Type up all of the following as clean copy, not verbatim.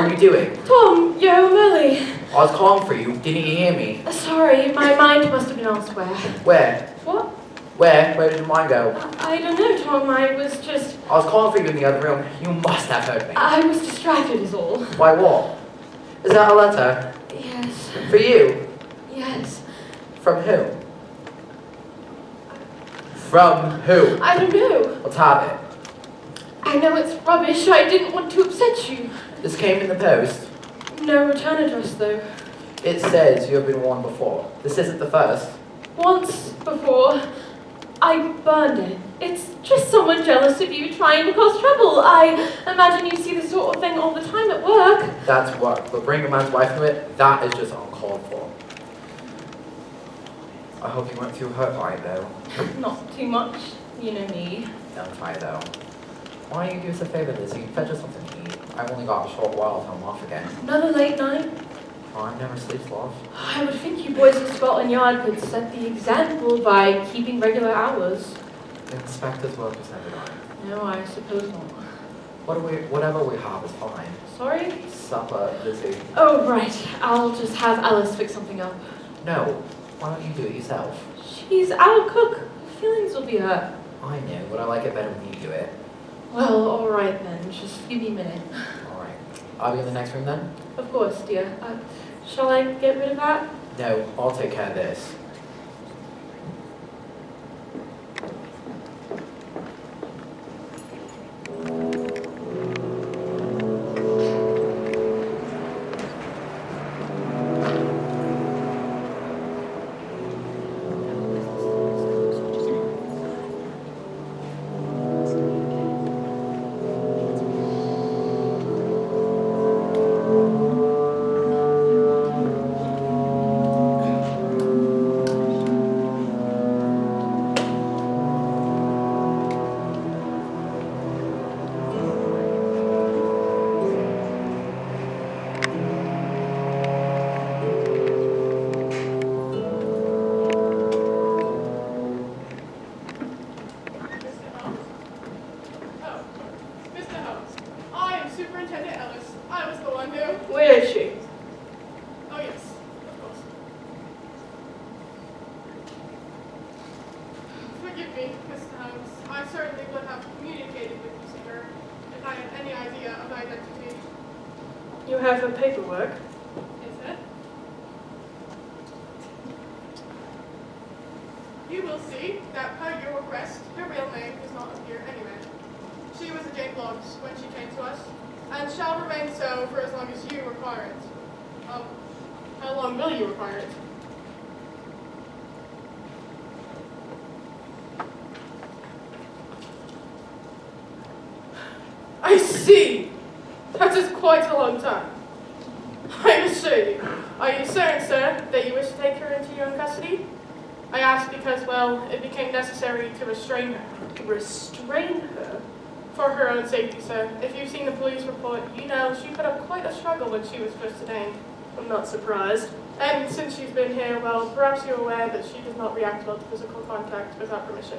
are you doing? Tom, you're home early. I was calling for you. Didn't you hear me? Sorry, my mind must have been elsewhere. Where? What? Where did your mind go? I don't know, Tom. I was calling for you in the other room. You must have heard me. I was distracted is all. Why, what? Is that a letter? Yes. For you? Yes. From who? From who? I don't know. Let's have it. I know it's rubbish. I didn't want to upset you. This came in the post. No return address, though. It says you have been warned before. This isn't the first. Once before, I burned it. It's just someone jealous of you trying to cause trouble. I imagine you see this sort of thing all the time at work. That's work, but bring a man's wife into it, that is just uncalled for. I hope you weren't too hurt by it, though. Not too much. You know me. Don't try, though. Why don't you do us a favor, Lizzie? Fetch us something to eat. I've only got a short while till I'm off again. Another late night? Time never sleeps, love. I would think you boys at Scotland Yard could set the example by keeping regular hours. The inspector's work is never done. No, I suppose not. Whatever we have is fine. Sorry? Supper, Lizzie. Oh, right. I'll just have Alice fix something up. No. Why don't you do it yourself? She's our cook. Feelings will be hurt. I know, but I like it better when you do it. Well, all right then. Just give me a minute. All right. I'll be in the next room then? Of course, dear. Shall I get rid of that? No, I'll take care of this. Where is she? Oh, yes, of course. Forgive me, Mr. Holmes. I certainly would have communicated with you sooner if I had any idea of identity. You have her paperwork. Is it? You will see that per your request, her real name does not appear anywhere. She was a Jane Bloggs when she came to us, and shall remain so for as long as you require it. How long will you require it? I see! That is quite a long time. I assure you. Are you certain, sir, that you wish to take her into your own custody? I ask because, well, it became necessary to restrain her. Restrain her? For her own safety, sir. If you've seen the police report, you know she put up quite a struggle when she was first detained. I'm not surprised. And since she's been here, well, perhaps you're aware that she does not react well to physical contact without permission.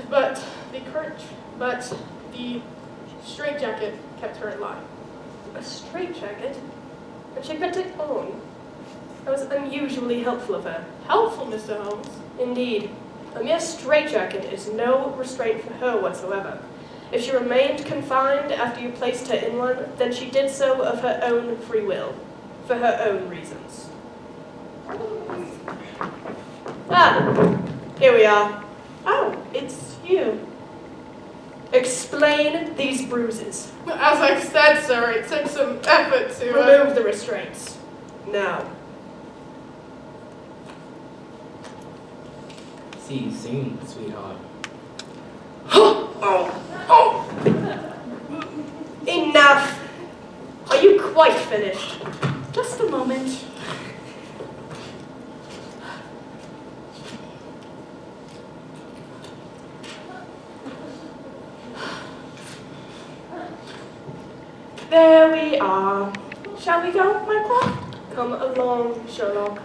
But the straitjacket kept her in line. A straitjacket? But she kept it on. That was unusually helpful of her. Helpful, Mr. Holmes. Indeed. A mere straitjacket is no restraint for her whatsoever. If she remained confined after you placed her in one, then she did so of her own free will, for her own reasons. Ah, here we are. Oh, it's you. Explain these bruises. As I said, sir, it took some effort to... Remove the restraints. Now. See you soon, sweetheart. Enough! Are you quite finished? Just a moment. There we are. Shall we go, Michael? Come along, Sherlock.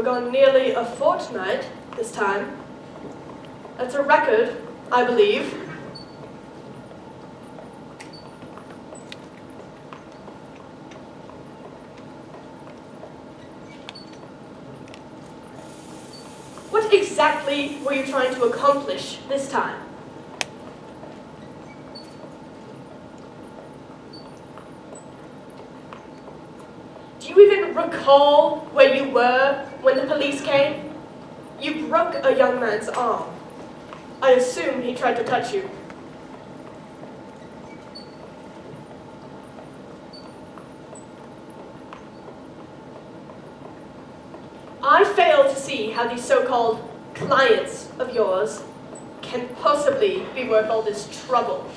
were gone nearly a fortnight this time. That's a record, I believe. What exactly were you trying to accomplish this time? Do you even recall where you were when the police came? You broke a young man's arm. I assume he tried to touch you. I fail to see how these so-called clients of yours can possibly be worth all this trouble.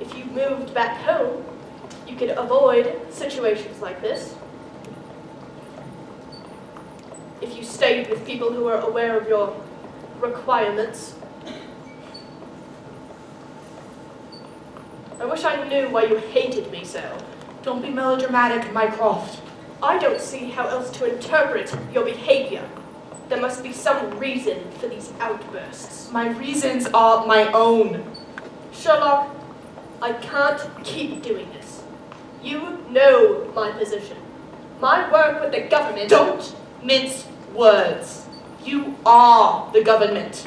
If you moved back home, you could avoid situations like this. If you stayed with people who are aware of your requirements. I wish I knew why you hated me so. Don't be melodramatic, Mycroft. I don't see how else to interpret your behavior. There must be some reason for these outbursts. My reasons are my own. Sherlock, I can't keep doing this. You know my position. My work with the government... Don't mince words. You are the government.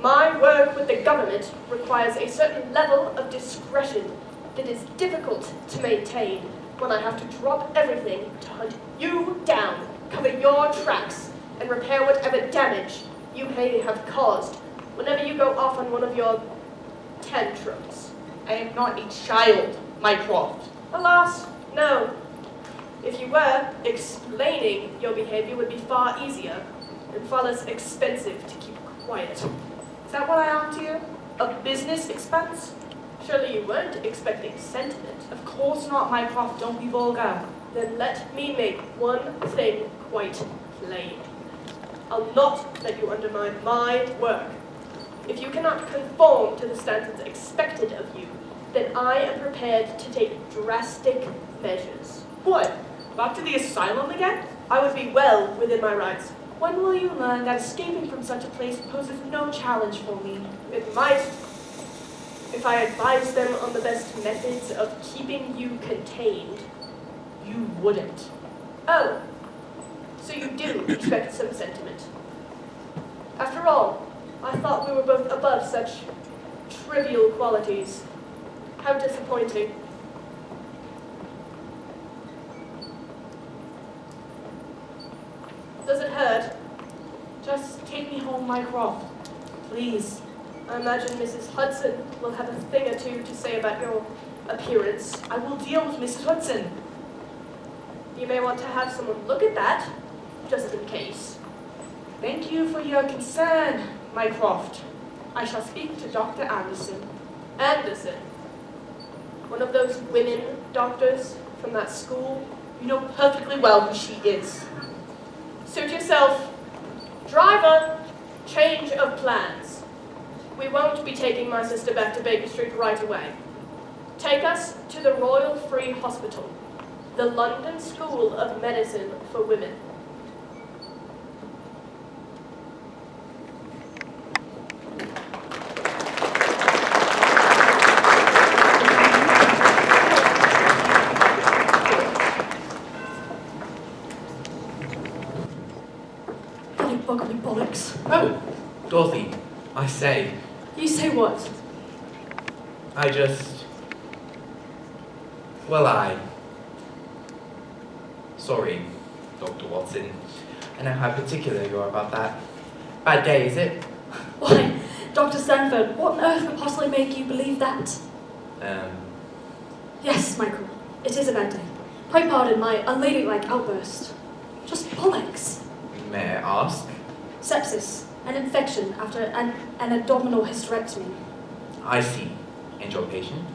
My work with the government requires a certain level of discretion that is difficult to maintain when I have to drop everything to hunt you down, cover your tracks, and repair whatever damage you may have caused whenever you go off on one of your tantrums. I am not a child, Mycroft. Alas, no. If you were, explaining your behavior would be far easier and far less expensive to keep quiet. Is that what I am to you? A business expense? Surely you weren't expecting sentiment. Of course not, Mycroft. Don't be vulgar. Then let me make one thing quite plain. I'll not let you undermine my work. If you cannot conform to the standards expected of you, then I am prepared to take drastic measures. What? Back to the asylum again? I would be well within my rights. When will you learn that escaping from such a place poses no challenge for me? It might, if I advise them on the best methods of keeping you contained. You wouldn't. Oh, so you do expect some sentiment. After all, I thought we were both above such trivial qualities. How disappointing. Does it hurt? Just take me home, Mycroft. Please. I imagine Mrs. Hudson will have a thing or two to say about your appearance. I will deal with Mrs. Hudson. You may want to have someone look at that, just in case. Thank you for your concern, Mycroft. I shall speak to Dr. Anderson. Anderson, one of those women doctors from that school. You know perfectly well who she is. Suit yourself. Driver, change of plans. We won't be taking my sister back to Baker Street right away. Take us to the Royal Free Hospital, the London School of Medicine for Women. Buggery bollocks. Oh, Dorothy, I say, You say what? I just... Well, Sorry, Dr. Watson. I know how particular you are about that. Bad day, is it? Why, Dr. Stanford, what on earth would possibly make you believe that? Yes, Michael, it is a bad day. Pray pardon my unladylike outburst. Just bollocks. May I ask? Sepsis, an infection after an abdominal hysterectomy. I see. And your patient?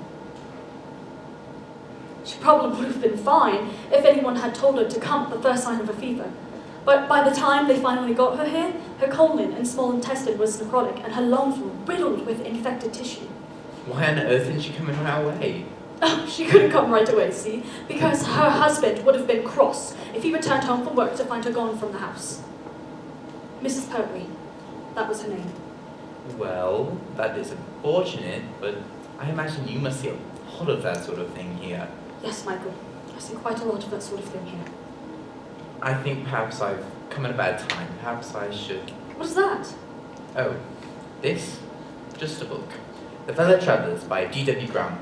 She probably would have been fine if anyone had told her to come at the first sign of a fever. But by the time they finally got her here, her colon and small intestine was necrotic and her lungs were riddled with infected tissue. Why on earth didn't she come in our way? Oh, she couldn't come right away, see? Because her husband would have been cross if he returned home from work to find her gone from the house. Mrs. Pertwee, that was her name. Well, that is unfortunate, but I imagine you must see a lot of that sort of thing here. Yes, Michael, I see quite a lot of that sort of thing here. I think perhaps I've come at a bad time. Perhaps I should... What is that? Oh, this? Just a book. The Fellow Travellers by D.W. Graham.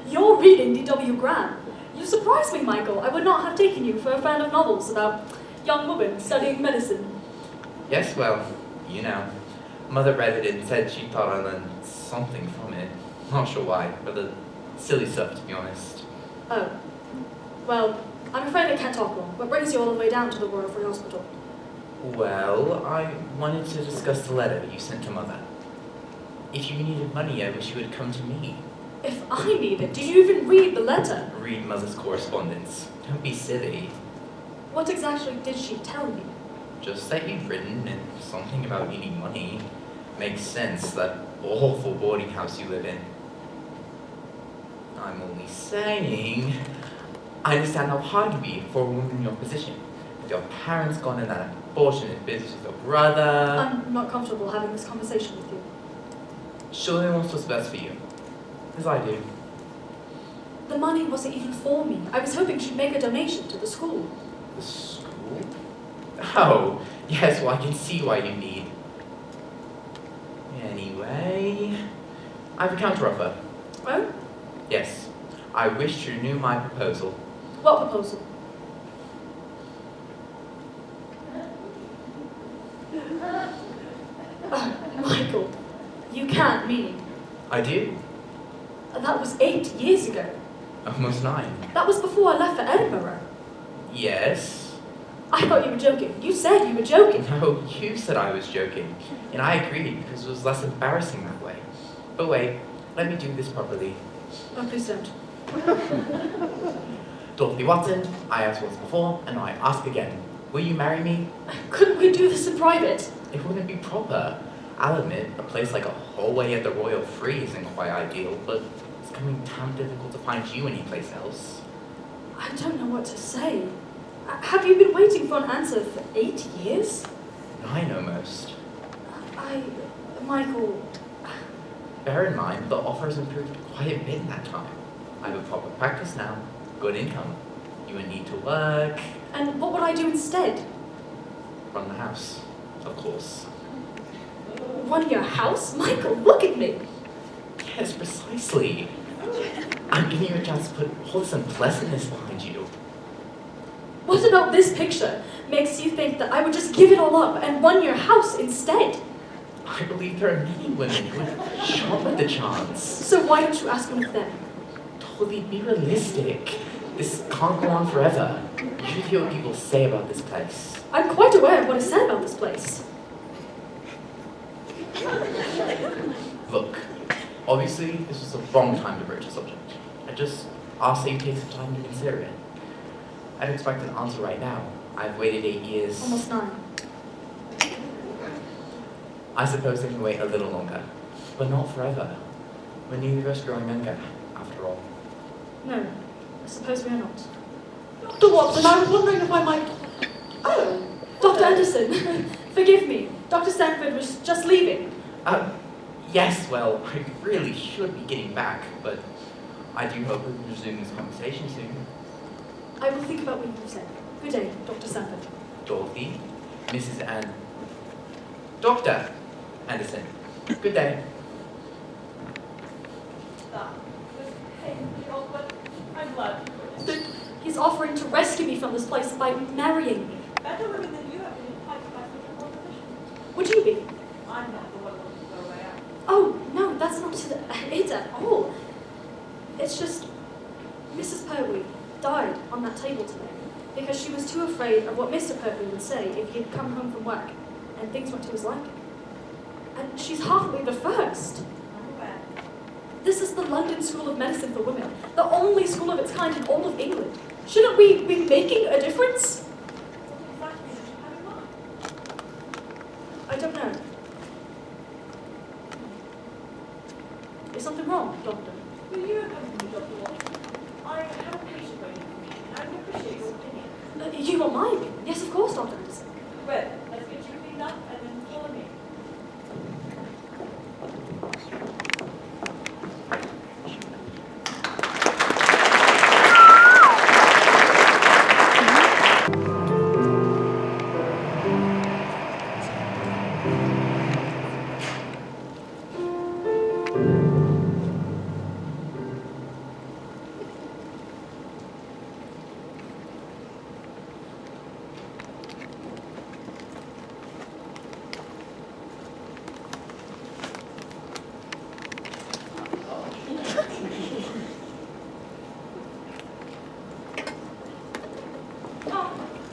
You're reading D.W. Graham. You surprise me, Michael. I would not have taken you for a fan of novels about young women studying medicine. Yes, well, you know. Mother read it and said she thought I learned something from it. Not sure why, but the silly stuff, to be honest. Oh. Well, I'm afraid I can't talk long. What brings you all the way down to the Royal Free Hospital? Well, I wanted to discuss the letter you sent to Mother. If you needed money, I wish you would come to me. If I need it, did you even read the letter? Read Mother's correspondence. Don't be silly. What exactly did she tell you? Just that you've written and something about needing money. Makes sense, that awful boarding house you live in. I'm only saying, I understand how hard it would be for a woman in your position. With your parents gone in that unfortunate business with your brother. I'm not comfortable having this conversation with you. Surely wants what's best for you. As I do. The money wasn't even for me. I was hoping she'd make a donation to the school. The school? Oh, yes, well I can see why you need. Anyway, I have a counteroffer. Oh? Yes, I wish to renew my proposal. What proposal? Oh, Michael, you can't mean. I do. That was 8 years ago. Almost 9. That was before I left for Edinburgh. Yes. I thought you were joking. You said you were joking. No, you said I was joking. And I agreed because it was less embarrassing that way. But wait, let me do this properly. Oh, please don't. Dorothy Watson, I asked once before, and I ask again. Will you marry me? Couldn't we do this in private? It wouldn't be proper. I'll admit, a place like a hallway at the Royal Free isn't quite ideal, but it's becoming damn difficult to find you anyplace else. I don't know what to say. Have you been waiting for an answer for 8 years? 9 almost. Michael... Bear in mind, the offer has improved quite a bit in that time. I have a proper practice now, good income. You would need to work. And what would I do instead? Run the house, of course. Run your house? Michael, look at me! Yes, precisely. I'm giving you a chance to put all this unpleasantness behind you. What about this picture makes you think that I would just give it all up and run your house instead? I believe there are many women who would jump at the chance. So why don't you ask one of them? Totally be realistic. This can't go on forever. You should hear what people say about this place. I'm quite aware of what is said about this place. Look, obviously this was the wrong time to broach the subject. I just ask that you take some time to consider it. I'd expect an answer right now. I've waited 8 years. Almost 9. I suppose I can wait a little longer, but not forever. We're neither of us growing younger, after all. No, I suppose we are not. Dr. Watson, I was wondering if I might... Oh, Dr. Anderson, forgive me. Dr. Stanford was just leaving. Yes, well, I really should be getting back, but I do hope we can resume this conversation soon. I will think about what you have said. Good day, Dr. Stanford. Dorothy, Mrs. Dr. Anderson, good day. I'm glad. He's offering to rescue me from this place by marrying me. Better women than you have been in quite a position. Would you be? I'm not the one looking for a way out. Oh, no, that's not it at all. It's just Mrs. Pertwee died on that table today because she was too afraid of what Mr. Pertwee would say if he'd come home from work and things went to his liking. And she's hardly the first. I'm aware. This is the London School of Medicine for Women, the only school of its kind in all of England. Shouldn't we be making a difference? What exactly did you have in mind? I don't know. Is something wrong, Doctor? Will you accompany me, Dr. Watson? I have a patient waiting for me, and I would appreciate your opinion. You want my opinion? Yes, of course, Dr. Anderson. Well, let's get you cleaned up and then follow me.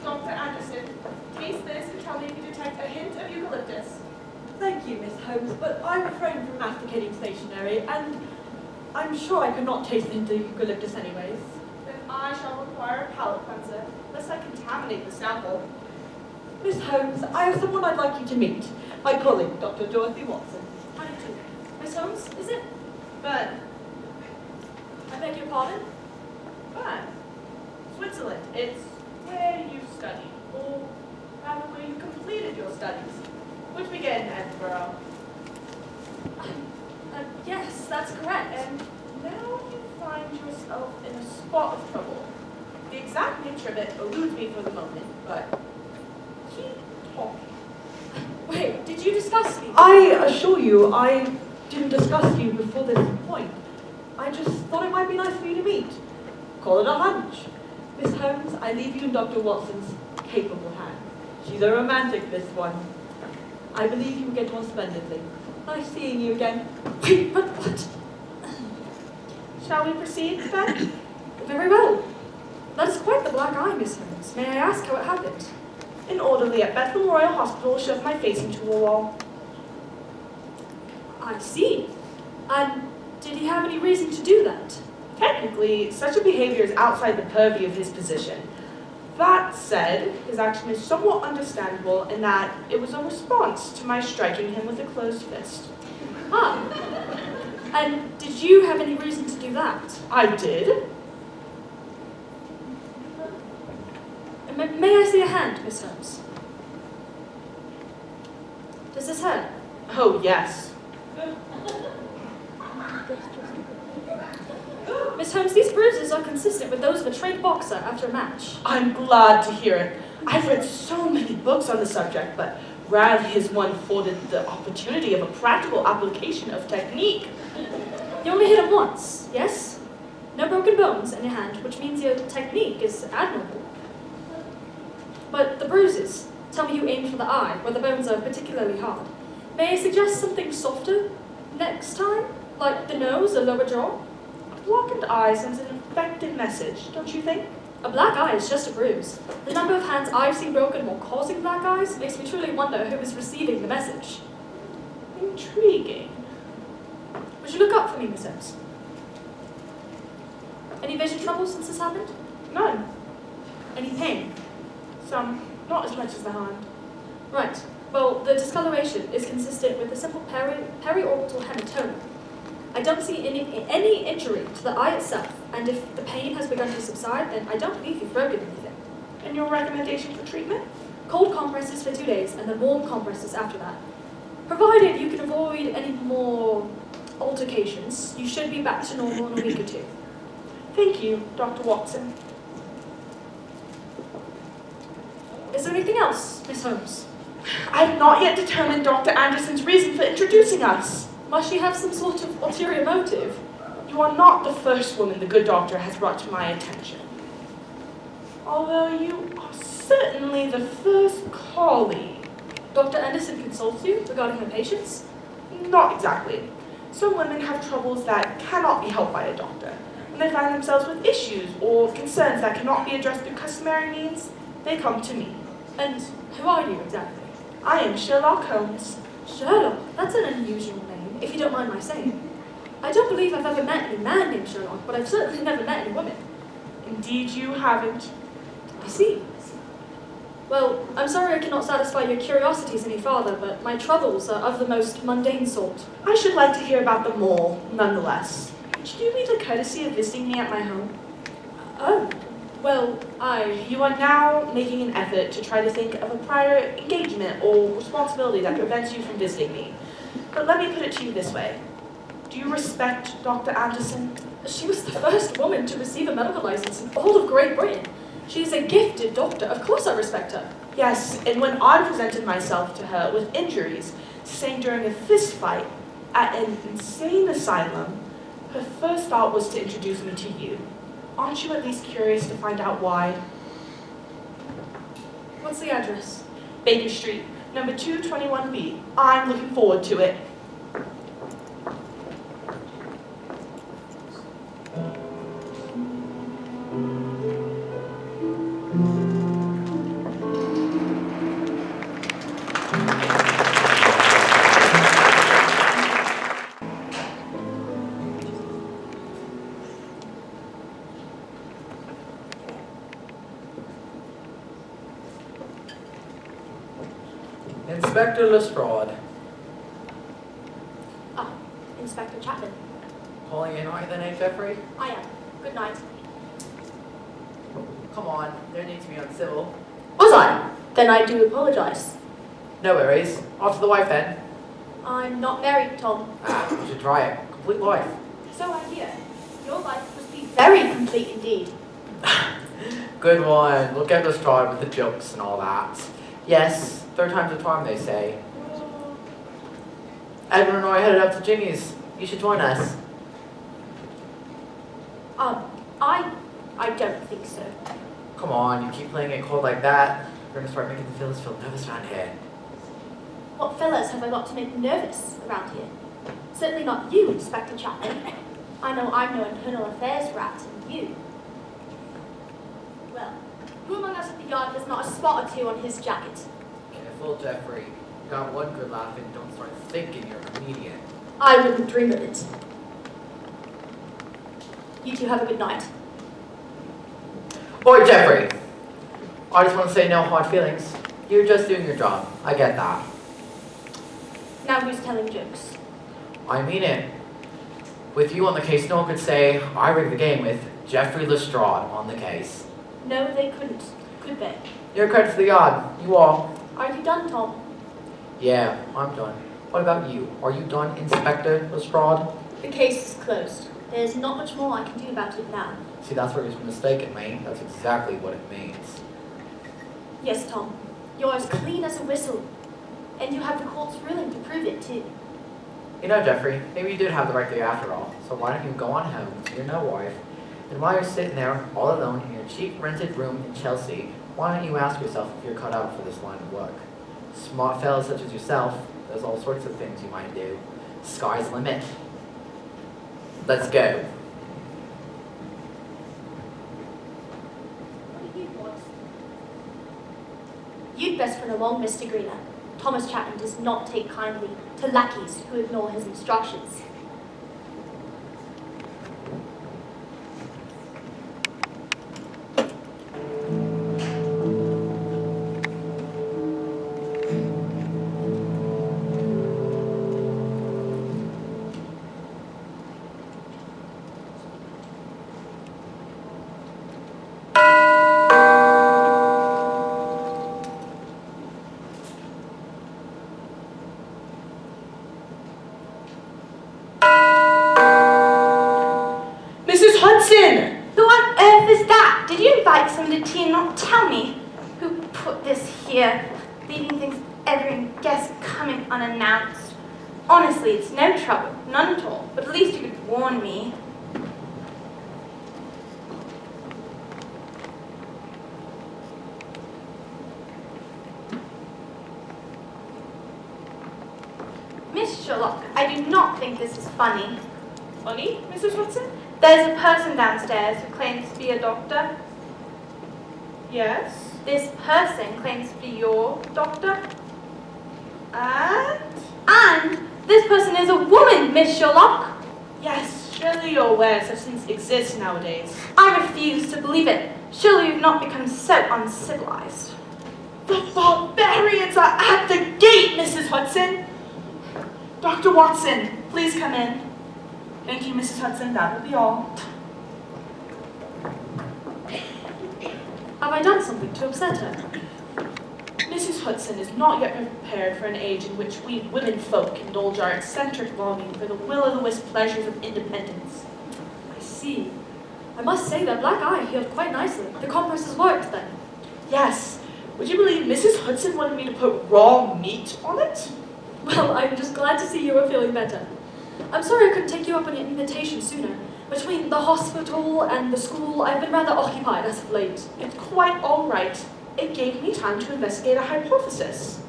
Dr. Anderson, taste this and tell me if you detect a hint of eucalyptus. Thank you, Miss Holmes, but I refrain from masticating stationery, and I'm sure I could not taste the hint of eucalyptus anyways. Then I shall require a palate cleanser, lest I contaminate the sample. Miss Holmes, I have someone I'd like you to meet. My colleague, Dr. Dorothy Watson. How do you do? Miss Holmes, is it? But, I beg your pardon? but, Switzerland, it's where you studied, or rather where you completed your studies, which began in Edinburgh. Yes, that's correct. And now you find yourself in a spot of trouble. The exact nature of it eludes me for the moment, but keep talking. Wait, did you discuss me? I assure you, I didn't discuss you before this point. I just thought it might be nice for you to meet. Call it a hunch. Miss Holmes, I leave you in Dr. Watson's capable hands. She's a romantic, this one. I believe you will get on splendidly. Nice seeing you again. Wait, but what? Shall we proceed, then? Very well. That is quite the black eye, Miss Holmes. May I ask how it happened? An orderly at Bethlehem Royal Hospital shoved my face into a wall. I see. And did he have any reason to do that? Technically, such a behavior is outside the purview of his position. That said, his action is somewhat understandable in that it was a response to my striking him with a closed fist. Ah. And did you have any reason to do that? I did. May I see a hand, Miss Holmes? Does this hurt? Oh, yes. Miss Holmes, these bruises are consistent with those of a trained boxer after a match. I'm glad to hear it. I've read so many books on the subject, but rarely has one afforded the opportunity of a practical application of technique. You only hit him once, yes? No broken bones in your hand, which means your technique is admirable. But the bruises tell me you aimed for the eye, where the bones are particularly hard. May I suggest something softer next time? Like the nose or lower jaw? A blackened eye sends an effective message, don't you think? A black eye is just a bruise. The number of hands I've seen broken while causing black eyes makes me truly wonder who is receiving the message. Intriguing. Would you look up for me, Miss Holmes? Any vision trouble since this happened? None. Any pain? Some, not as much as the hand. Right. Well, the discoloration is consistent with a simple periorbital hematoma. I don't see any injury to the eye itself, and if the pain has begun to subside, then I don't believe you've broken anything. And your recommendation for treatment? Cold compresses for 2 days, and then warm compresses after that. Provided you can avoid any more altercations, you should be back to normal in a week or two. Thank you, Dr. Watson. Is there anything else, Miss Holmes? I have not yet determined Dr. Anderson's reason for introducing us. Must she have some sort of ulterior motive? You are not the first woman the good doctor has brought to my attention. Although you are certainly the first colleague. Dr. Anderson consults you regarding her patients? Not exactly. Some women have troubles that cannot be helped by a doctor. When they find themselves with issues or concerns that cannot be addressed through customary means, they come to me. And who are you exactly? I am Sherlock Holmes. Sherlock? That's an unusual name, if you don't mind my saying. I don't believe I've ever met any man named Sherlock, but I've certainly never met any woman. Indeed you haven't. I see. Well, I'm sorry I cannot satisfy your curiosities any farther, but my troubles are of the most mundane sort. I should like to hear about them all, nonetheless. Would you do me the courtesy of visiting me at my home? Oh, well, You are now making an effort to try to think of a prior engagement or responsibility that prevents you from visiting me. But let me put it to you this way. Do you respect Dr. Anderson? She was the first woman to receive a medical license in all of Great Britain. She is a gifted doctor. Of course I respect her. Yes, and when I presented myself to her with injuries sustained during a fist fight at an insane asylum, her first thought was to introduce me to you. Aren't you at least curious to find out why? What's the address? Baker Street, number 221B. I'm looking forward to it. Inspector Lestrade. Ah, Inspector Chapman. Calling in, are you then, Jeffrey? I am. Good night. Come on, there needs to be uncivil. Was I? Then I do apologise. No worries. Off to the wife then. I'm not married, Tom. You should try it. Complete life. So I hear. Your life must be very complete indeed. Good one. Look at Lestrade with the jokes and all that. Yes, third time's a charm, they say. Edward and I are headed up to Ginny's. You should join us. I don't think so. Come on, you keep playing it cold like that, you're gonna start making the fellas feel nervous around here. What fellas have I got to make nervous around here? Certainly not you, Inspector Chapman. I know I'm no internal affairs rat, and you. Well, who among us at the yard has not a spot or two on his jacket? Careful, Jeffrey. You got one good laugh and don't start thinking you're a comedian. I wouldn't dream of it. You two have a good night. Oi, Jeffrey! I just want to say no hard feelings. You're just doing your job. I get that. Now who's telling jokes? I mean it. With you on the case, no one could say, I rigged the game with Jeffrey Lestrade on the case. No, they couldn't, could they? You're a credit to the yard. You all. Are you done, Tom? Yeah, I'm done. What about you? Are you done, Inspector Lestrade? The case is closed. There's not much more I can do about it now. See, that's where you're mistaken, mate. That's exactly what it means. Yes, Tom. You're as clean as a whistle. And you have the court's ruling to prove it, too. You know, Jeffrey, maybe you did have the right day after all. So why don't you go on home to your no wife, and while you're sitting there all alone in your cheap rented room in Chelsea, why don't you ask yourself if you're cut out for this line of work? Smart fellas such as yourself, there's all sorts of things you might do. Sky's the limit. Let's go. What do you want? You'd best run along, Mr. Greener. Thomas Chapman does not take kindly to lackeys who ignore his instructions. Hudson! Who on earth is that? Did you invite somebody to tea and not tell me? Who put this here, leaving things every guest coming unannounced? Honestly, it's no trouble, none at all, but at least you could warn me. Miss Sherlock, I do not think this is funny. Funny, Mrs. Hudson? There's a person downstairs who claims to be a doctor. Yes. This person claims to be your doctor. And? And this person is a woman, Miss Sherlock. Yes, surely you're aware such things exist nowadays. I refuse to believe it. Surely you've not become so uncivilized. The barbarians are at the gate, Mrs. Hudson. Dr. Watson, please come in. Thank you, Mrs. Hudson. That will be all. Have I done something to upset her? Mrs. Hudson is not yet prepared for an age in which we women folk indulge our eccentric longing for the will-o'-the-wisp pleasures of independence. I see. I must say that black eye healed quite nicely. The compresses worked then. Yes. Would you believe Mrs. Hudson wanted me to put raw meat on it? Well, I'm just glad to see you are feeling better. I'm sorry I couldn't take you up on your invitation sooner. Between the hospital and the school, I've been rather occupied as of late. It's quite all right. It gave me time to investigate a hypothesis.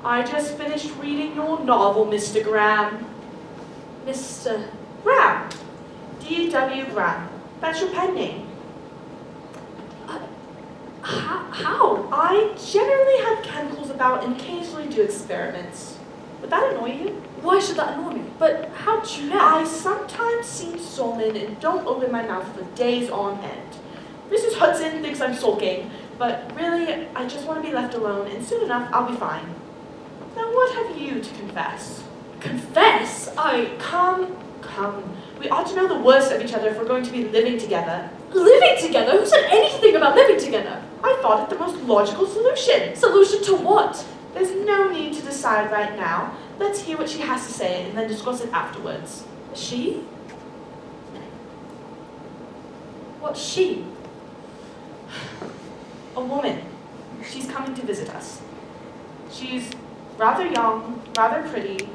I just finished reading your novel, Mr. Graham. Mr. Graham. D.W. Graham. That's your pen name. How? I generally have chemicals about and occasionally do experiments. Would that annoy you? Why should that annoy me? But how'd you know? I sometimes seem sullen and don't open my mouth for days on end. Mrs. Hudson thinks I'm sulking, but really, I just want to be left alone, and soon enough, I'll be fine. Now, what have you to confess? Confess? Come. We ought to know the worst of each other if we're going to be living together. Living together? Who said anything about living together? I thought it the most logical solution. Solution to what? There's no need to decide right now. Let's hear what she has to say and then discuss it afterwards. She? What's she? A woman. She's coming to visit us. She's rather young, rather pretty,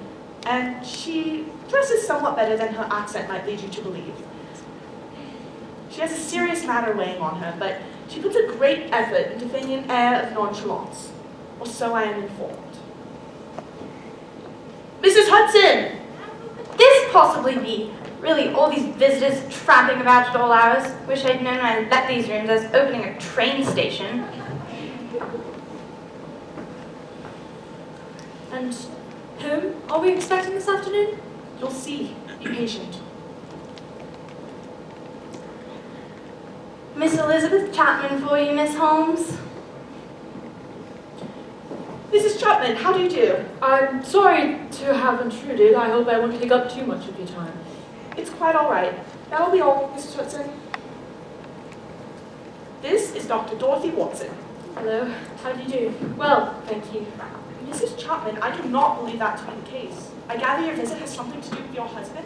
and she dresses somewhat better than her accent might lead you to believe. She has a serious matter weighing on her, but she puts a great effort into feigning an air of nonchalance, or so I am informed. Mrs. Hudson! This possibly be. Really, all these visitors tramping about at all hours. Wish I'd known when I let these rooms I was opening a train station. And whom are we expecting this afternoon? You'll see. Be patient. Miss Elizabeth Chapman for you, Miss Holmes. Mrs. Chapman, how do you do? I'm sorry to have intruded. I hope I won't take up too much of your time. It's quite all right. That'll be all, Mrs. Hudson. This is Dr. Dorothy Watson. Hello, how do you do? Well, thank you. Mrs. Chapman, I do not believe that to be the case. I gather your visit has something to do with your husband?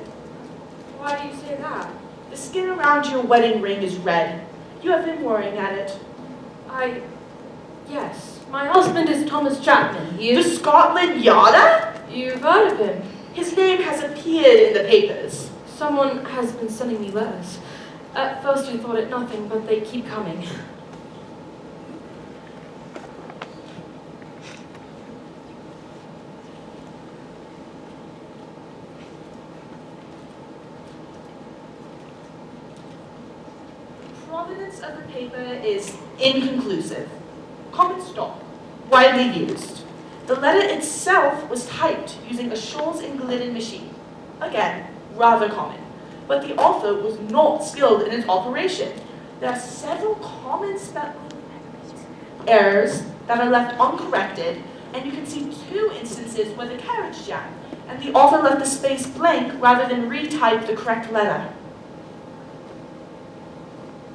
Why do you say that? The skin around your wedding ring is red. You have been worrying at it. Yes. My husband is Thomas Chapman. He The is... Scotland Yarder? You've heard of him. His name has appeared in the papers. Someone has been sending me letters. At first I thought it nothing, but they keep coming. Provenance of the paper is inconclusive. Common stock, widely used. The letter itself was typed using a Scholes and Glidden machine. Again, rather common. But the author was not skilled in its operation. There are several common spelling errors that are left uncorrected, and you can see 2 instances where the carriage jammed, and the author left the space blank rather than retype the correct letter.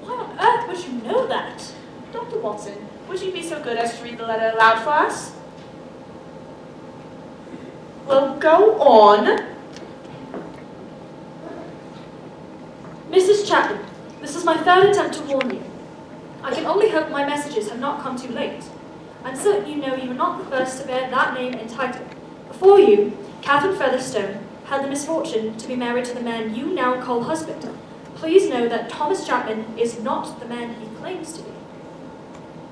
Why on earth would you know that? Dr. Watson, would you be so good as to read the letter aloud for us? Well, go on. Mrs. Chapman, this is my 3rd attempt to warn you. I can only hope my messages have not come too late. I'm certain you know you are not the first to bear that name and title. Before you, Catherine Featherstone had the misfortune to be married to the man you now call husband. Please know that Thomas Chapman is not the man he claims to be.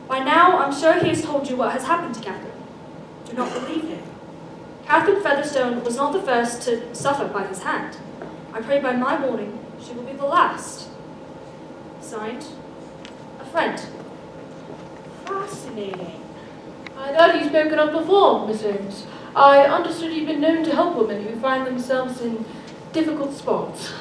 By now, I'm sure he has told you what has happened to Catherine. Do not believe him. Catherine Featherstone was not the first to suffer by his hand. I pray by my warning, she will be the last. Signed, a friend. Fascinating. I'd heard you spoken of before, Miss Holmes. I understood you've been known to help women who find themselves in difficult spots.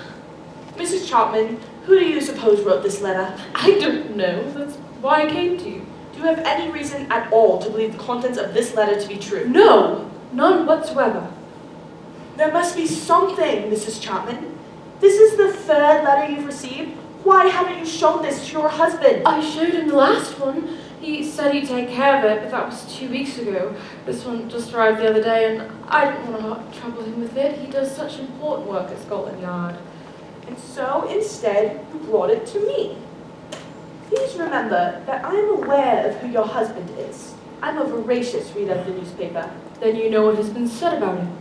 Mrs. Chapman, who do you suppose wrote this letter? I don't know. That's why I came to you. Do you have any reason at all to believe the contents of this letter to be true? No, none whatsoever. There must be something, Mrs. Chapman. This is the 3rd letter you've received. Why haven't you shown this to your husband? I showed him the last one. He said he'd take care of it, but that was 2 weeks ago. This one just arrived the other day, and I didn't want to trouble him with it. He does such important work at Scotland Yard. And so instead, you brought it to me. Please remember that I am aware of who your husband is. I'm a voracious reader of the newspaper. Then you know what has been said about him.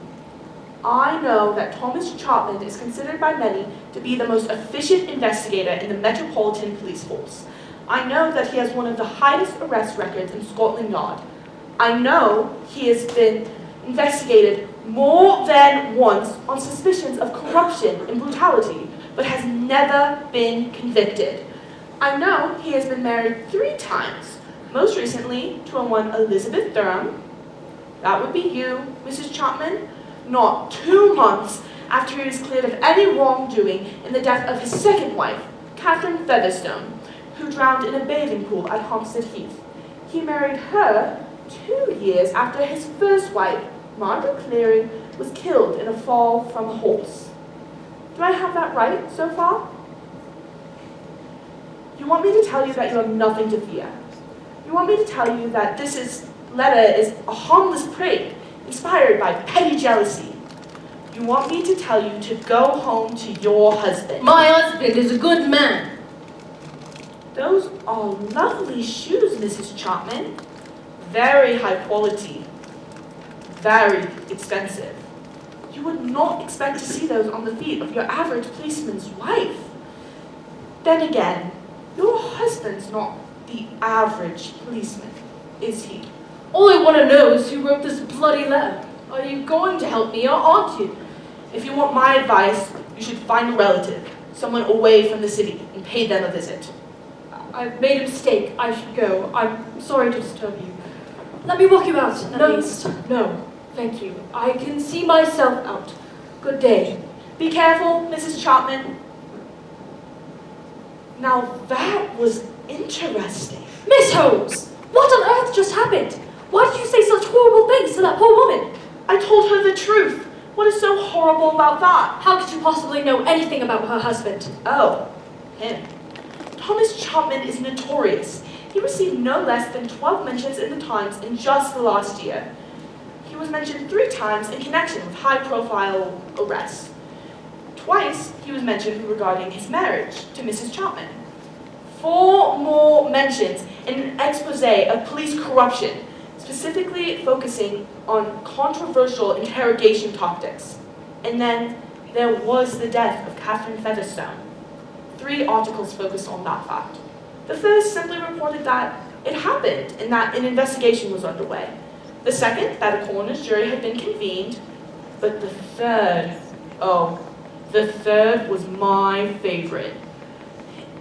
I know that Thomas Chapman is considered by many to be the most efficient investigator in the Metropolitan Police Force. I know that he has one of the highest arrest records in Scotland Yard. I know he has been investigated more than once on suspicions of corruption and brutality, but has never been convicted. I know he has been married 3 times, most recently to one Elizabeth Durham. That would be you, Mrs. Chapman. Not 2 months after he was cleared of any wrongdoing in the death of his second wife, Catherine Featherstone, who drowned in a bathing pool at Hampstead Heath. He married her 2 years after his first wife, Margaret Cleary, was killed in a fall from a horse. Do I have that right so far? You want me to tell you that you have nothing to fear. You want me to tell you that this letter is a harmless prank inspired by petty jealousy. You want me to tell you to go home to your husband. My husband is a good man. Those are lovely shoes, Mrs. Chapman. Very high quality. Very expensive. You would not expect to see those on the feet of your average policeman's wife. Then again, your husband's not the average policeman, is he? All I want to know is who wrote this bloody letter. Are you going to help me or aren't you? If you want my advice, you should find a relative, someone away from the city, and pay them a visit. I've made a mistake. I should go. I'm sorry to disturb you. Let me walk you out, at No, least. no, thank you. I can see myself out. Good day. Be careful, Mrs. Chapman. Now that was interesting. Miss Holmes, what on earth just happened? Why did you say such horrible things to that poor woman? I told her the truth. What is so horrible about that? How could you possibly know anything about her husband? Oh, him. Thomas Chapman is notorious. He received no less than 12 mentions in the Times in just the last year. He was mentioned 3 times in connection with high-profile arrests. Twice, he was mentioned regarding his marriage to Mrs. Chapman. 4 more mentions in an expose of police corruption, specifically focusing on controversial interrogation tactics. And then there was the death of Catherine Featherstone. 3 articles focused on that fact. The first simply reported that it happened and that an investigation was underway. The second, that a coroner's jury had been convened. But the third was my favorite.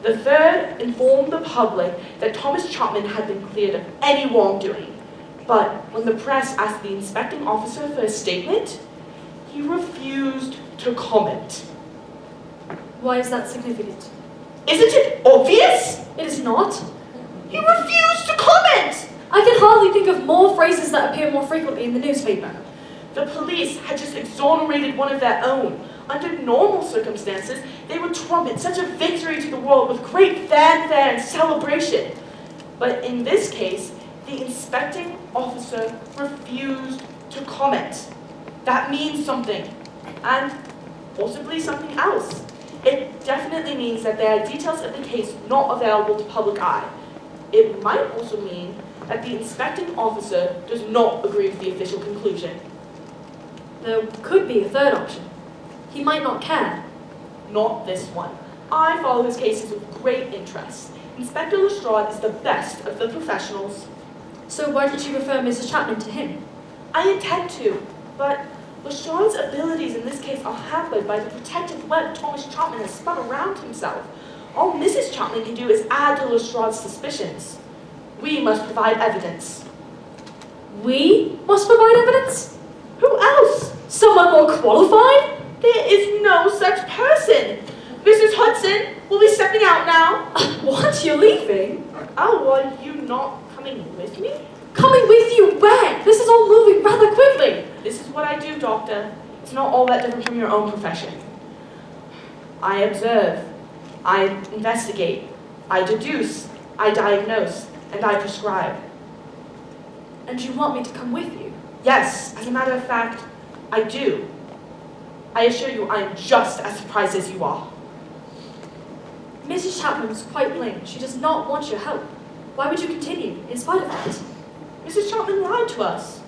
The third informed the public that Thomas Chapman had been cleared of any wrongdoing. But when the press asked the inspecting officer for a statement, he refused to comment. Why is that significant? Isn't it obvious? It is not. He refused to comment! I can hardly think of more phrases that appear more frequently in the newspaper. The police had just exonerated one of their own. Under normal circumstances, they would trumpet such a victory to the world with great fanfare and celebration. But in this case, the inspecting officer refused to comment. That means something, and possibly something else. It definitely means that there are details of the case not available to public eye. It might also mean that the inspecting officer does not agree with the official conclusion. There could be a third option. He might not care. Not this one. I follow his cases with great interest. Inspector Lestrade is the best of the professionals. So why did you refer Mrs. Chapman to him? I intend to, but Lestrade's abilities in this case are hampered by the protective web Thomas Chapman has spun around himself. All Mrs. Chapman can do is add to Lestrade's suspicions. We must provide evidence. We must provide evidence? Who else? Someone more qualified? There is no such person. Mrs. Hudson will be stepping out now. What? You're leaving? Oh, are you not coming with me? Coming with you where? This is all moving rather quickly. This is what I do, Doctor. It's not all that different from your own profession. I observe. I investigate, I deduce, I diagnose, and I prescribe. And you want me to come with you? Yes, as a matter of fact, I do. I assure you I am just as surprised as you are. Mrs. Chapman was quite plain. She does not want your help. Why would you continue, in spite of that? Mrs. Chapman lied to us.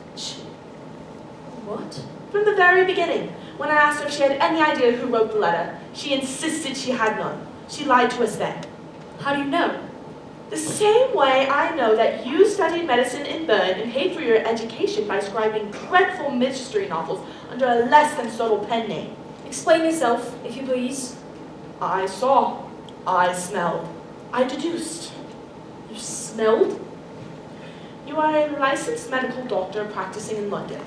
What? From the very beginning, when I asked her if she had any idea who wrote the letter, she insisted she had none. She lied to us then. How do you know? The same way I know that you studied medicine in Bern and paid for your education by scribing dreadful mystery novels under a less than subtle pen name. Explain yourself, if you please. I saw, I smelled, I deduced. You smelled? You are a licensed medical doctor practicing in London.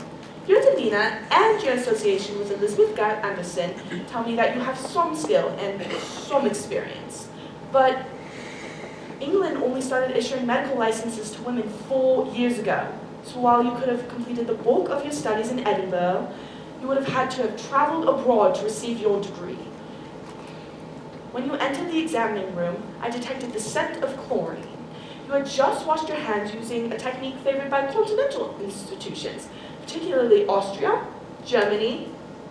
Your demeanor and your association with Elizabeth Gart Anderson tell me that you have some skill and some experience. But England only started issuing medical licenses to women 4 years ago. So while you could have completed the bulk of your studies in Edinburgh, you would have had to have traveled abroad to receive your degree. When you entered the examining room, I detected the scent of chlorine. You had just washed your hands using a technique favored by continental institutions, particularly Austria, Germany,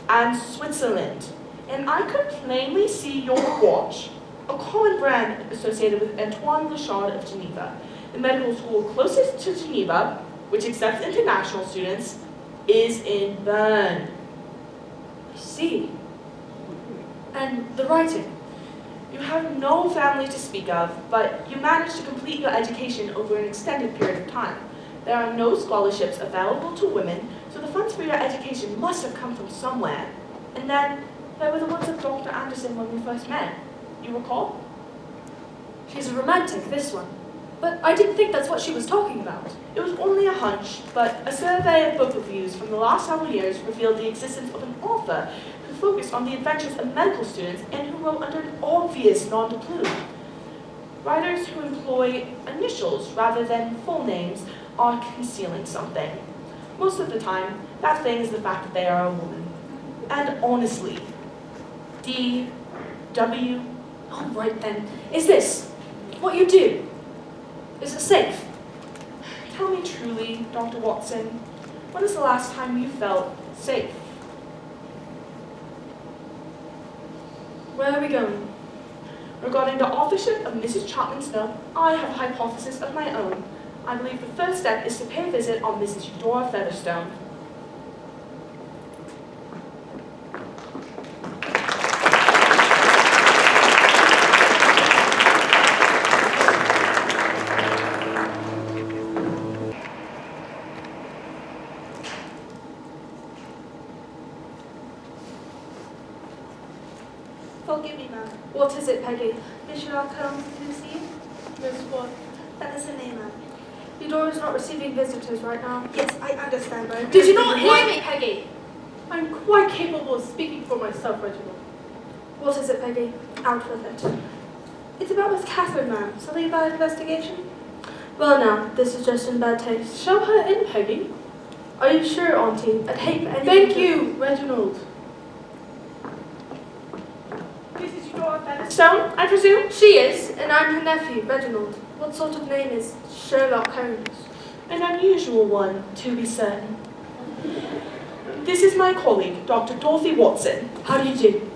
and Switzerland. And I could plainly see your watch, a common brand associated with Antoine Lachard of Geneva. The medical school closest to Geneva, which accepts international students, is in Bern. I see. And the writing? You have no family to speak of, but you managed to complete your education over an extended period of time. There are no scholarships available to women, so the funds for your education must have come from somewhere. And then there were the ones of Dr. Anderson when we first met. You recall? She's a romantic, this one. But I didn't think that's what she was talking about. It was only a hunch, but a survey of book reviews from the last several years revealed the existence of an author who focused on the adventures of medical students and who wrote under an obvious nom de plume. Writers who employ initials rather than full names are concealing something. Most of the time, that thing is the fact that they are a woman. And honestly, D.W. All right then. Is this what you do? Is it safe? Tell me truly, Dr. Watson, when is the last time you felt safe? Where are we going? Regarding the authorship of Mrs. Chapman's note, I have a hypothesis of my own. I believe the first step is to pay a visit on Mrs. Eudora Featherstone. Forgive me, ma'am. What is it, Peggy? Miss Sherlock Holmes to see you? Miss what? That is her name, ma'am. Eudora's not receiving visitors right now. Yes, I understand, but I Did you really not want- hear me, Peggy? I'm quite capable of speaking for myself, Reginald. What is it, Peggy? Out with it. It's about Miss Catherine, ma'am. Something about investigation? Well now, this is just in bad taste. Show her in, Peggy. Are you sure, Auntie? I'd hate for anyone Thank to- you, Reginald. Mrs. Eudora Featherstone, I presume? She is, and I'm her nephew, Reginald. What sort of name is Sherlock Holmes? An unusual one, to be certain. This is my colleague, Dr. Dorothy Watson. How do you do?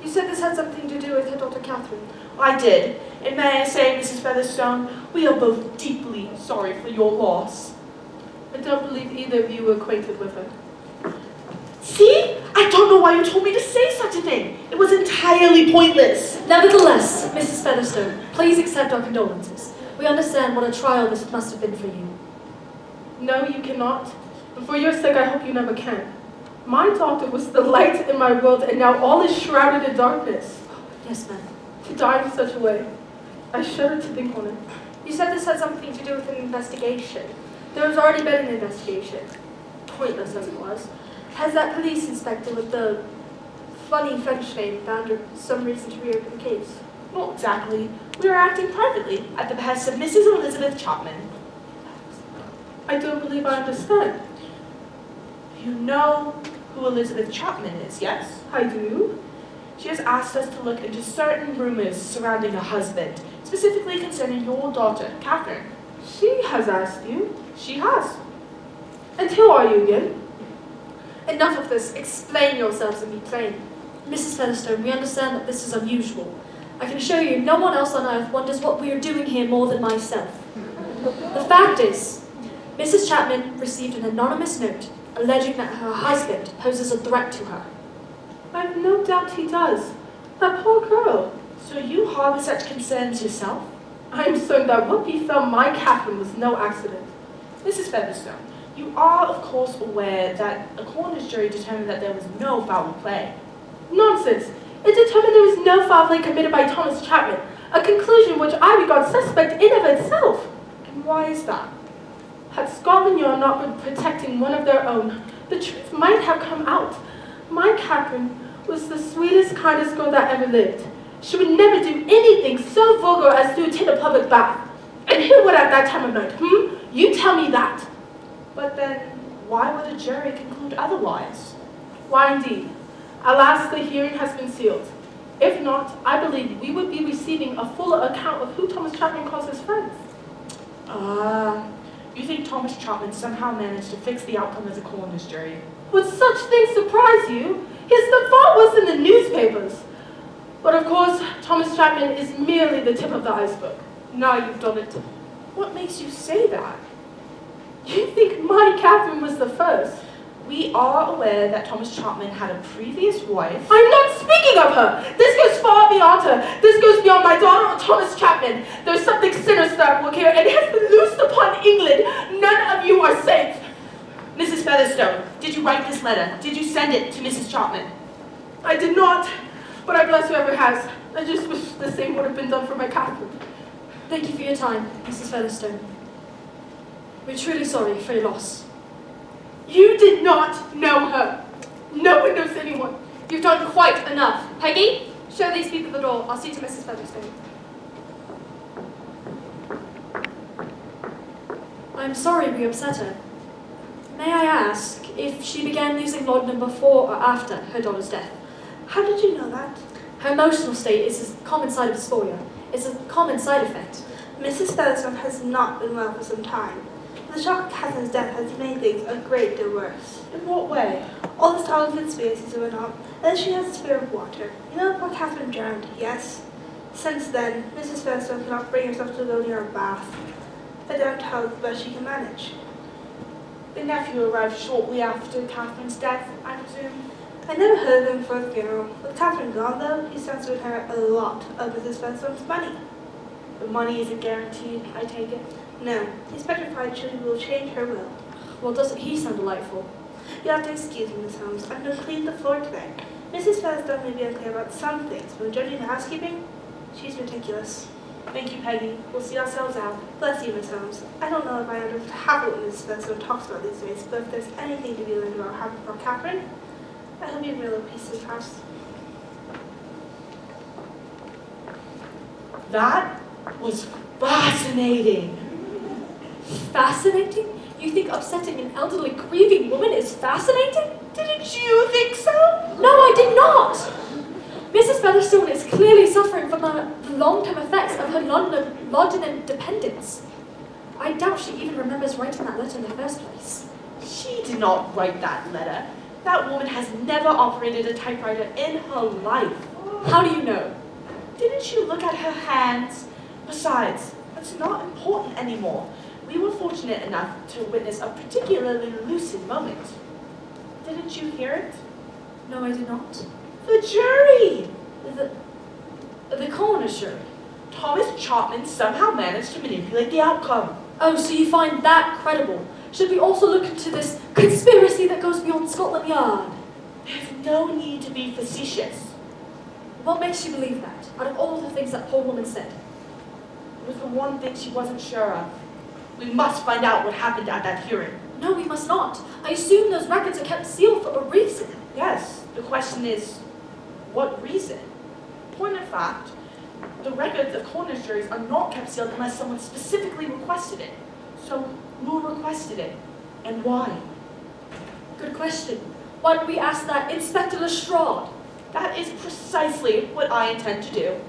You said this had something to do with her daughter Catherine. I did. And may I say, Mrs. Featherstone, we are both deeply sorry for your loss. I don't believe either of you were acquainted with her. See? I don't know why you told me to say such a thing. It was entirely pointless. Nevertheless, Mrs. Featherstone, please accept our condolences. We understand what a trial this must have been for you. No, you cannot. And for your sake, I hope you never can. My daughter was the light in my world, and now all is shrouded in darkness. Yes, ma'am. To die in such a way, I shudder to think on it. You said this had something to do with an investigation. There has already been an investigation. Pointless as it was. Has that police inspector with the funny French name found some reason to reopen the case? Not exactly. We are acting privately at the behest of Mrs. Elizabeth Chapman. I don't believe I understand. You know who Elizabeth Chapman is, yes? I do. She has asked us to look into certain rumors surrounding her husband, specifically concerning your daughter, Catherine. She has asked you. She has. And who are you again? Enough of this. Explain yourselves and be plain. Mrs. Featherstone, we understand that this is unusual. I can assure you no one else on earth wonders what we are doing here more than myself. The fact is, Mrs. Chapman received an anonymous note alleging that her husband poses a threat to her. I've no doubt he does. That poor girl. So you harbor such concerns yourself? I'm certain that what befell my Catherine was no accident. Mrs. Featherstone, you are of course aware that a coroner's jury determined that there was no foul play. Nonsense. It determined there was no foul play committed by Thomas Chapman, a conclusion which I regard suspect in of itself. And why is that? Had Scotland Yard not been protecting one of their own, the truth might have come out. My Catherine was the sweetest, kindest girl that ever lived. She would never do anything so vulgar as to take a public bath. And who would at that time of night, You tell me that. But then, why would a jury conclude otherwise? Why indeed? Alas, the hearing has been sealed. If not, I believe we would be receiving a fuller account of who Thomas Chapman calls his friends. You think Thomas Chapman somehow managed to fix the outcome of the coroner's jury? Would such things surprise you? His default was in the newspapers. But of course, Thomas Chapman is merely the tip of the iceberg. Now you've done it. What makes you say that? You think my Catherine was the first? We are aware that Thomas Chapman had a previous wife. I'm not speaking of her! This goes far beyond her. This goes beyond my daughter or Thomas Chapman. There's something sinister at work here, and it has been loosed upon England. None of you are safe. Mrs. Featherstone, did you write this letter? Did you send it to Mrs. Chapman? I did not, but I bless whoever has. I just wish the same would have been done for my Catherine. Thank you for your time, Mrs. Featherstone. We're truly sorry for your loss. You did not know her. No one knows anyone. You've done quite enough. Peggy, show these people the door. I'll see to Mrs. Featherstone. I'm sorry we upset her. May I ask if she began using laudanum before or after her daughter's death? How did you know that? Her emotional state is a common side of dysphoria. It's a common side effect. Mrs. Featherstone has not been well for some time. The shock of Catherine's death has made things a great deal worse. In what way? All this talk of conspiracies are on, and then she has a fear of water. You know poor Catherine drowned, yes? Since then, Mrs. Featherstone cannot bring herself to go near a bath. I doubt how the best she can manage. The nephew arrived shortly after Catherine's death, I presume. I never heard of him for the funeral. With Catherine gone, though, he stands to inherit a lot of Mrs. Featherstone's money. The money isn't guaranteed, I take it. No, he's petrified she will change her will. Well, doesn't he sound delightful? You'll have to excuse me, Miss Holmes. I'm going to clean the floor today. Mrs. Featherstone may be unclear about some things, but judging the housekeeping, she's meticulous. Thank you, Peggy. We'll see ourselves out. Bless you, Miss Holmes. I don't know if I understand half of what Mrs. Featherstone talks about these days, but if there's anything to be learned about how to poor Catherine, I hope you have a real peaceful house. That was fascinating. Fascinating? You think upsetting an elderly, grieving woman is fascinating? Didn't you think so? No, I did not! Mrs. Featherstone is clearly suffering from the long-term effects of her laudanum dependence. I doubt she even remembers writing that letter in the first place. She did not write that letter. That woman has never operated a typewriter in her life. How do you know? Didn't you look at her hands? Besides, that's not important anymore. We were fortunate enough to witness a particularly lucid moment. Didn't you hear it? No, I did not. The jury! The coroner's jury. Thomas Chapman somehow managed to manipulate the outcome. Oh, so you find that credible? Should we also look into this conspiracy that goes beyond Scotland Yard? There's no need to be facetious. What makes you believe that, out of all the things that poor woman said? It was the one thing she wasn't sure of. We must find out what happened at that hearing. No, we must not. I assume those records are kept sealed for a reason. Yes, the question is, what reason? Point of fact, the records of coroner's juries are not kept sealed unless someone specifically requested it. So, who requested it, and why? Good question. Why don't we ask that Inspector Lestrade? That is precisely what I intend to do.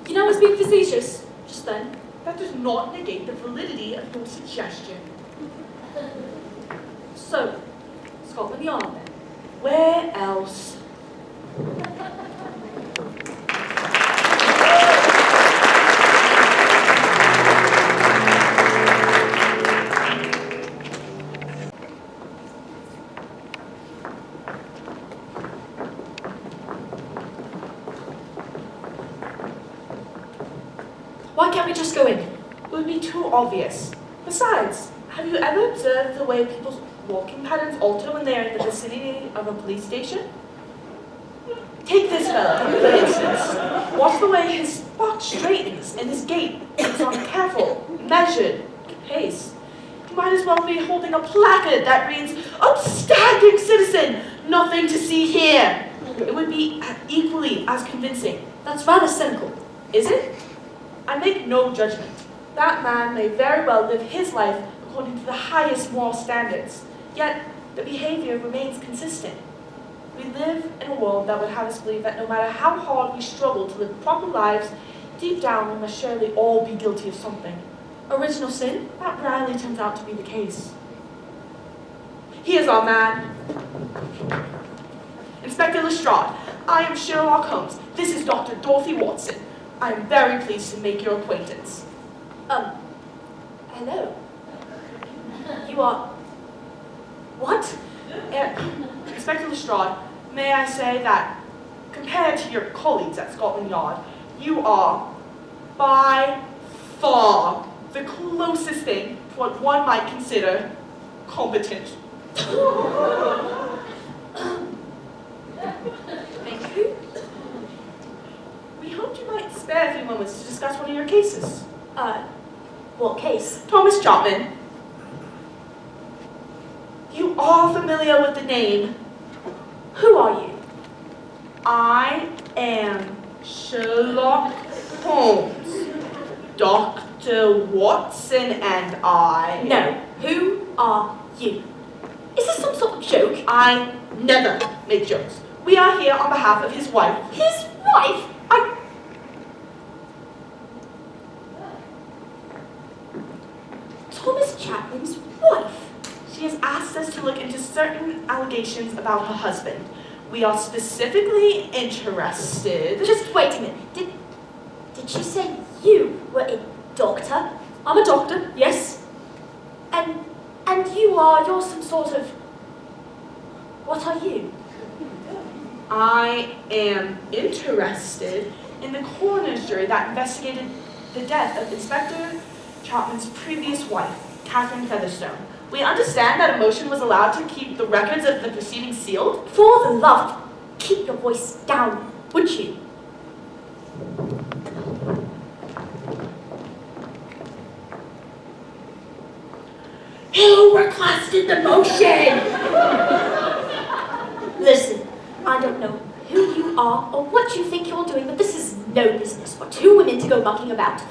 You know I was being facetious just then. That does not negate the validity of your suggestion. So, Scotland Yard then. Where else? Why can't we just go in? It would be too obvious. Besides, have you ever observed the way people's walking patterns alter when they are in the vicinity of a police station? Take this fellow, for instance. Watch the way his spot straightens and his gait is on a careful, measured pace. He might as well be holding a placard that reads, "Upstanding citizen, nothing to see here." It would be equally as convincing. That's rather cynical. Is it? I make no judgment. That man may very well live his life according to the highest moral standards, yet the behavior remains consistent. We live in a world that would have us believe that no matter how hard we struggle to live proper lives, deep down we must surely all be guilty of something. Original sin? That rarely turns out to be the case. Here's our man. Inspector Lestrade, I am Sherlock Holmes. This is Dr. Dorothy Watson. I am very pleased to make your acquaintance. Hello. You are... What? Inspector Lestrade, may I say that, compared to your colleagues at Scotland Yard, you are, by far, the closest thing to what one might consider competent. Thank you. We hoped you might spare a few moments to discuss one of your cases. What case? Thomas Chapman. You are familiar with the name. Who are you? I am Sherlock Holmes. Dr. Watson and I... No. Who are you? Is this some sort of joke? I never make jokes. We are here on behalf of his wife. His wife? Thomas Chapman's wife? She has asked us to look into certain allegations about her husband. We are specifically interested... Just wait a minute. Did she say you were a doctor? I'm a doctor, yes. And you're some sort of... What are you? I am interested in the coroner's jury that investigated the death of Inspector Chapman's previous wife, Catherine Featherstone. We understand that a motion was allowed to keep the records of the proceedings sealed. For the love of... Keep your voice down, would you? Who requested the motion? Listen, I don't know who you are or what you think you're doing, but this is no business for two women to go mucking about.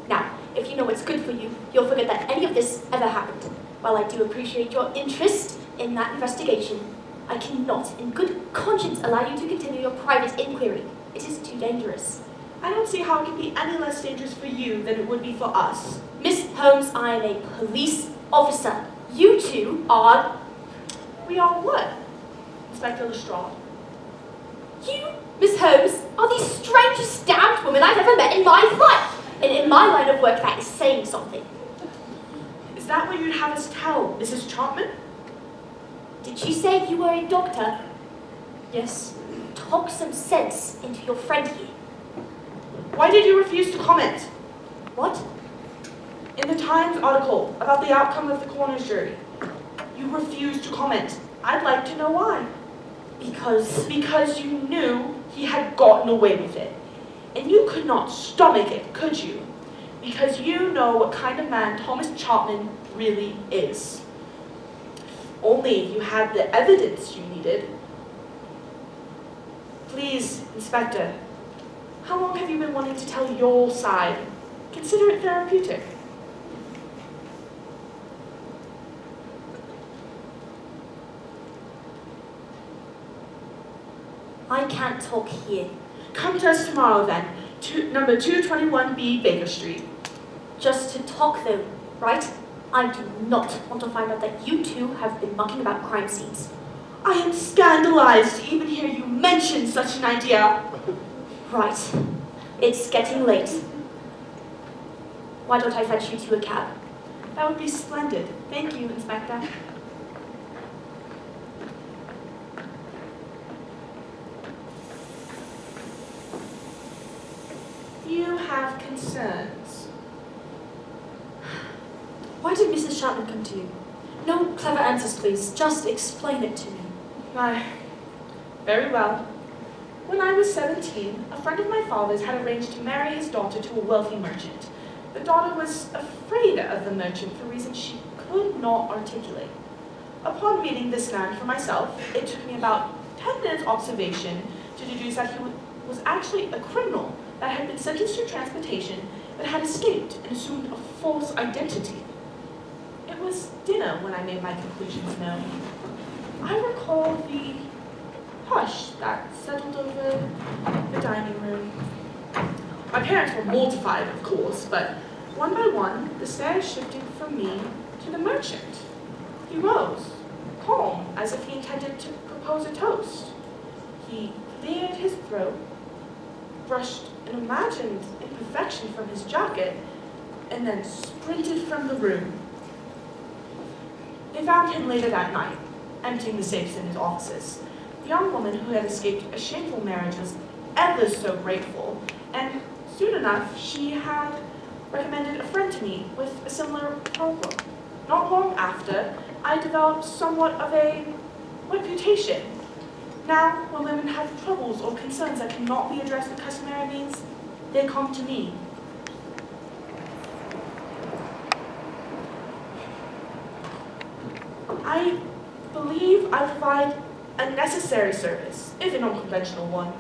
Now, if you know what's good for you, you'll forget that any of this ever happened. While I do appreciate your interest in that investigation, I cannot, in good conscience, allow you to continue your private inquiry. It is too dangerous. I don't see how it can be any less dangerous for you than it would be for us. Miss Holmes, I am a police officer. You two are... We are what? Inspector Lestrade. You, Miss Holmes, are the strangest damned woman I've ever met in my life. And in my line of work, that is saying something. Is that what you'd have us tell Mrs. Chapman? Did she say you were a doctor? Yes. Talk some sense into your friend here. Why did you refuse to comment? What? In the Times article about the outcome of the coroner's jury, you refused to comment. I'd like to know why. Because you knew he had gotten away with it. And you could not stomach it, could you? Because you know what kind of man Thomas Chapman really is. Only you had the evidence you needed. Please, Inspector, how long have you been wanting to tell your side? Consider it therapeutic. I can't talk here. Come to us tomorrow then. Number 221B Baker Street. Just to talk though, right? I do not want to find out that you two have been mucking about crime scenes. I am scandalized to even hear you mention such an idea. Right. It's getting late. Why don't I fetch you to a cab? That would be splendid. Thank you, Inspector. You have concerns. Why did Mrs. Chapman come to you? No clever answers, please. Just explain it to me. Why, very well. When I was 17, a friend of my father's had arranged to marry his daughter to a wealthy merchant. The daughter was afraid of the merchant for reasons she could not articulate. Upon meeting this man for myself, it took me about 10 minutes observation to deduce that he was actually a criminal that had been sentenced to transportation but had escaped and assumed a false identity. It was dinner when I made my conclusions known. I recall the hush that settled over the dining room. My parents were mortified, of course, but one by one, the stares shifted from me to the merchant. He rose, calm, as if he intended to propose a toast. He cleared his throat, brushed an imagined imperfection from his jacket, and then sprinted from the room. They found him later that night, emptying the safes in his offices. The young woman who had escaped a shameful marriage was ever so grateful, and soon enough she had recommended a friend to me with a similar problem. Not long after, I developed somewhat of a reputation. Now, when women have troubles or concerns that cannot be addressed with customary means, they come to me. I believe I provide a necessary service, if an unconventional one.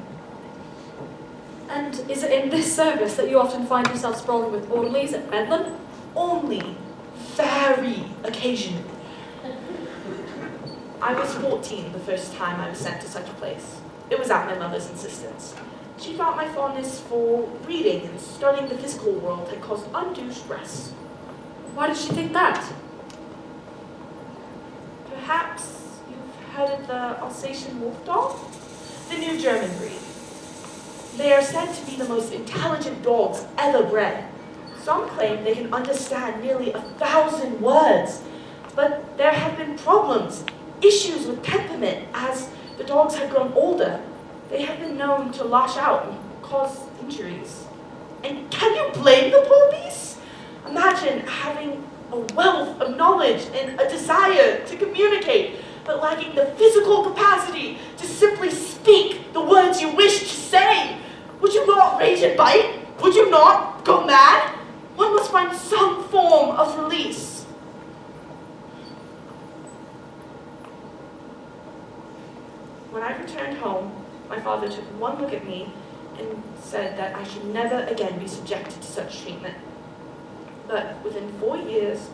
And is it in this service that you often find yourself sprawling with orderlies at Bedlam? Only very occasionally. I was 14 the first time I was sent to such a place. It was at my mother's insistence. She thought my fondness for reading and studying the physical world had caused undue stress. Why did she think that? Perhaps you've heard of the Alsatian wolf dog? The new German breed. They are said to be the most intelligent dogs ever bred. Some claim they can understand nearly 1,000 words, but there have been problems, issues with temperament as the dogs have grown older. They have been known to lash out and cause injuries. And can you blame the poor beasts? Imagine having a wealth of knowledge and a desire to communicate, but lacking the physical capacity to simply speak the words you wish to say. Would you not rage and bite? Would you not go mad? One must find some form of release. When I returned home, my father took one look at me and said that I should never again be subjected to such treatment. But within 4 years,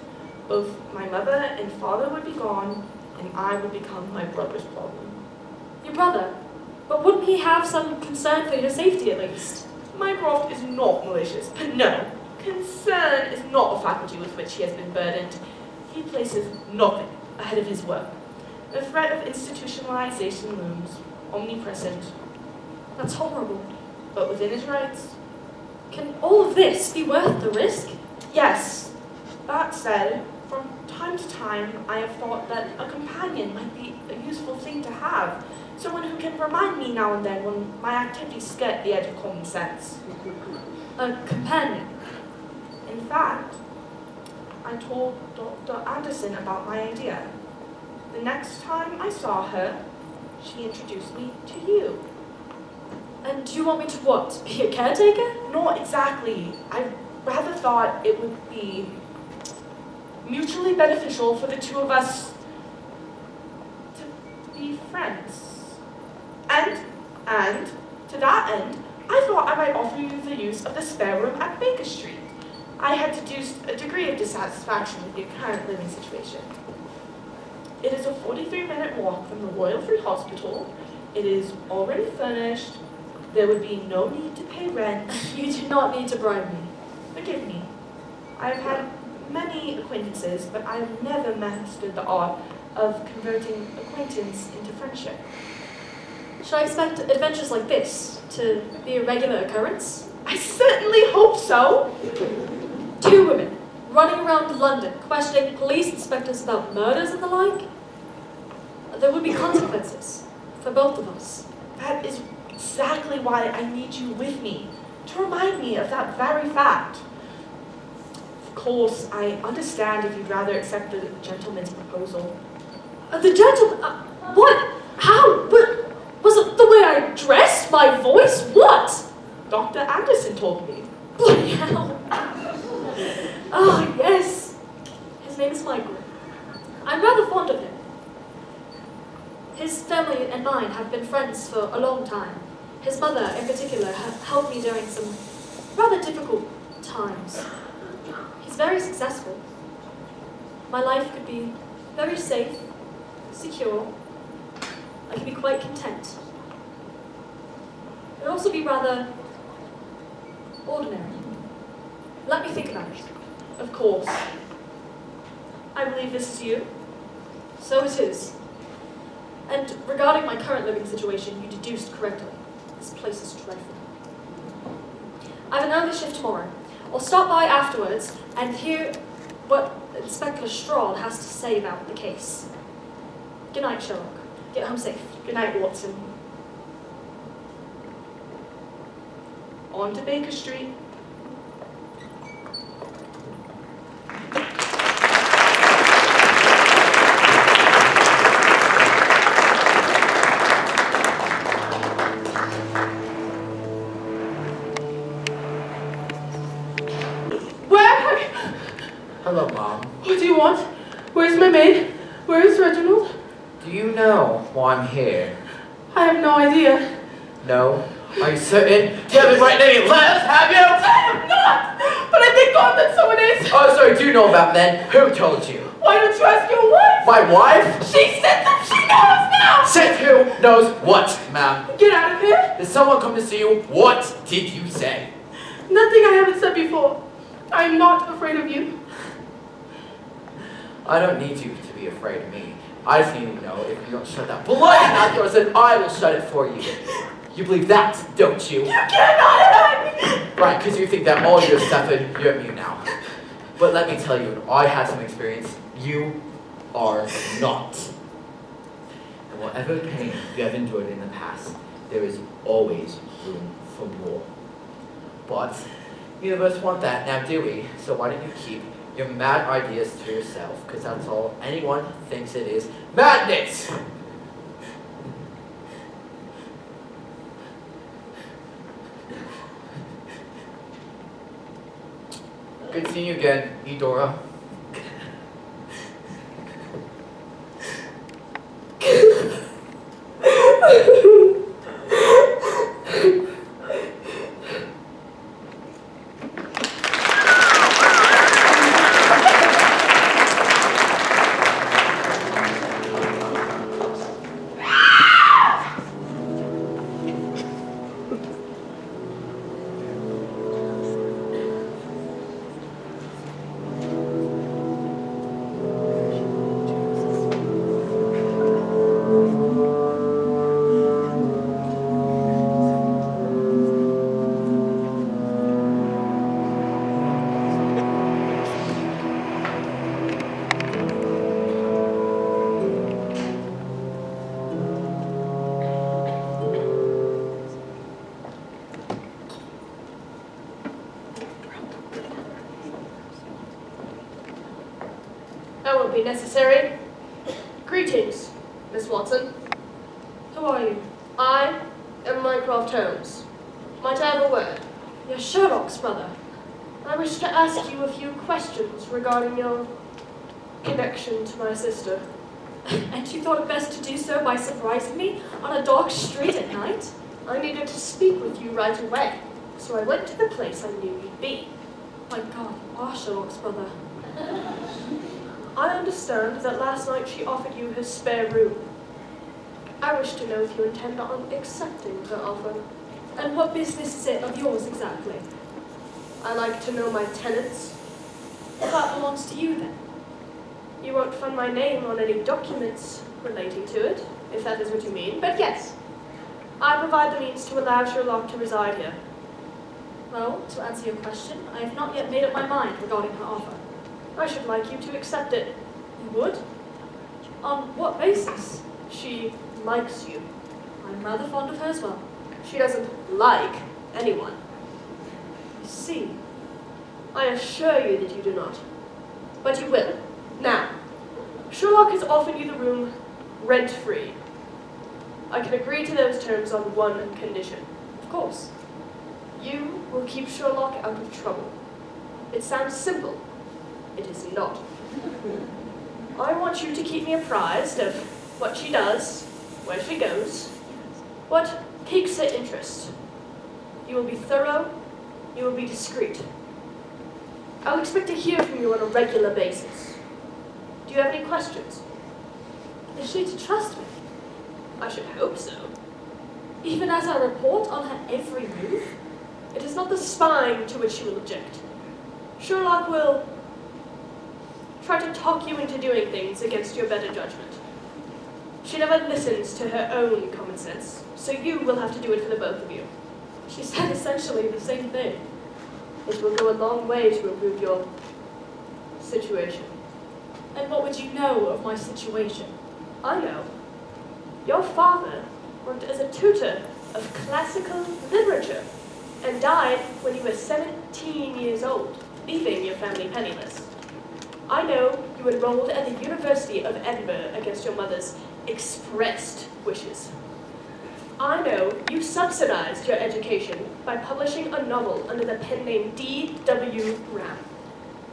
both my mother and father would be gone, and I would become my brother's problem. Your brother? But wouldn't he have some concern for your safety at least? Mycroft is not malicious, but no, concern is not a faculty with which he has been burdened. He places nothing ahead of his work. The threat of institutionalization looms, omnipresent, That's horrible. but within his rights. Can all of this be worth the risk? Yes, that said, from time to time I have thought that a companion might be a useful thing to have. Someone who can remind me now and then when my activities skirt the edge of common sense. A companion? In fact, I told Dr. Anderson about my idea. The next time I saw her, she introduced me to you. And do you want me to what? Be a caretaker? Not exactly. I rather thought it would be mutually beneficial for the two of us to be friends. And to that end, I thought I might offer you the use of the spare room at Baker Street. I had deduced a degree of dissatisfaction with your current living situation. It is a 43-minute walk from the Royal Free Hospital, It is already furnished. There would be no need to pay rent. You do not need to bribe me. Forgive me. I've had many acquaintances, but I've never mastered the art of converting acquaintance into friendship. Should I expect adventures like this to be a regular occurrence? I certainly hope so. 2 women running around London questioning police inspectors about murders and the like? There would be consequences for both of us. That is exactly why I need you with me, to remind me of that very fact. Of course, I understand if you'd rather accept the gentleman's proposal. The gentleman... what? How? What? Was it the way I dressed? My voice? What? Dr. Anderson told me. Bloody hell. Ah, yes. His name is Michael. I'm rather fond of him. His family and mine have been friends for a long time. His mother, in particular, helped me during some rather difficult times. He's very successful. My life could be very safe, secure. I could be quite content. It would also be rather ordinary. Let me think about it. Of course. I believe this is you. So it is. And regarding my current living situation, you deduced correctly. This place is dreadful. I have an early shift tomorrow. I'll stop by afterwards and hear what Inspector Strahl has to say about the case. Good night, Sherlock. Get home safe. Good night, Watson. On to Baker Street. Hello, Mom. What do you want? Where's my maid? Where is Reginald? Do you know why I'm here? I have no idea. No? Are you certain? Do you have the right name? Let's have you! I am not! But I thank God that someone is. Oh, sorry, do you know about men? Who told you? Why don't you ask your wife? My wife? She said that she knows now! Said who knows what, ma'am? Get out of here! Did someone come to see you? What did you say? Nothing I haven't said before. I am not afraid of you. I don't need you to be afraid of me. I just need to know if you don't shut that blind mouth yours, then I will shut it for you. You believe that, don't you? You cannot hide me! Right, because you think that all you have suffered, you're immune now. But let me tell you, I had some experience. You are not. And whatever pain you have endured in the past, there is always room for more. But neither of us want that now, do we? So why don't you keep your mad ideas to yourself, because that's all anyone thinks it is. Madness! Good seeing you again, Eudora. That won't be necessary. Greetings, Miss Watson. Who are you? I am Mycroft Holmes. Might I have a word? You're Sherlock's brother. I wish to ask you a few questions regarding your connection to my sister. And you thought it best to do so by surprising me on a dark street at night? I needed to speak with you right away, so I went to the place I knew you'd be. My God, you are Sherlock's brother. I understand that last night she offered you her spare room. I wish to know if you intend on accepting her offer. And what business is it of yours exactly? I like to know my tenants. That belongs to you then. You won't find my name on any documents relating to it, if that is what you mean, but yes. I provide the means to allow Sherlock to reside here. Well, to answer your question, I have not yet made up my mind regarding her offer. I should like you to accept it. You would? On what basis? She likes you. I'm rather fond of her as well. She doesn't like anyone. I see. I assure you that you do not. But you will. Now, Sherlock has offered you the room rent-free. I can agree to those terms on one condition. Of course. You will keep Sherlock out of trouble. It sounds simple. It is not. I want you to keep me apprised of what she does, where she goes, what piques her interest. You will be thorough. You will be discreet. I'll expect to hear from you on a regular basis. Do you have any questions? Is she to trust me? I should hope so. Even as I report on her every move? It is not the spying to which she will object. Sherlock will try to talk you into doing things against your better judgment. She never listens to her own common sense, so you will have to do it for the both of you. She said essentially the same thing. It will go a long way to improve your situation. And what would you know of my situation? I know. Your father worked as a tutor of classical literature and died when you were 17 years old, leaving your family penniless. I know you enrolled at the University of Edinburgh against your mother's expressed wishes. I know you subsidized your education by publishing a novel under the pen name D.W. Graham.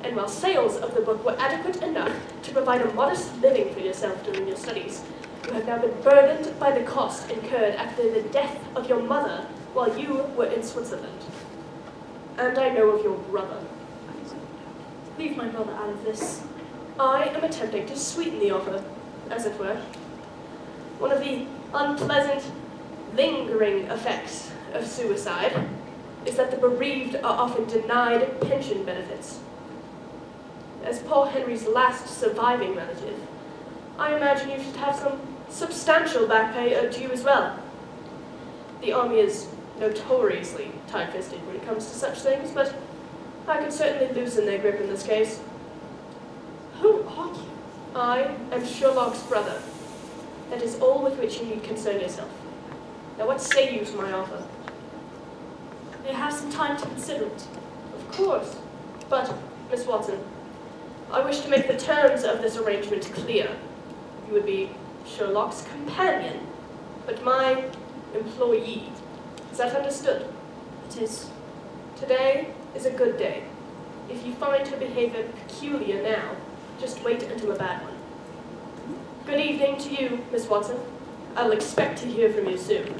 And while sales of the book were adequate enough to provide a modest living for yourself during your studies, you have now been burdened by the cost incurred after the death of your mother while you were in Switzerland. And I know of your brother. Leave my brother out of this. I am attempting to sweeten the offer, as it were. One of the unpleasant, lingering effects of suicide is that the bereaved are often denied pension benefits. As Paul Henry's last surviving relative, I imagine you should have some substantial back pay owed to you as well. The army is notoriously tight-fisted when it comes to such things, but I could certainly loosen their grip in this case. Who are you? I am Sherlock's brother. That is all with which you need concern yourself. Now what say you to my offer? May I have some time to consider it? Of course. But, Miss Watson, I wish to make the terms of this arrangement clear. You would be Sherlock's companion, but my employee. Is that understood? It is. Today is a good day. If you find her behavior peculiar now, just wait until a bad one. Good evening to you, Miss Watson. I'll expect to hear from you soon.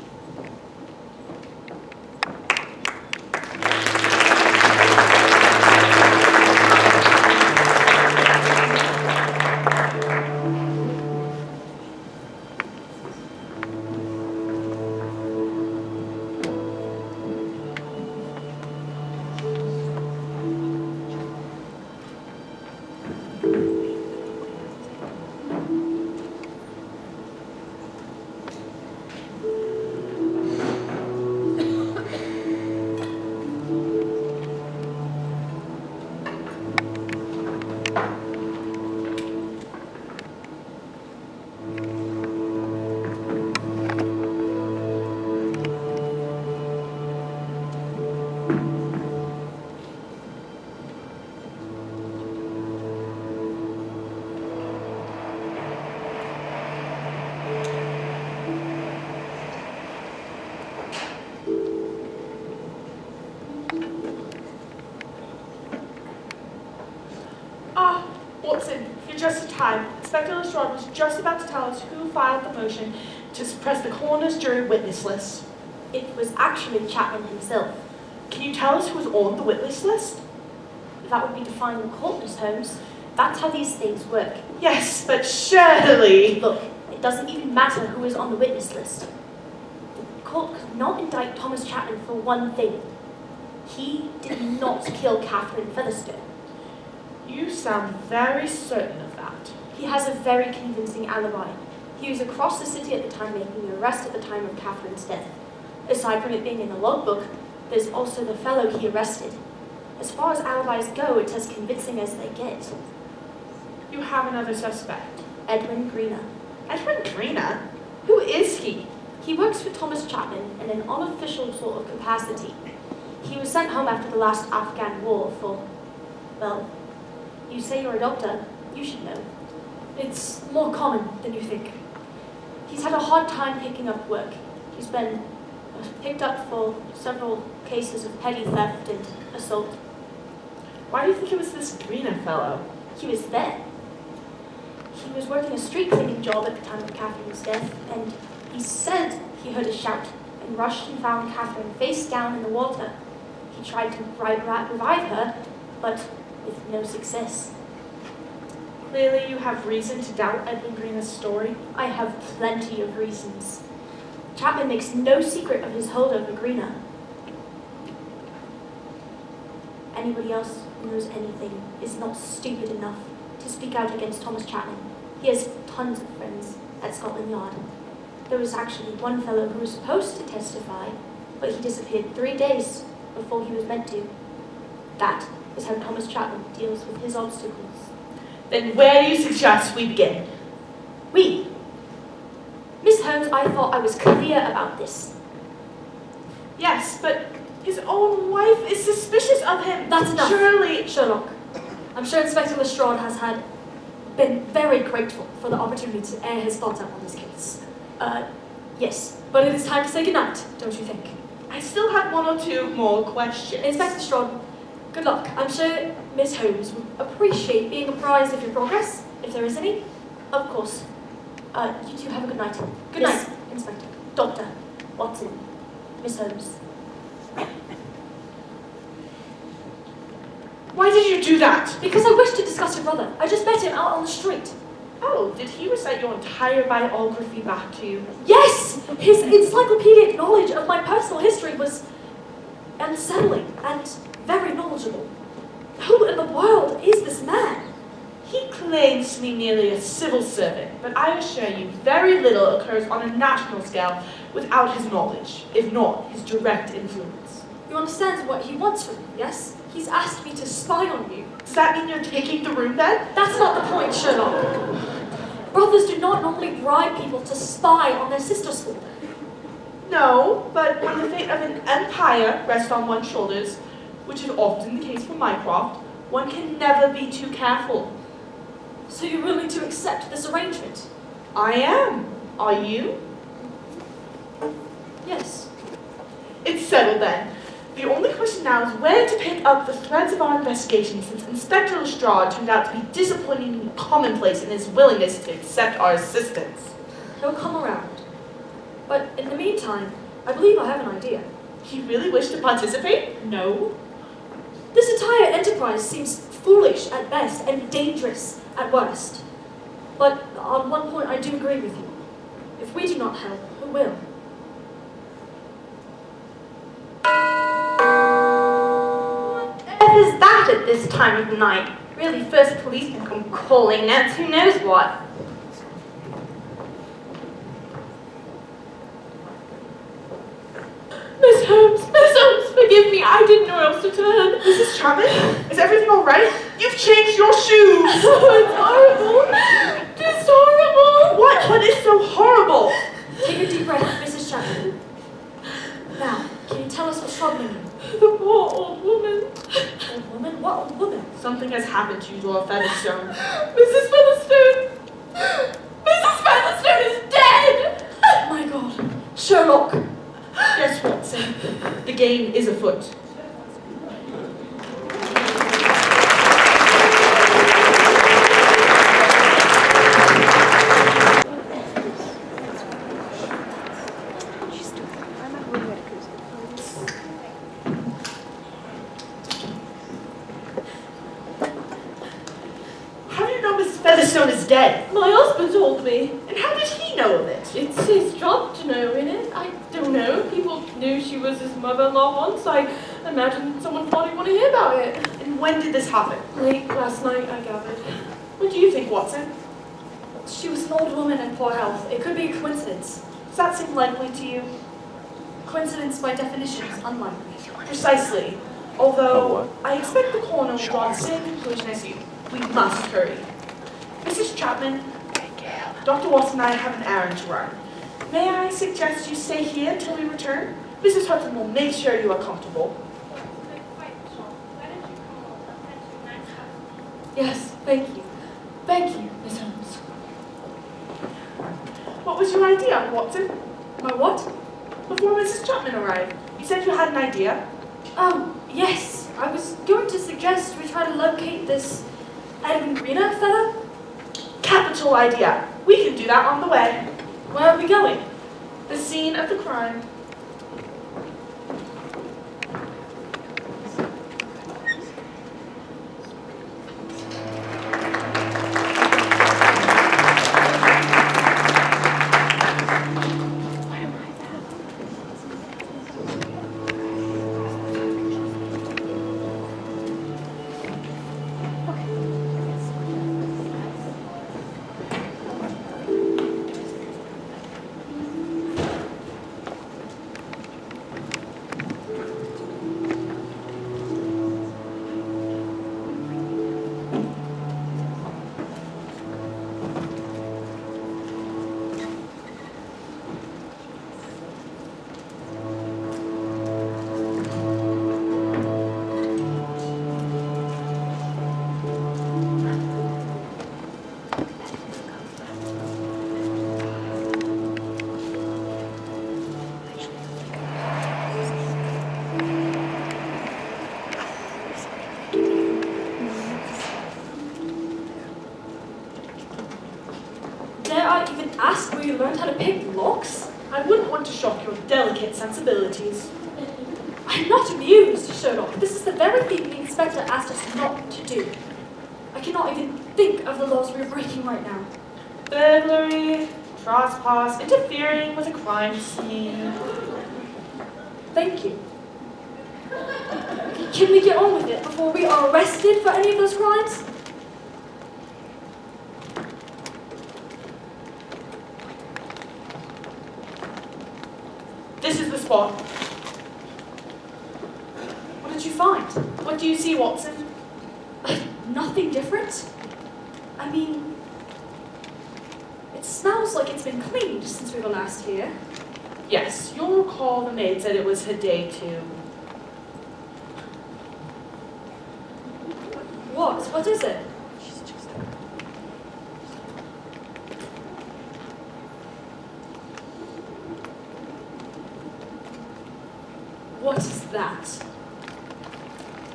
Watson, you're just in time. Inspector Lestrade was just about to tell us who filed the motion to suppress the coroner's jury witness list. It was actually Chapman himself. Can you tell us who was on the witness list? That would be defining the court, Miss Holmes. That's how these things work. Yes, but surely... Look, it doesn't even matter who is on the witness list. The court could not indict Thomas Chapman for one thing. He did not kill Catherine Featherstone. You sound very certain of that. He has a very convincing alibi. He was across the city at the time making the arrest at the time of Catherine's death. Aside from it being in the logbook, there's also the fellow he arrested. As far as alibis go, it's as convincing as they get. You have another suspect. Edwin Greener. Edwin Greener? Who is he? He works for Thomas Chapman in an unofficial sort of capacity. He was sent home after the last Afghan war for, well, you say you're a doctor, you should know. It's more common than you think. He's had a hard time picking up work. He's been picked up for several cases of petty theft and assault. Why do you think it was this Greener fellow? He was there. He was working a street cleaning job at the time of Catherine's death, and he said he heard a shout and rushed and found Catherine face down in the water. He tried to revive her, but with no success. Clearly you have reason to doubt Edwin Greener's story. I have plenty of reasons. Chapman makes no secret of his hold over Greener. Anybody else who knows anything is not stupid enough to speak out against Thomas Chapman. He has tons of friends at Scotland Yard. There was actually one fellow who was supposed to testify, but he disappeared 3 days before he was meant to. That is how Thomas Chapman deals with his obstacles. Then where do you suggest we begin? We. Miss Holmes, I thought I was clear about this. Yes, but his own wife is suspicious of him. That's enough. Surely. Sherlock, I'm sure Inspector Lestrade has been very grateful for the opportunity to air his thoughts out on this case. Yes, but it is time to say goodnight, don't you think? I still have one or two more questions. Inspector Lestrade, good luck. I'm sure Miss Holmes would appreciate being apprised of your progress, if there is any. Of course. You two have a good night. Good night, Inspector. Doctor Watson. Miss Holmes. Why did you do that? Because I wish to discuss your brother. I just met him out on the street. Oh, did he recite your entire biography back to you? Yes! His encyclopedic knowledge of my personal history was unsettling and very knowledgeable. Who in the world is this man? He claims to be merely a civil servant, but I assure you very little occurs on a national scale without his knowledge, if not his direct influence. You understand what he wants from you, yes? He's asked me to spy on you. Does that mean you're taking the room then? That's not the point, Sherlock. Brothers do not normally bribe people to spy on their sisters for them. No, but when the fate of an empire rests on one's shoulders, which is often the case for Mycroft, one can never be too careful. So you're willing to accept this arrangement? I am. Are you? Yes. It's settled then. The only question now is where to pick up the threads of our investigation, since Inspector Lestrade turned out to be disappointingly commonplace in his willingness to accept our assistance. He'll come around. But in the meantime, I believe I have an idea. He really wished to participate? No. This entire enterprise seems foolish at best and dangerous at worst. But on one point I do agree with you. If we do not help, who will? What is that at this time of night? Really, first policeman come calling, now who knows what. Miss Holmes, forgive me, I didn't know where else to turn. Mrs. Chapman, is everything all right? You've changed your shoes. Oh, it's horrible. It's horrible. What is so horrible? Take a deep breath, Mrs. Chapman. Now, can you tell us what's troubling you? The poor old woman. Old woman? What old woman? Something has happened to you, Dora Featherstone. Mrs. Featherstone! Mrs. Featherstone is dead! Oh my God. Sherlock! Yes, Watson. The game is afoot. How do you know Mrs. Featherstone is dead? My husband told me. And how did he know of it? It's his job to know, isn't it? I don't know. People knew she was his mother-in-law once. I imagine someone thought he'd want to hear about it. And when did this happen? Late last night, I gathered. What do you think, Watson? She was an old woman in poor health. It could be a coincidence. Does that seem likely to you? Coincidence by definition is unlikely. Precisely. Although, I expect the coroner will draw the same conclusion as you. We must hurry. Mrs. Chapman, Dr. Watson and I have an errand to run. May I suggest you stay here until we return? Mrs. Hudson will make sure you are comfortable. Yes, thank you. Thank you, Miss Holmes. What was your idea, Watson? My what? Before Mrs. Chapman arrived, you said you had an idea. Oh, yes. I was going to suggest we try to locate this Edwin Greener fellow. Capital idea. We can do that on the way. Where are we going? The scene of the crime. Dare I even ask where you learned how to pick locks? I wouldn't want to shock your delicate sensibilities. I'm not amused, Sherlock. This is the very thing the inspector asked us not to do. I cannot even think of the laws we're breaking right now. Burglary, trespass, interfering with a crime scene. Thank you. Can we get on with it before we are arrested for any of those crimes? This is the spot. What did you find? What do you see, Watson? Nothing different? I mean, it smells like it's been cleaned since we were last here. Yes, you'll recall the maid said it was her day to... What? What is it? What is that?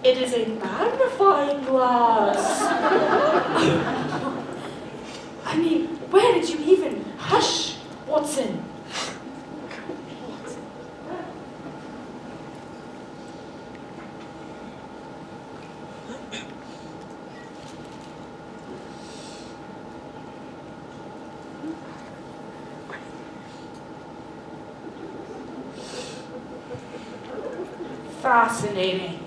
It is a magnifying glass. I mean, where did you even... Hush, Watson. Fascinating.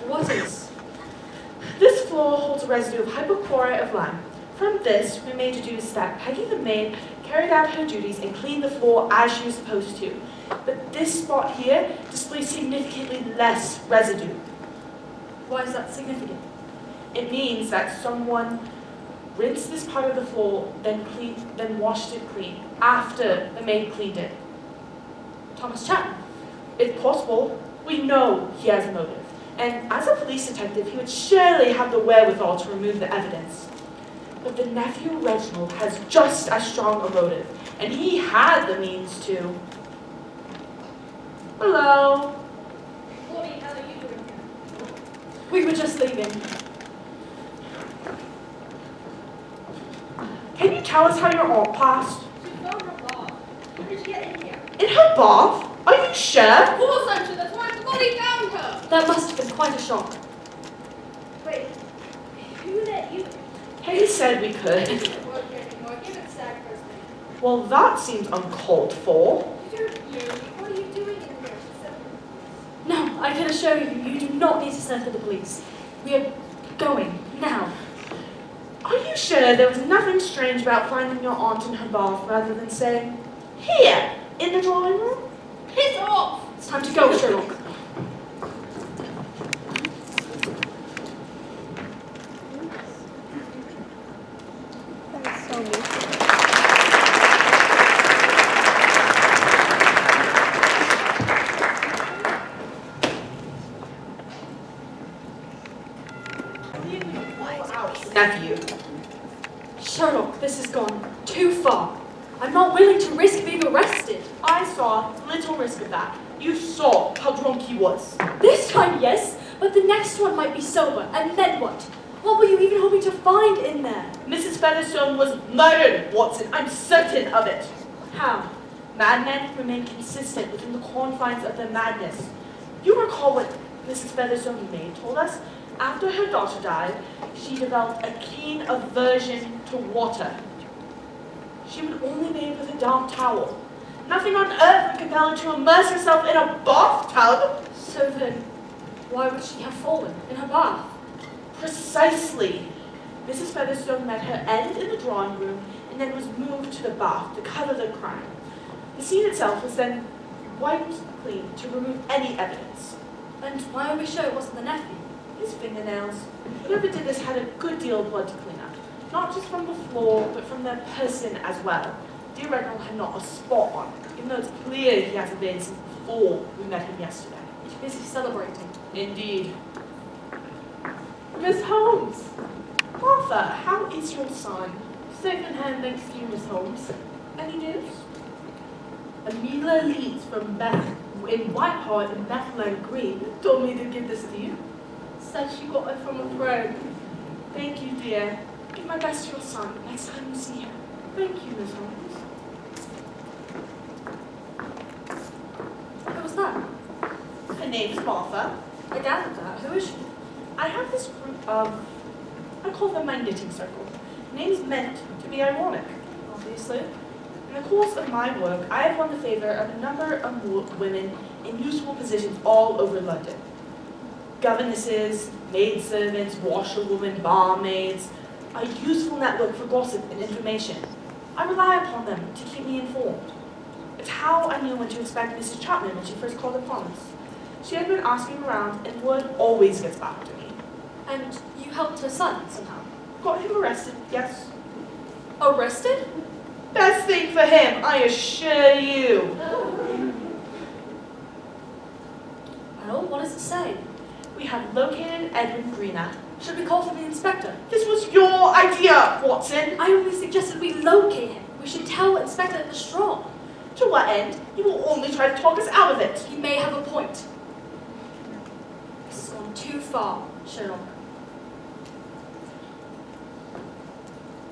What is? This floor holds a residue of hypochlorite of lime. From this, we may deduce that Peggy the maid carried out her duties and cleaned the floor as she was supposed to. But this spot here displays significantly less residue. Why is that significant? It means that someone rinsed this part of the floor, then washed it clean after the maid cleaned it. Thomas Chapman. It's possible. We know he has a motive. And as a police detective, he would surely have the wherewithal to remove the evidence. But the nephew Reginald has just as strong a motive, and he had the means to. Hello. What the hell are you doing here? We were just leaving. Can you tell us how your aunt passed? She's on her bar. How did she get in here? In her bath? Are you sure? Of course I'm sure, that's why I bloody found her! That must have been quite a shock. Wait, who let you? Hayes said we could. It doesn't work anymore. Give it Stag first name. Well, that seems uncalled for. You don't know. What are you doing in there? She said. No, I can assure you, you do not need to send for the police. We are going now. Are you sure there was nothing strange about finding your aunt in her bath rather than saying, here, in the drawing room? Piss off! It's time to go, Sherlock. Nephew. Sherlock, this has gone too far. I'm not willing to risk being arrested. I saw little risk of that. You saw how drunk he was. This time, yes, but the next one might be sober, and then what? What were you even hoping to find in there? Mrs. Featherstone was murdered, Watson. I'm certain of it. How? Madmen remain consistent within the confines of their madness. You recall what Mrs. Featherstone, the maid, told us? After her daughter died, she developed a keen aversion to water. She would only bathe with a damp towel. Nothing on earth would compel her to immerse herself in a bathtub. So then, why would she have fallen in her bath? Precisely. Mrs. Featherstone met her end in the drawing room and then was moved to the bath to cover the crime. The scene itself was then wiped clean to remove any evidence. And why are we sure it wasn't the nephew? His fingernails. Whoever did this had a good deal of blood to clean up. Not just from the floor, but from their person as well. Dear Reginald had not a spot on him, even though it's clear he hasn't been since before we met him yesterday. He's busy celebrating. Indeed. Miss Holmes! Martha, how is your son? Safe in hand, thanks to you, Miss Holmes. Any news? Amelia Leeds from Beth in Whitehall and Bethlehem Green told me to give this to you. Said she got it from a friend. Thank you, dear. Give my best to your son next time you see him. Thank you, Miss Holmes. Who was that? Her name is Martha. I gathered that. Who is she? I have this group of, I call them my knitting circle. Names meant to be ironic. Obviously. In the course of my work, I have won the favor of a number of women in useful positions all over London. Governesses, maidservants, washerwomen, barmaids, a useful network for gossip and information. I rely upon them to keep me informed. It's how I knew when to expect Mrs. Chapman when she first called upon us. She had been asking around, and word always gets back to me. And you helped her son somehow? Got him arrested, yes. Arrested? Best thing for him, I assure you. Well, what does it say? We have located Edwin Greener. Should we call for the inspector? This was your idea, Watson. I only suggested we locate him. We should tell Inspector Lestrade. To what end? You will only try to talk us out of it. He may have a point. This has gone too far, Sherlock.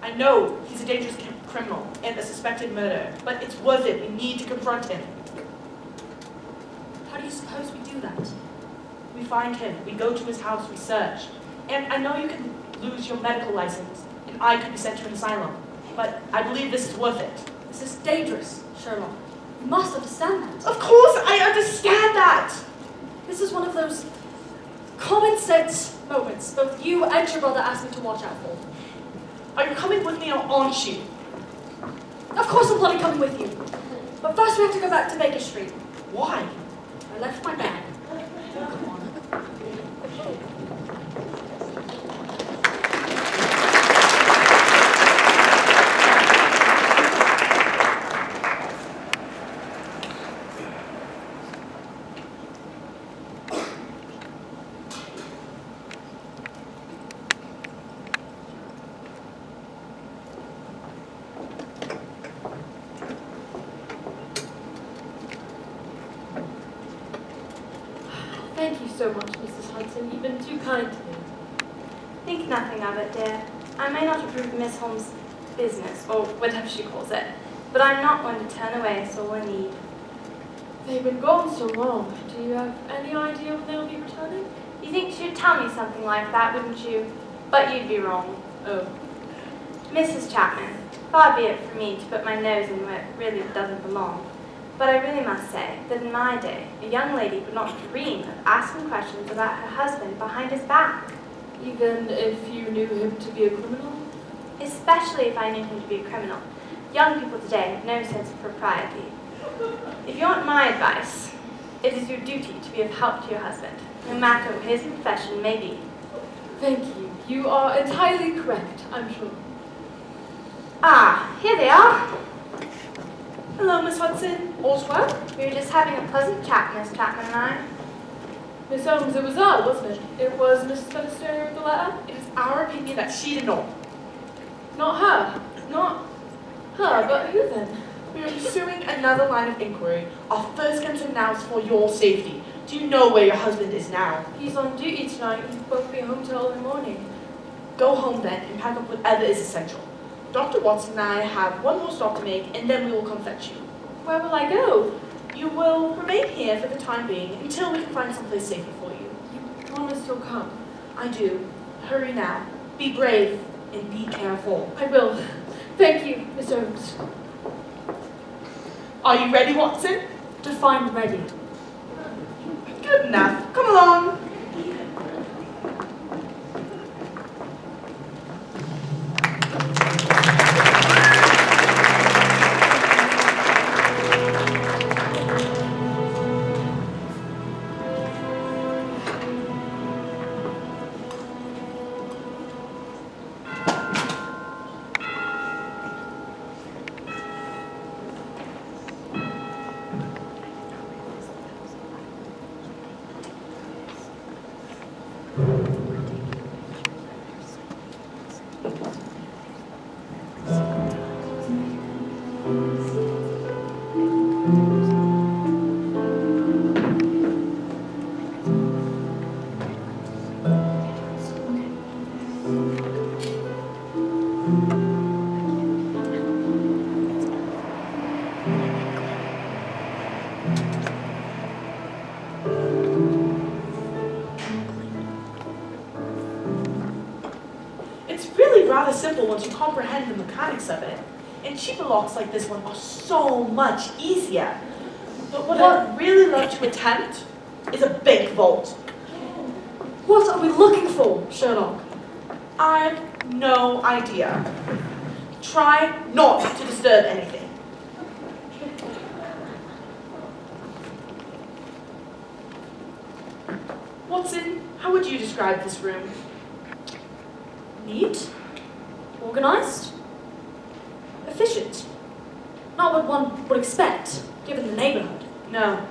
I know he's a dangerous criminal and a suspected murderer, but it's worth it. We need to confront him. How do you suppose we do that? We find him, we go to his house, we search. And I know you can lose your medical license, and I could be sent to an asylum, but I believe this is worth it. This is dangerous, Sherlock. You must understand that. Of course, I understand that. This is one of those common sense moments both you and your brother asked me to watch out for. Are you coming with me or aren't you? Of course I'm bloody coming with you. But first we have to go back to Baker Street. Why? I left my bag. Come on. Thank you so much, Mrs. Hudson. You've been too kind to me. Think nothing of it, dear. I may not approve Miss Holmes' business, or whatever she calls it, but I'm not one to turn away a soul in need. They've been gone so long. Do you have any idea when they'll be returning? You think she'd tell me something like that, wouldn't you? But you'd be wrong. Oh. Mrs. Chapman, Far be it from me to put my nose in where it really doesn't belong. But I really must say that in my day, a young lady would not dream of asking questions about her husband behind his back. Even if you knew him to be a criminal? Especially if I knew him to be a criminal. Young people today have no sense of propriety. If you want my advice, it is your duty to be of help to your husband, no matter what his profession may be. Thank you. You are entirely correct, I'm sure. Ah, here they are. Hello, Miss Hudson. All's well? We were just having a pleasant chat, Miss Chapman and I. Miss Holmes, it was odd, wasn't it? It was Mrs. Featherstone who wrote the letter? It is our opinion that she did not. Not her. Not her, but who then? We are pursuing another line of inquiry. Our first concern now is for your safety. Do you know where your husband is now? He's on duty tonight. He won't be home till in the morning. Go home then and pack up whatever is essential. Dr. Watson and I have one more stop to make, and then we will come fetch you. Where will I go? You will remain here for the time being until we can find someplace safer for you. You promise you'll come? I do. Hurry now. Be brave and be careful. I will. Thank you, Miss Holmes. Are you ready, Watson? Define ready. Good enough. Come along. It's really rather simple once you comprehend the mechanics of it. And cheaper locks like this one are so much easier. But what I'd really love to attempt is a bank vault. What are we looking for, Sherlock? I've no idea. Try not to disturb anything. Watson, how would you describe this room? Neat, organized, efficient. Not what one would expect, given the neighborhood. No.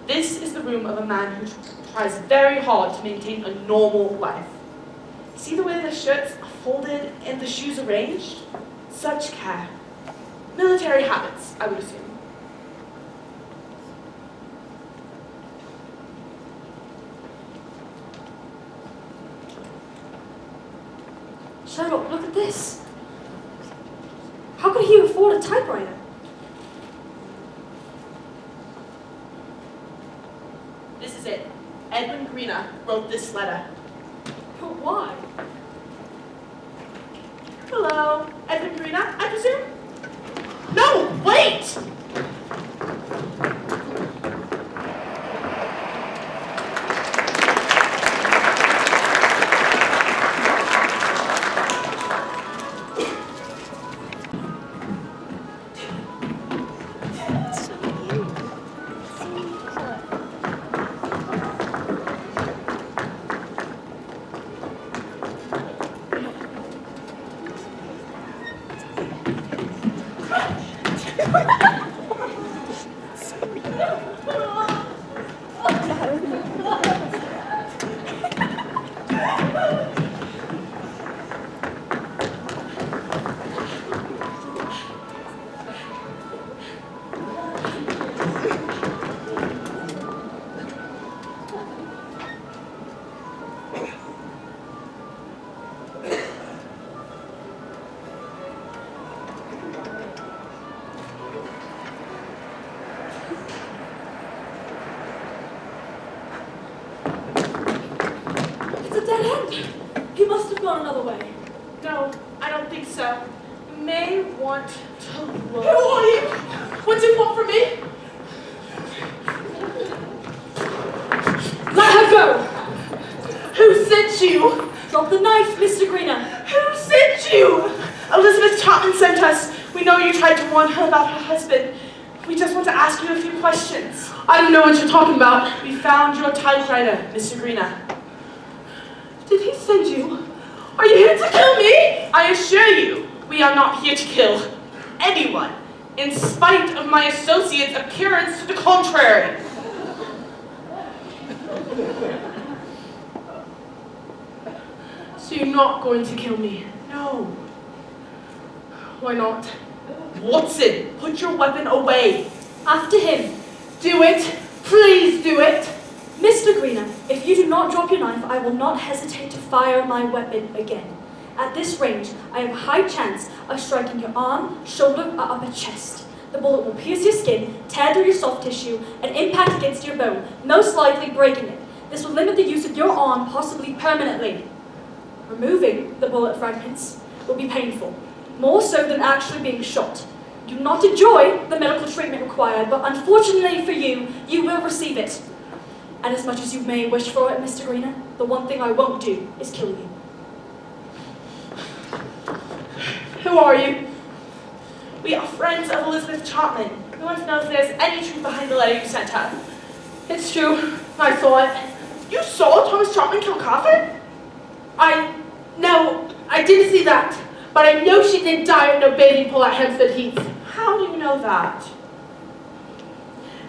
This is the room of a man who tries very hard to maintain a normal life. See the way the shirts are folded and the shoes arranged? Such care. Military habits, I would assume. Sherlock, look at this. How could he afford a typewriter? This is it. Edwin Greener wrote this letter. But why? Hello, Edwin Greener, I presume? No, wait! It's a dead end. He must have gone another way. No, I don't think so. may want to look. Who are you? What do you want from me? Let her go! Who sent you? Drop the knife, Mr. Greener. Who sent you? Elizabeth Chapman sent us. We know you tried to warn her about her husband. We just want to ask you a few questions. I don't know what you're talking about. We found your typewriter, Mr. Greener. Did he send you? Are you here to kill me? I assure you, we are not here to kill anyone, in spite of my associate's appearance to the contrary. So you're not going to kill me? No. Why not? Watson, put your weapon away. After him. Do it. Please do it. Mr. Greener, if you do not drop your knife, I will not hesitate to fire my weapon again. At this range, I have a high chance of striking your arm, shoulder, or upper chest. The bullet will pierce your skin, tear through your soft tissue, and impact against your bone, most likely breaking it. This will limit the use of your arm, possibly permanently. Removing the bullet fragments will be painful, more so than actually being shot. You do not enjoy the medical treatment required, but unfortunately for you, you will receive it. And as much as you may wish for it, Mr. Greener, the one thing I won't do is kill you. Who are you? We are friends of Elizabeth Chapman. We want to know if there's any truth behind the letter you sent her. It's true. I saw it. You saw Thomas Chapman kill Catherine? No, I didn't see that. But I know she didn't die in no bathing pool at Hampstead Heath. How do you know that?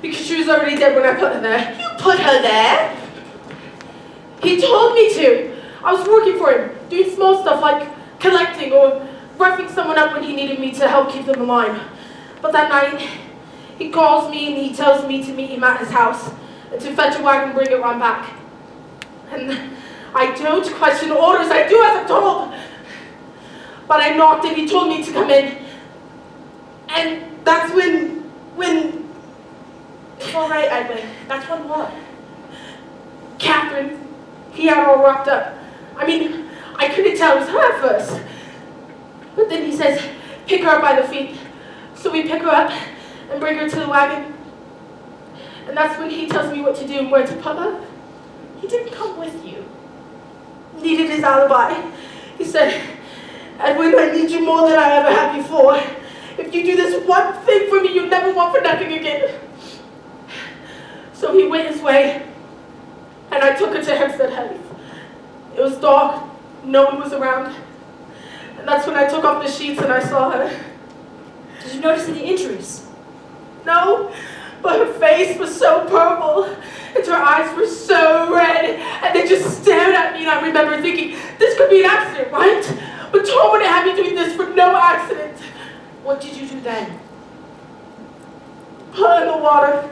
Because she was already dead when I put her there. You put her there? He told me to. I was working for him, doing small stuff like collecting or roughing someone up when he needed me to help keep them alive. But that night, he calls me and he tells me to meet him at his house, and to fetch a wagon and bring it right back. And I don't question orders, I do as I'm told. But I knocked and he told me to come in. And that's when It's all right, Edwin. That's when what? Catherine, he had her all wrapped up. I mean, I couldn't tell it was her at first. But then he says, pick her up by the feet. So we pick her up and bring her to the wagon. And that's when he tells me what to do and where to put her. He didn't come with you. Needed his alibi. He said, Edwin, I need you more than I ever had before. If you do this one thing for me, you'll never want for nothing again. So he went his way, and I took her to Hampstead Heath. It was dark, no one was around. And that's when I took off the sheets and I saw her. Did you notice any injuries? No, but her face was so purple, and her eyes were so red, and they just stared at me, and I remember thinking, this could be an accident, right? But Tom wouldn't have me doing this for no accident. What did you do then? Put her in the water,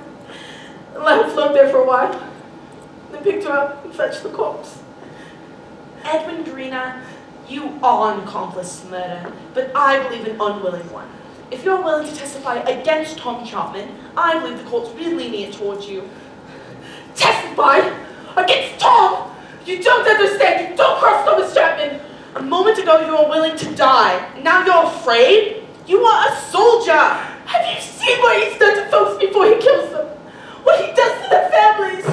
and let her float there for a while. Then picked her up and fetched the corpse. Edwin Greener, you are an accomplice to murder, but I believe an unwilling one. If you're willing to testify against Tom Chapman, I believe the court's really lenient towards you. Testify against Tom? You don't understand. You don't cross Thomas Chapman. A moment ago you were willing to die. Now you're afraid? You are a soldier. Have you seen what he's done to folks before he kills them? What he does to their families?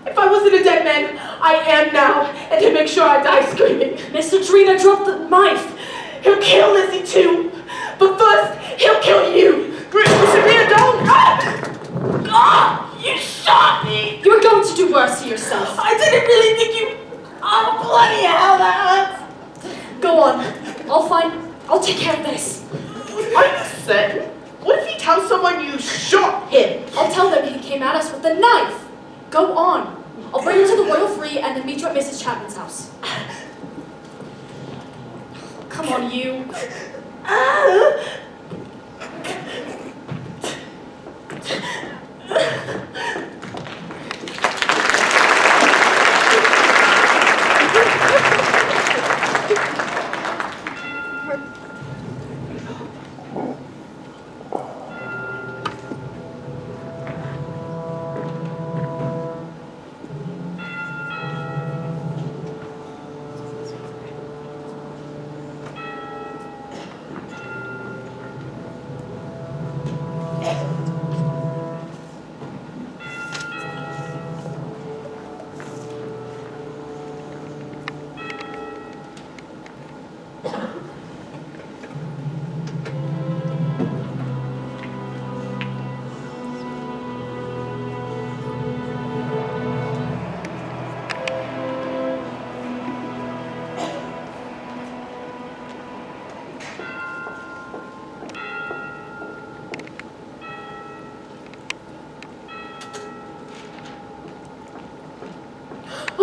If I wasn't a dead man, I am now, and he'll make sure I die screaming. Mr. Trina, drop the knife! He'll kill Lizzie too, but first, he'll kill you. Sabrina, don't! Ah! You shot me! You're going to do worse to yourself. I didn't really think you... Oh, bloody hell, that hurts. Go on. I'll take care of this. Are you certain? What if he tells someone you shot him? I'll tell them he came at us with a knife. Go on. I'll bring you to the Royal Free and then meet you at Mrs. Chapman's house. Come on, you.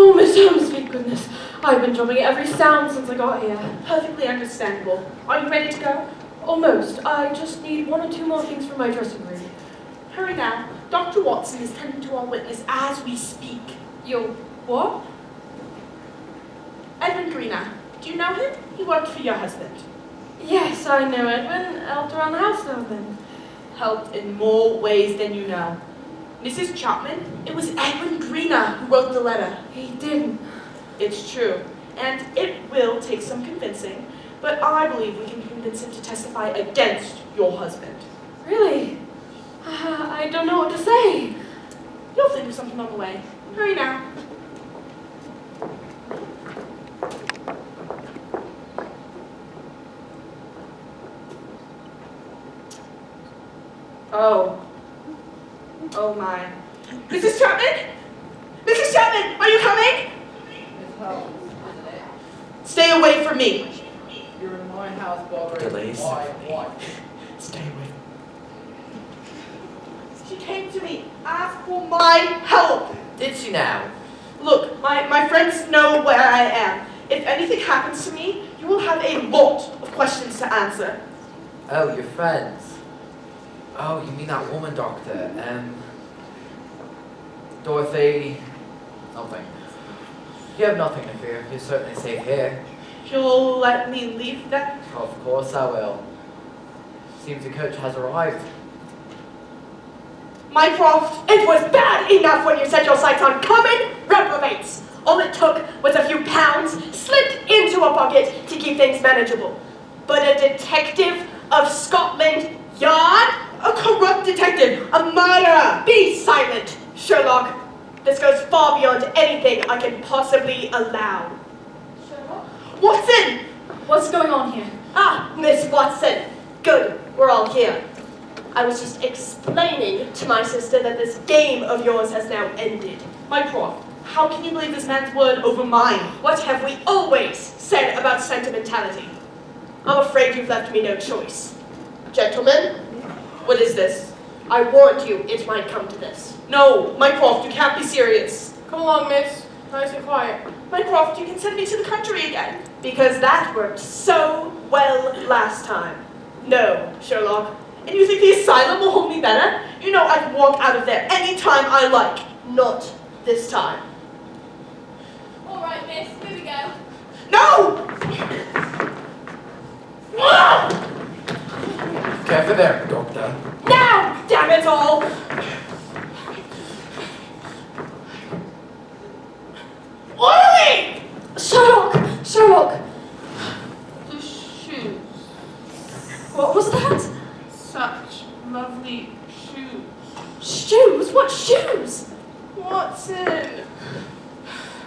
Oh, Miss Holmes, thank goodness. I've been drumming every sound since I got here. Perfectly understandable. Are you ready to go? Almost. I just need one or two more things from my dressing room. Hurry now. Dr. Watson is tending to our witness as we speak. Your what? Edwin Greener. Do you know him? He worked for your husband. Yes, I know Edwin. Helped around the house now and then. Helped in more ways than you know. Mrs. Chapman, it was Edwin Greener who wrote the letter. He didn't. It's true, and it will take some convincing, but I believe we can convince him to testify against your husband. Really? I don't know what to say. You'll think of something on the way. Hurry now. Oh my. Mrs. Chapman? Mrs. Chapman, are you coming? Miss Holmes, isn't it? Stay away from me. You're in my house bothering Delays. my wife. Stay away. She came to me, asked for my help. Did she now? Look, my friends know where I am. If anything happens to me, you will have a lot of questions to answer. Oh, your friends. Oh, you mean that woman doctor, Dorothy... something. You have nothing to fear. You're certainly safe here. You'll let me leave then? Of course I will. Seems the coach has arrived. Mycroft, it was bad enough when you set your sights on common reprobates. All it took was a few pounds slipped into a pocket to keep things manageable. But a detective of Scotland Yard? A corrupt detective, a murderer. Be silent, Sherlock. This goes far beyond anything I can possibly allow. Sherlock? Watson! What's going on here? Ah, Miss Watson. Good, we're all here. I was just explaining to my sister that this game of yours has now ended. Mycroft, how can you believe this man's word over mine? What have we always said about sentimentality? I'm afraid you've left me no choice. Gentlemen, What is this? I warned you it might come to this. No, Mycroft, you can't be serious. Come along, miss. Nice and quiet. Mycroft, you can send me to the country again. Because that worked so well last time. No, Sherlock. And you think the asylum will hold me better? You know I can walk out of there anytime I like. Not this time. All right, miss, here we go. No! Careful there, doctor. Now, damn it all! Orderly! Sherlock! Sherlock! The shoes. What was that? Such lovely shoes. Shoes? What shoes? Watson.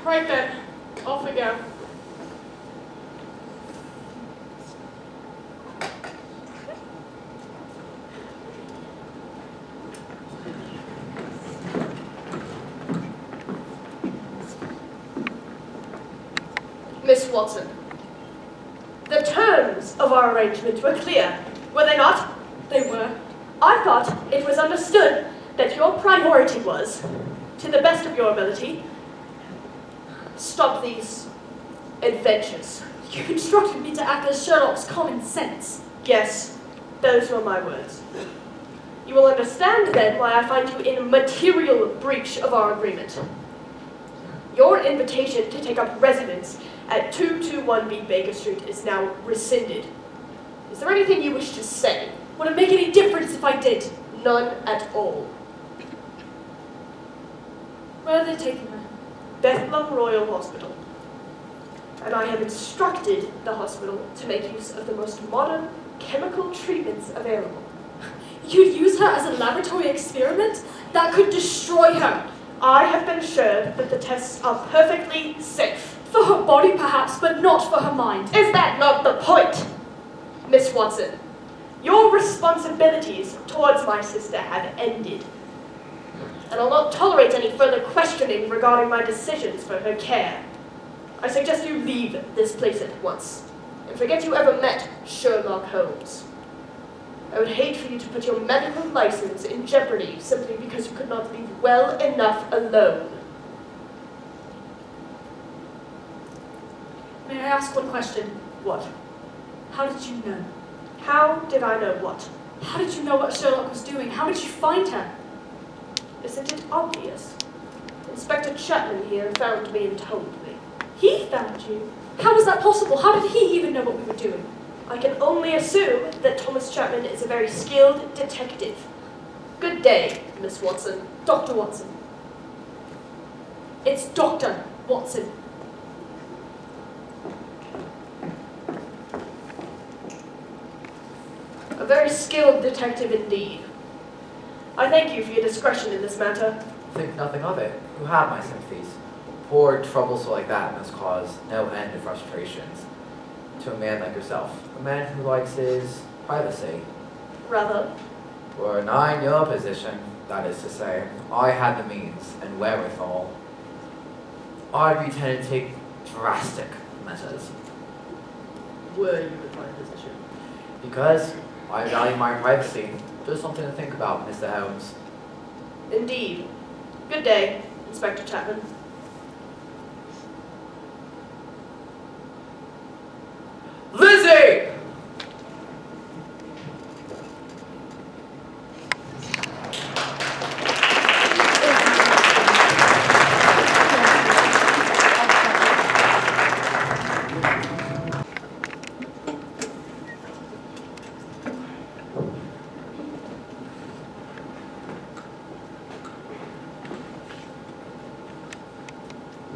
Right then. Off we go. Miss Watson, the terms of our arrangement were clear, were they not? They were. I thought it was understood that your priority was, to the best of your ability, stop these adventures. You instructed me to act as Sherlock's common sense. Yes, those were my words. You will understand then why I find you in material breach of our agreement. Your invitation to take up residence at 221B Baker Street is now rescinded. Is there anything you wish to say? Would it make any difference if I did? None at all. Where are they taking her? Bethlem Royal Hospital. And I have instructed the hospital to make use of the most modern chemical treatments available. You'd use her as a laboratory experiment? That could destroy her. I have been assured that the tests are perfectly safe. For her body, perhaps, but not for her mind. Is that not the point, Miss Watson? Your responsibilities towards my sister have ended. And I'll not tolerate any further questioning regarding my decisions for her care. I suggest you leave this place at once, and forget you ever met Sherlock Holmes. I would hate for you to put your medical license in jeopardy simply because you could not leave well enough alone. May I ask one question? What? How did you know? How did I know what? How did you know what Sherlock was doing? How did you find her? Isn't it obvious? Inspector Chapman here found me and told me. He found you? How was that possible? How did he even know what we were doing? I can only assume that Thomas Chapman is a very skilled detective. Good day, Miss Watson. Dr. Watson. It's Dr. Watson. A very skilled detective indeed. I thank you for your discretion in this matter. Think nothing of it. You have my sympathies. Poor troubles like that must cause no end of frustrations to a man like yourself. A man who likes his privacy. Rather, Were I in your position, that is to say, I had the means and wherewithal, I'd be tempted to take drastic measures. were you in my position? Because I value my privacy. Just something to think about, Mr. Holmes. Indeed. Good day, Inspector Chapman. Lizzie!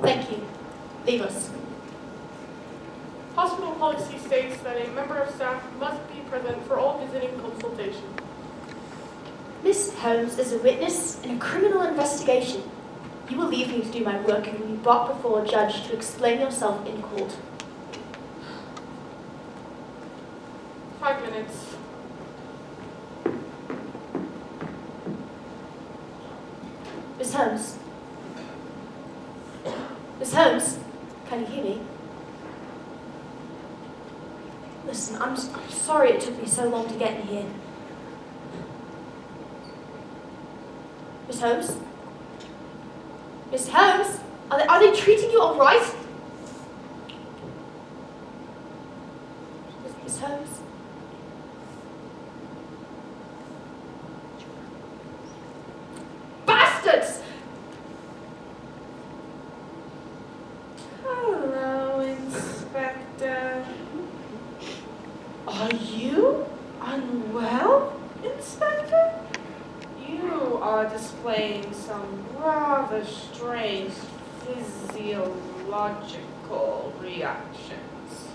Thank you. Leave us. Hospital policy states that a member of staff must be present for all visiting consultations. Miss Holmes is a witness in a criminal investigation. You will leave me to do my work and will be brought before a judge to explain yourself in court. 5 minutes. Miss Holmes? Miss Holmes? Can you hear me? Listen, I'm sorry it took me so long to get in here. Miss Holmes? Miss Holmes? Are they treating you all right? Miss Holmes? Bastards! Hello, Inspector. Are you unwell, Inspector? You are displaying some rather strange physiological reactions.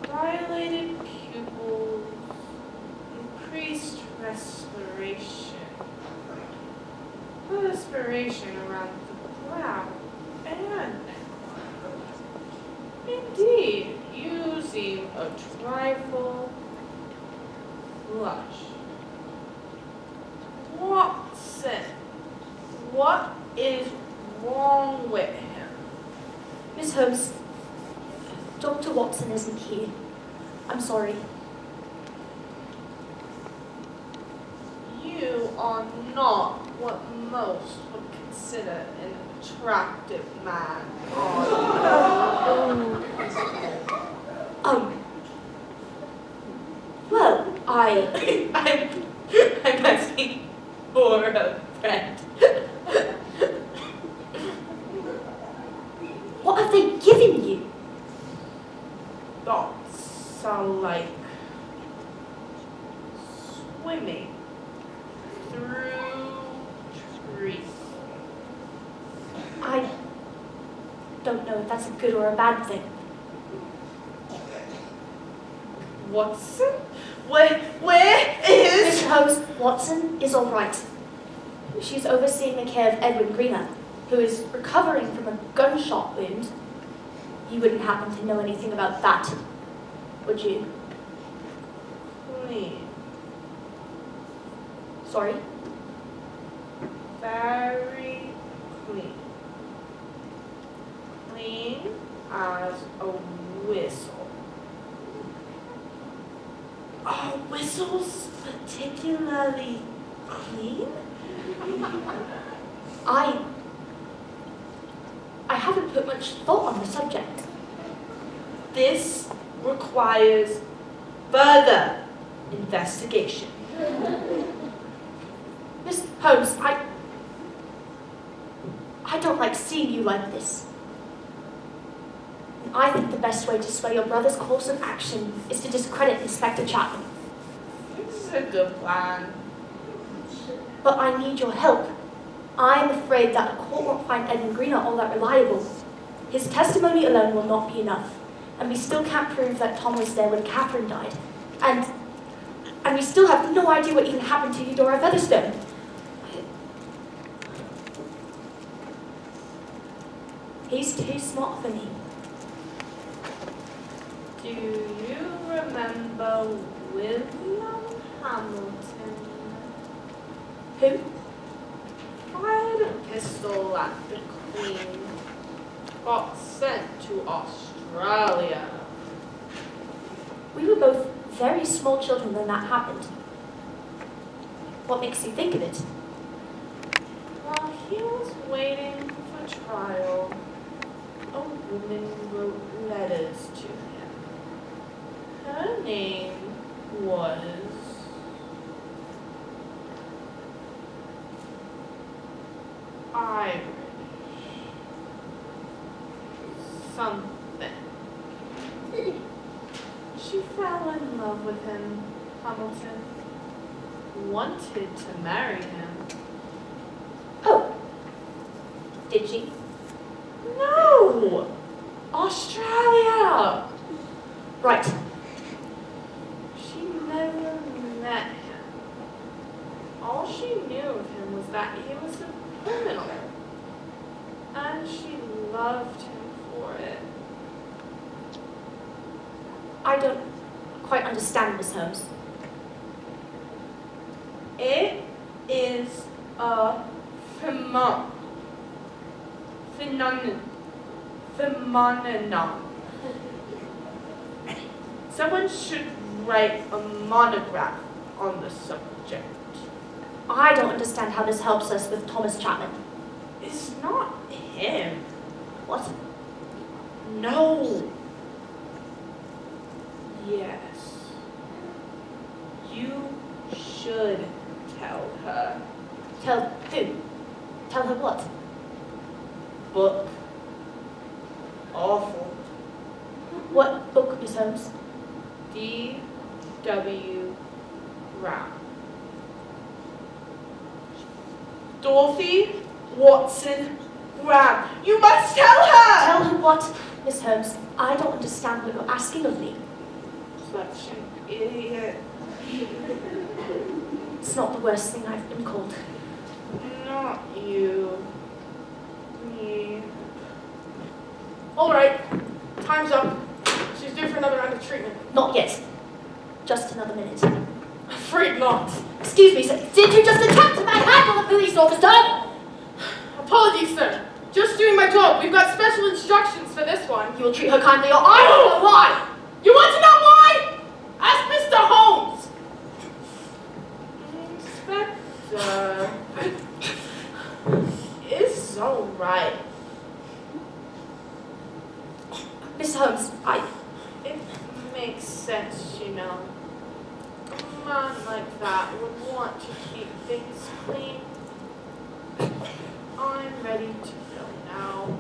Dilated pupils, increased respiration, perspiration around the brow and neck. Indeed, you seem a trifle flushed. Watson, what is wrong with him? Miss Holmes, Dr. Watson isn't here. I'm sorry. You are not what most would consider an attractive man, are Well, I'm asking for a friend. what have they given you? Thoughts sound like swimming through trees. I don't know if that's a good or a bad thing. Watson? Where is... Miss Holmes, Watson is all right. She's overseeing the care of Edwin Greener, who is recovering from a gunshot wound. You wouldn't happen to know anything about that, would you? Clean. Sorry? Very clean. Clean as a whistle. Are whistles particularly clean? I haven't put much thought on the subject. This requires further investigation. Miss Holmes, I don't like seeing you like this. I think the best way to sway your brother's course of action is to discredit Inspector Chapman. This is a good plan. But I need your help. I am afraid that a court won't find Edmund Greener all that reliable. His testimony alone will not be enough, and we still can't prove that Tom was there when Catherine died. And we still have no idea what even happened to Eudora Featherstone. He's too smart for me. Do you remember William Hamilton? Who? Fired a pistol at the Queen. Got sent to Australia. We were both very small children when that happened. What makes you think of it? While he was waiting for trial, a woman wrote letters to him. Her name was Irish. Something. She fell in love with him, Hamilton. Wanted to marry him. Oh. Did she? No! Australia! Right. She never met him. All she knew of him was that he was a criminal. And she loved him for it. I don't quite understand, Miss Holmes. It is a phenomenon. Someone should write a monograph on the subject. I don't understand how this helps us with Thomas Chapman. It's not him. What? No. Yes. You should tell her. Tell who? Tell her what? Book. Awful. What book, Miss Holmes? D.W. Brown. Dorothy Watson Brown. You must tell her! Tell her what, Miss Holmes? I don't understand what you're asking of me. Such an idiot. It's not the worst thing I've been called. Not you. Me. All right, time's up. She's due for another round of treatment. Not yet. Just another minute. Afraid not. Excuse me, sir. Did you just attempt to manhandle a police officer? Apologies, sir. Just doing my job. We've got special instructions for this one. You will treat her kindly or I will know why! You want to know why? Ask Mr. Holmes. Inspector. It's all right. Miss Holmes, It makes sense, you know. A man like that would want to keep things clean. I'm ready to go now.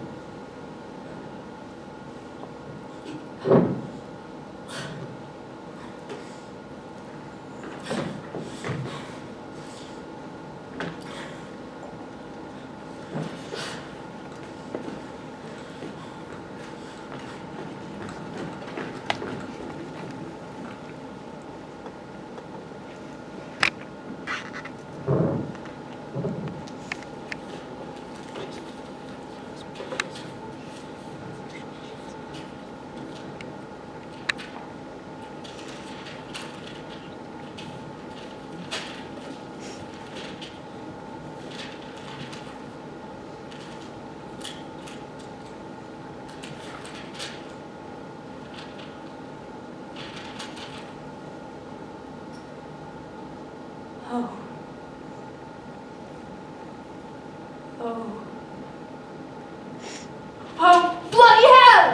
Oh. Oh. Oh, bloody hell!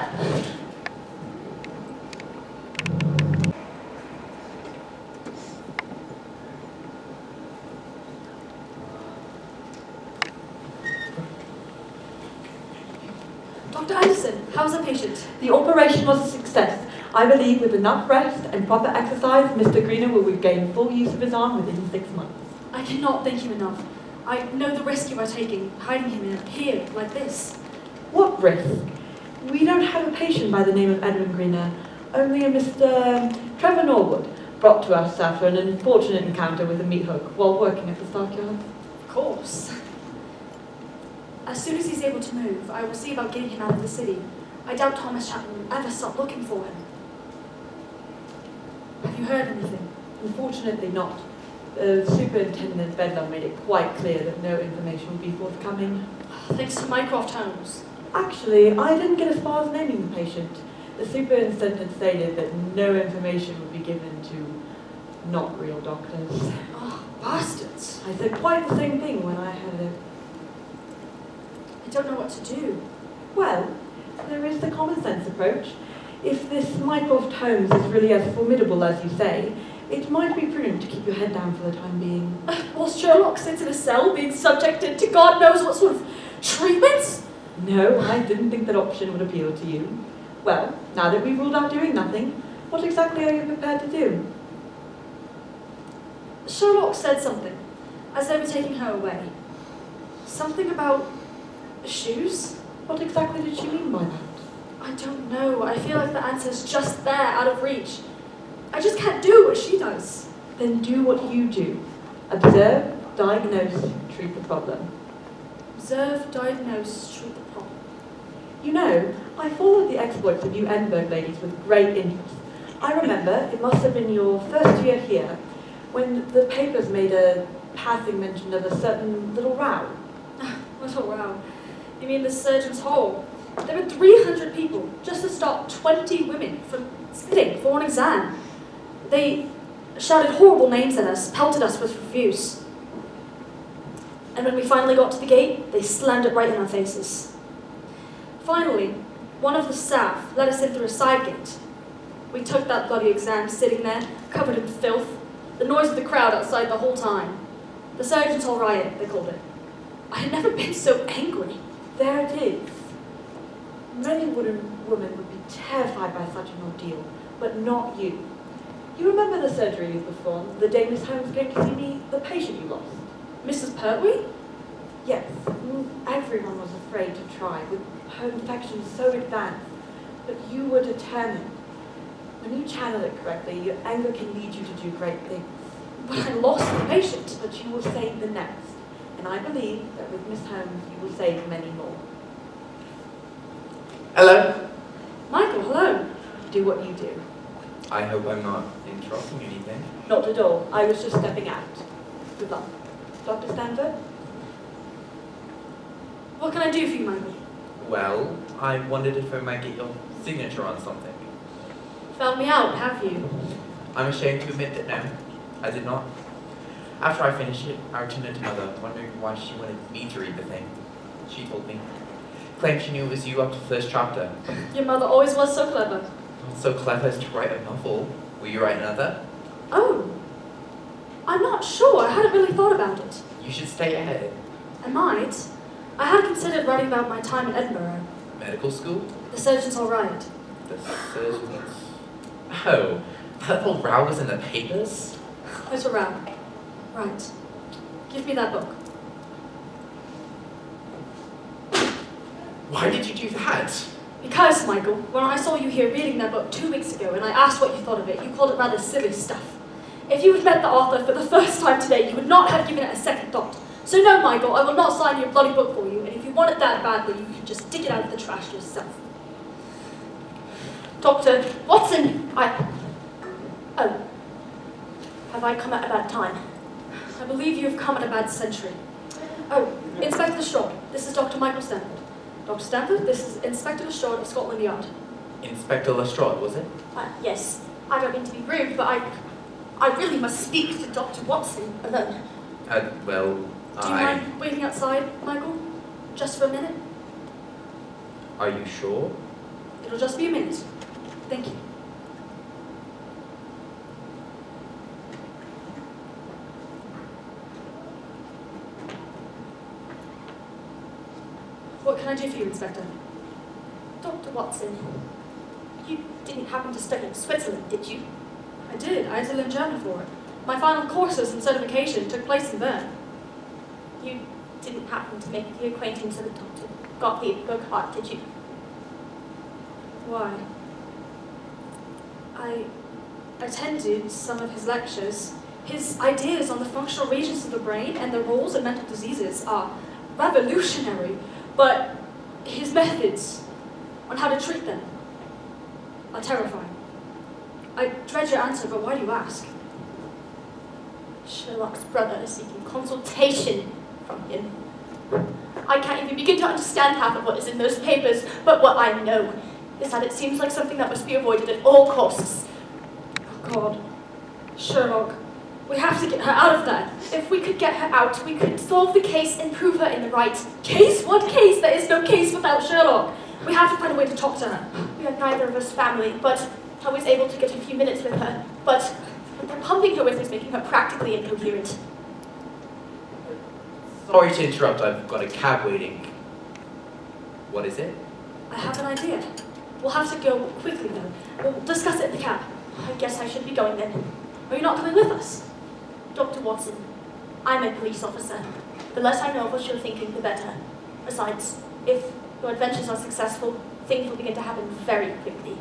Dr. Anderson, how's the patient? The operation was a success. I believe with enough rest and proper exercise, Mr. Greener will regain full use of his arm within 6 months. I cannot thank you enough. I know the risk you are taking, hiding him in here like this. What risk? We don't have a patient by the name of Edwin Greener, only a Mr. Trevor Norwood, brought to us after an unfortunate encounter with a meat hook while working at the stockyard. Of course. As soon as he's able to move, I will see about getting him out of the city. I doubt Thomas Chapman will ever stop looking for him. Have you heard anything? Unfortunately not. The superintendent Bedlam made it quite clear that no information would be forthcoming. Thanks to Mycroft Holmes. Actually, I didn't get as far as naming the patient. The superintendent stated that no information would be given to not real doctors. Oh, bastards. I said quite the same thing when I had it. I don't know what to do. Well, there is the common sense approach. If this Mycroft Holmes is really as formidable as you say, it might be prudent to keep your head down for the time being. While Sherlock sits in a cell being subjected to God knows what sort of treatments? No, I didn't think that option would appeal to you. Well, now that we've ruled out doing nothing, what exactly are you prepared to do? Sherlock said something, as they were taking her away. Something about shoes? What exactly did she mean by that? I don't know. I feel like the answer's just there, out of reach. I just can't do what she does. Then do what you do. Observe, diagnose, treat the problem. Observe, diagnose, treat the problem. You know, I followed the exploits of you Edinburgh ladies with great interest. I remember, it must have been your first year here, when the papers made a passing mention of a certain little row. What a row. You mean the surgeon's hall? There were 300 people just to stop 20 women from sitting for an exam. They shouted horrible names at us, pelted us with refuse. And when we finally got to the gate, they slammed it right in our faces. Finally, one of the staff let us in through a side gate. We took that bloody exam sitting there, covered in filth, the noise of the crowd outside the whole time. The surgeon's hall riot, they called it. I had never been so angry. There it is. Many women would be terrified by such an ordeal, but not you. You remember the surgery you performed, the day Miss Holmes came to see me, the patient you lost? Mrs. Pertwee? Yes, everyone was afraid to try, with her infection so advanced, but you were determined. When you channel it correctly, your anger can lead you to do great things. But I lost the patient. But you will save the next, and I believe that with Miss Holmes you will save many more. Hello. Michael, hello. Do what you do. I hope I'm not interrupting anything. Not at all. I was just stepping out. Good luck. Dr. Stanford? What can I do for you, Michael? Well, I wondered if I might get your signature on something. Found me out, have you? I'm ashamed to admit that no, I did not. After I finished it, I returned it to Mother, wondering why she wanted me to read the thing. She told me. Claimed she knew it was you up to the first chapter. Your mother always was so clever. Not so clever as to write a novel. Will you write another? Oh. I'm not sure. I hadn't really thought about it. You should stay ahead. I might. I had considered writing about my time in Edinburgh. Medical school? The surgeon's all right. The surgeons. Oh, that little row was in the papers? There's a row. Right. Give me that book. Why did you do that? Because, Michael, when I saw you here reading that book 2 weeks ago and I asked what you thought of it, you called it rather silly stuff. If you had met the author for the first time today, you would not have given it a second thought. So no, Michael, I will not sign your bloody book for you, and if you want it that badly, you can just dig it out of the trash yourself. Dr. Watson, Oh. Have I come at a bad time? I believe you have come at a bad century. Oh, Inspector Lestrade, this is Dr. Michael Stanford. Dr. Stanford, this is Inspector Lestrade of Scotland Yard. Inspector Lestrade, was it? Yes. I don't mean to be rude, but I really must speak to Dr. Watson alone. Well, Do you mind waiting outside, Michael? Just for a minute? Are you sure? It'll just be a minute. Thank you. What can I do for you, Inspector? Dr. Watson, you didn't happen to study in Switzerland, did you? I did. I had to learn German for it. My final courses and certification took place in Bern. You didn't happen to make the acquaintance of Dr. Gottlieb Burkhardt, did you? Why? I attended some of his lectures. His ideas on the functional regions of the brain and their roles in mental diseases are revolutionary, but his methods on how to treat them are terrifying. I dread your answer, but why do you ask? Sherlock's brother is seeking consultation from him. I can't even begin to understand half of what is in those papers, but what I know is that it seems like something that must be avoided at all costs. Oh God. Sherlock, we have to get her out of there. If we could get her out, we could solve the case and prove her in the right. Case? What case? There is no case without Sherlock. We have to find a way to talk to her. We are neither of us family, but I was able to get a few minutes with her. But what they're pumping her with is making her practically incoherent. Sorry to interrupt, I've got a cab waiting. What is it? I have an idea. We'll have to go quickly though. We'll discuss it in the cab. I guess I should be going then. Are you not coming with us? Dr. Watson, I'm a police officer. The less I know of what you're thinking, the better. Besides, if your adventures are successful, things will begin to happen very quickly.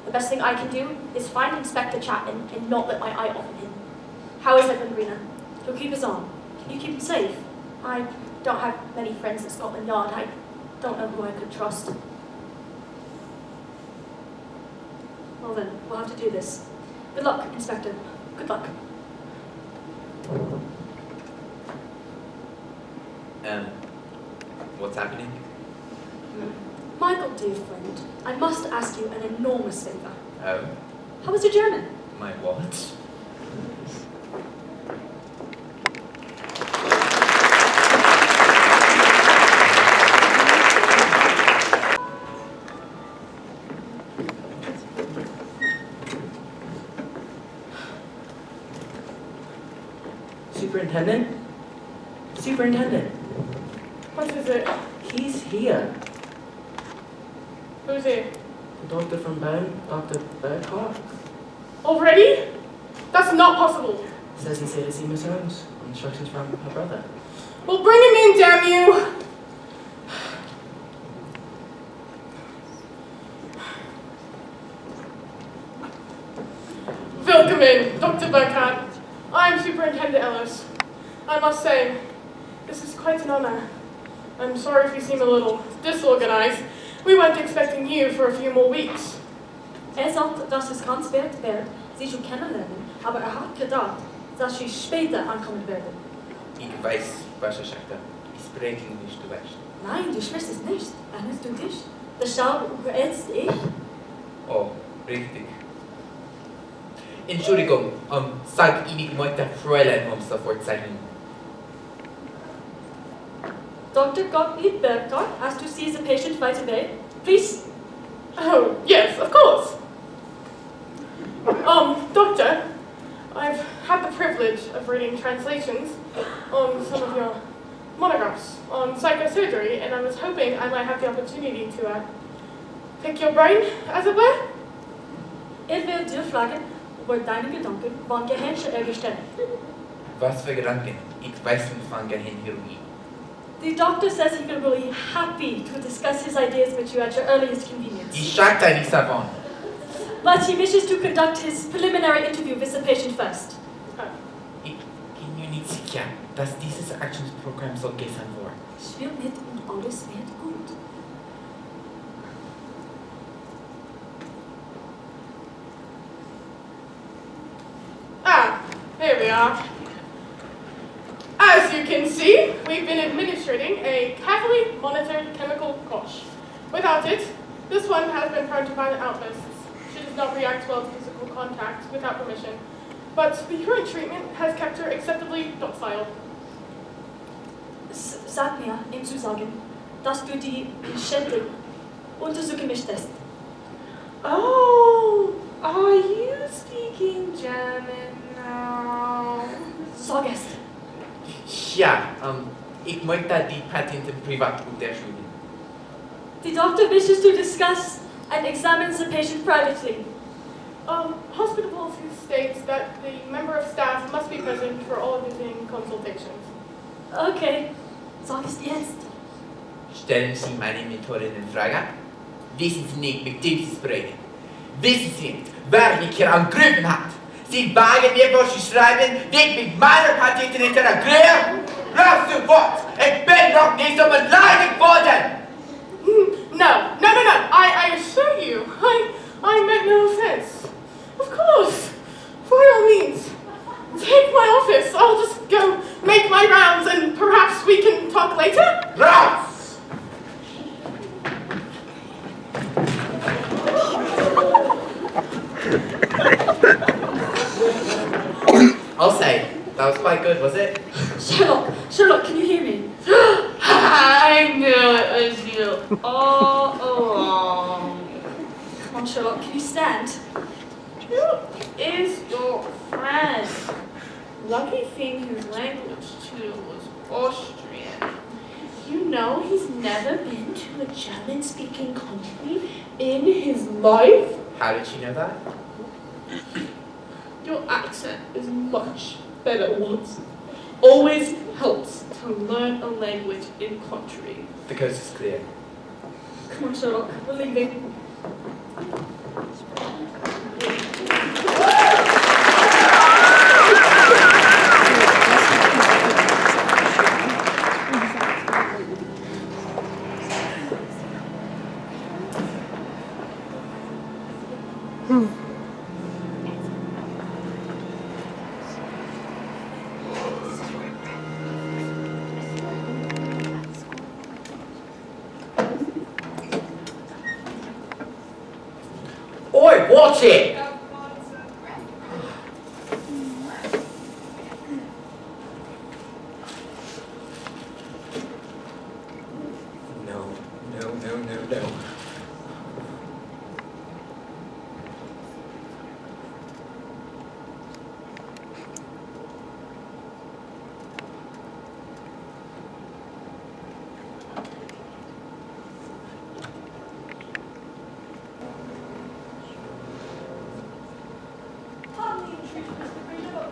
The best thing I can do is find Inspector Chapman and not let my eye off of him. How is Edwin Greener? He'll keep us on. Can you keep him safe? I don't have many friends at Scotland Yard. I don't know who I could trust. Well then, we'll have to do this. Good luck, Inspector. Good luck. What's happening? Michael, dear friend, I must ask you an enormous favor. Oh, How was your German? my what? Superintendent? Superintendent, What is it? he's here. Who's he? The doctor from Bern, Dr. Burkhardt, Already? That's not possible. says he's here to see Miss Holmes. On instructions from her brother. Well, bring him in, damn you! Welcome in, Dr. Burkhardt. I'm Superintendent Ellis. I must say, this is quite an honor. I'm sorry if you seem a little disorganized. We weren't expecting you for a few more weeks. Sagt, dass es ganz wert wäre, Sie zu kennenlernen, aber hat gedacht, dass Sie später ankommen werden. Ich weiß, was er sagte. Ich spreche nicht Deutsch. Nein, du sprichst es nicht. Erinnerst du dich? Deshalb jetzt ich. Oh, richtig. Entschuldigung, sag Ihnen, ich möchte Fräulein Holmes sofort zeichnen. Dr. Gottlieb Burkhardt has to see the patient right away. Please. Oh, yes, of course. Doctor, I've had the privilege of reading translations on some of your monographs on psychosurgery, and I was hoping I might have the opportunity to pick your brain, as it were. Will dir fragen, über deine Gedanken von Gehirnstellen. Was für Gedanken? Ich weiß nicht von Gehirnchirurgie. The doctor says he will be happy to discuss his ideas with you at your earliest convenience. Ich sagte nichts davon. But he wishes to conduct his preliminary interview with the patient first. Ich bin mir nicht sicher, dass dieses Aktionsprogramm so gestern war. Spiel mit und alles wird gut. Here we are. As you can see, we've been administering a carefully monitored chemical cosh. Without it, this one has been prone to violent outbursts. She does not react well to physical contact without permission, but the current treatment has kept her acceptably docile. Sag mir, ihm zu sagen, dass du die Patientin untersuchen möchtest. Oh, are you speaking German now? Sag es. Ja, ich möchte die Patientin privat untersuchen. The doctor wishes to discuss and examines the patient privately. Hospital policy states that the member of staff must be present for all visiting consultations. Okay, sag es jetzt. Stellen Sie meine Methoden in Frage? Wissen Sie nicht, mit dem Sie sprechen? Wissen Sie nicht, wer mich hier angegriffen hat? Sie wagen mir, was Sie schreiben, nicht mit meiner Patientin interagieren? Raus zu Wort! Ich bin noch nicht so beleidigt worden! No. I assure you, I meant no offense. Of course, by all means. Take my office. I'll just go make my rounds and perhaps we can talk later. Raus! I'll say, that was quite good, was it? Sherlock, can you hear me? I knew it was you all along. Come on, Sherlock, can you stand? Who is your friend? Lucky thing his language too was Austrian. You know he's never been to a German-speaking country in his life? How did she know that? Your accent is much better, Watson. Always helps to learn a language in country. The coast is clear. Come on, Sherlock, we're leaving. Oi, watch it! No.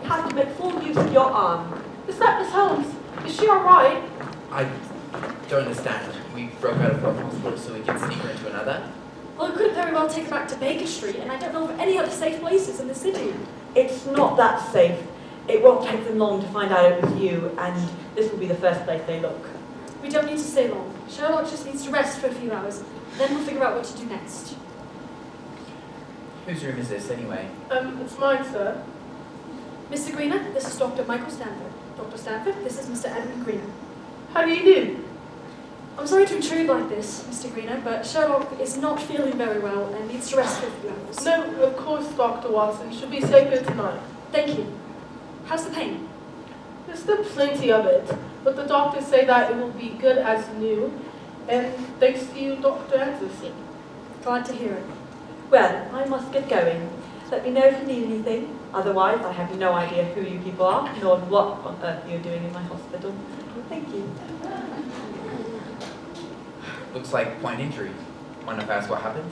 Have to make full use of your arm. Is that Miss Holmes? Is she alright? I don't understand. We broke out of one hospital so we can sneak her into another. Well, I could very well take her back to Baker Street, and I don't know of any other safe places in the city. It's not that safe. It won't take them long to find out it was you, and this will be the first place they look. We don't need to stay long. Sherlock just needs to rest for a few hours. Then we'll figure out what to do next. Whose room is this, anyway? It's mine, sir. Mr. Greener, this is Dr. Michael Stanford. Dr. Stanford, this is Mr. Edmund Greener. How do you do? I'm sorry to intrude like this, Mr. Greener, but Sherlock is not feeling very well and needs to rest for a few hours. No, of course, Dr. Watson. She'll be safer tonight. Thank you. How's the pain? There's still plenty of it, but the doctors say that it will be good as new, and thanks to you, Dr. Anderson. Glad to hear it. Well, I must get going. Let me know if you need anything. Otherwise, I have no idea who you people are, nor what on earth you're doing in my hospital. Thank you. Looks like point injury. Mind if I ask what happened?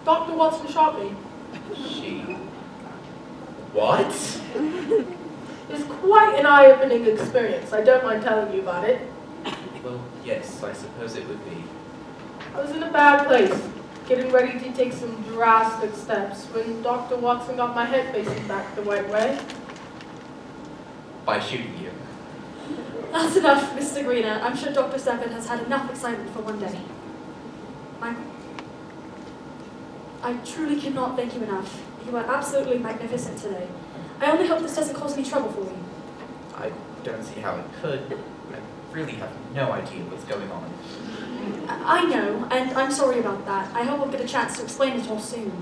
Dr. Watson shot me. She... What? It's quite an eye-opening experience. I don't mind telling you about it. Well, yes, I suppose it would be. I was in a bad place, getting ready to take some drastic steps when Dr. Watson got my head facing back the right way. By shooting you. That's enough, Mr. Greener. I'm sure Dr. Stanford has had enough excitement for one day. Michael, I truly cannot thank you enough. You are absolutely magnificent today. I only hope this doesn't cause any trouble for you. I don't see how it could. I really have no idea what's going on. I know, and I'm sorry about that. I hope I'll get a chance to explain it all soon.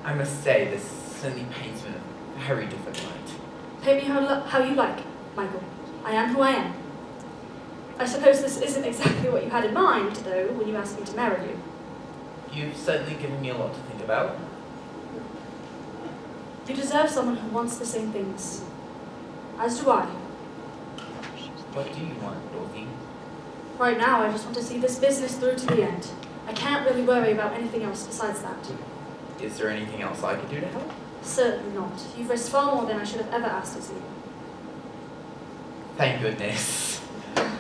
I must say, this certainly paints me in a very different light. Pay me how you like, Michael. I am who I am. I suppose this isn't exactly what you had in mind, though, when you asked me to marry you. You've certainly given me a lot to think about. You deserve someone who wants the same things. As do I. What do you want, Dorothy? Right now, I just want to see this business through to the end. I can't really worry about anything else besides that. Is there anything else I can do to help? Certainly not. You've risked far more than I should have ever asked of you. Thank goodness.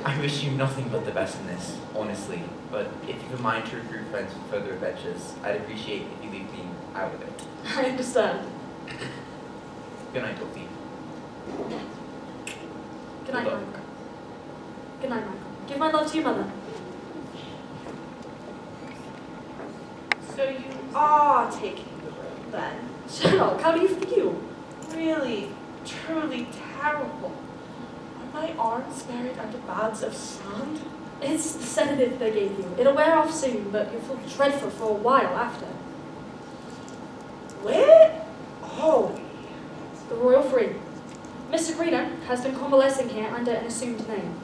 I wish you nothing but the best in this, honestly. But if you can mind to recruit friends for further adventures, I'd appreciate if you leave me out of it. I understand. Good night, Dorothy. Good night, Good luck. Michael. Good night, Michael. Give my love to your mother. So you are taking the room then? Sherlock, how do you feel? Really, truly terrible. Are my arms buried under bags of sand? It's the sedative they gave you. It'll wear off soon, but you'll feel dreadful for a while after. Where are we? The Royal Free. Mr. Greener has been convalescing here under an assumed name.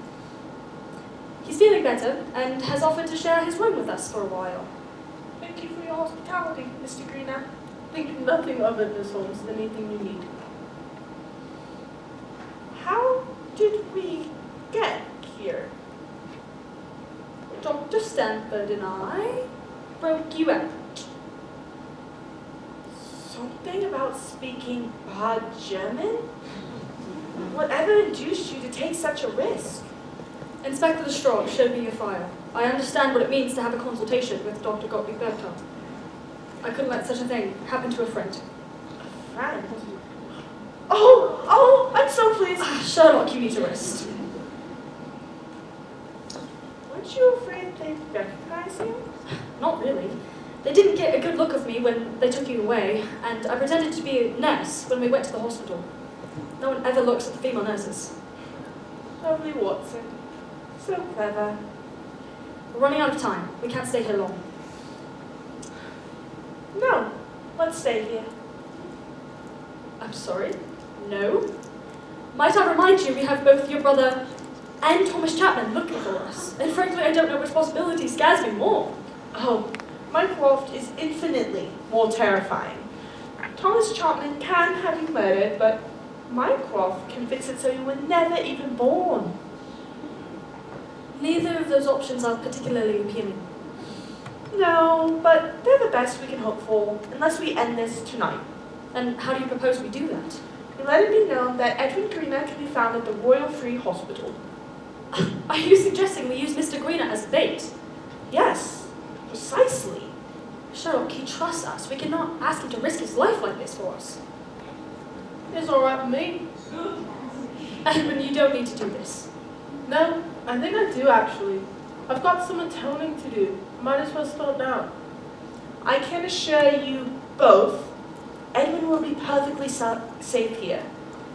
He's feeling better and has offered to share his room with us for a while. Thank you for your hospitality, Mr. Greener. Think nothing of it, Miss Holmes. Anything you need. How did we get here? Dr. Stanford and I broke you out. Something about speaking bad German? Whatever induced you to take such a risk? Inspector Lestrade showed me your file. I understand what it means to have a consultation with Dr. Gottlieb Bertha. I couldn't let such a thing happen to a friend. A friend? Oh, I'm so pleased. Sherlock, you need to rest. Weren't you afraid they'd recognize you? Not really. They didn't get a good look of me when they took you away, and I pretended to be a nurse when we went to the hospital. No one ever looks at the female nurses. Lovely Watson. So clever. We're running out of time. We can't stay here long. No, let's stay here. I'm sorry? No? Might I remind you, we have both your brother and Thomas Chapman looking for us. And frankly, I don't know which possibility scares me more. Oh, Mycroft is infinitely more terrifying. Thomas Chapman can have you murdered, but Mycroft can fix it so you were never even born. Neither of those options are particularly appealing. No, but they're the best we can hope for, unless we end this tonight. And how do you propose we do that? We let it be known that Edwin Greener can be found at the Royal Free Hospital. Are you suggesting we use Mr. Greener as bait? Yes, precisely. Sherlock, he trusts us. We cannot ask him to risk his life like this for us. It's all right with me. Edwin, you don't need to do this. No, I think I do actually. I've got some atoning to do. Might as well start now. I can assure you both, Edwin will be perfectly safe here.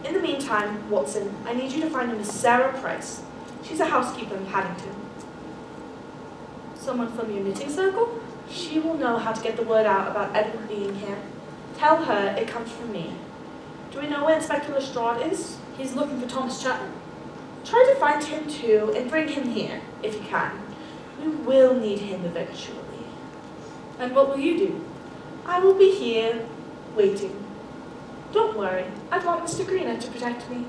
In the meantime, Watson, I need you to find a Miss Sarah Price. She's a housekeeper in Paddington. Someone from your knitting circle? She will know how to get the word out about Edwin being here. Tell her it comes from me. Do we know where Inspector Lestrade is? He's looking for Thomas Chapman. Try to find him too and bring him here, if you can. We will need him eventually. And what will you do? I will be here, waiting. Don't worry, I'd want Mr. Greener to protect me.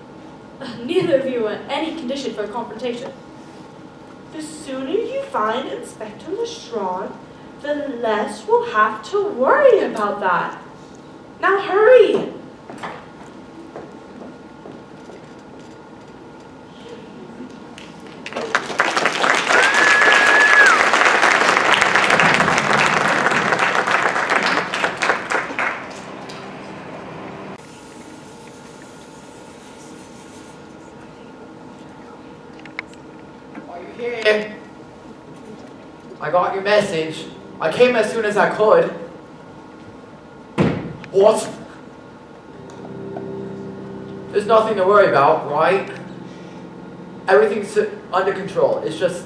Neither of you are in any condition for a confrontation. The sooner you find Inspector Lestrade, the less we'll have to worry about that. Now hurry! Here. I got your message. I came as soon as I could. What? There's nothing to worry about, right? Everything's under control. It's just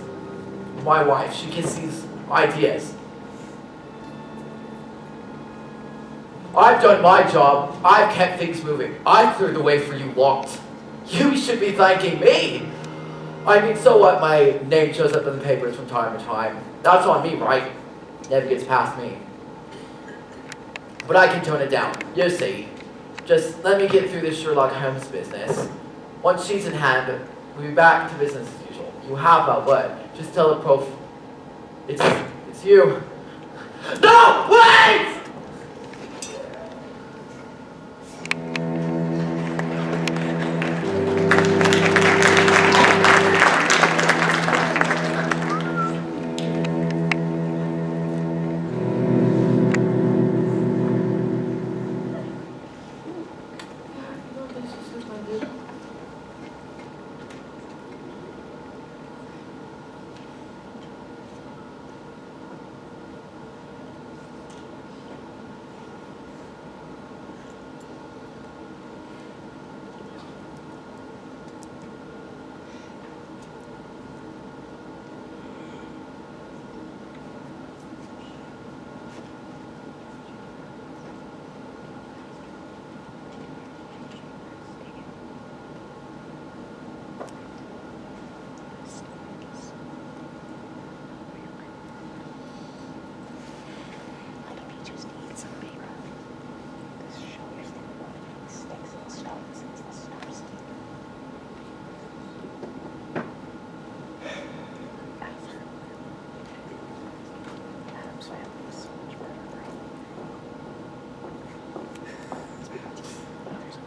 my wife. She gets these ideas. I've done my job. I've kept things moving. I cleared the way for you locked. You should be thanking me. I mean, so what? My name shows up in the papers from time to time. That's on me, right? Never gets past me. But I can tone it down. You see. Just let me get through this Sherlock Holmes business. Once she's in hand, we'll be back to business as usual. You have our word. Just tell the prof. It's you. No! Wait!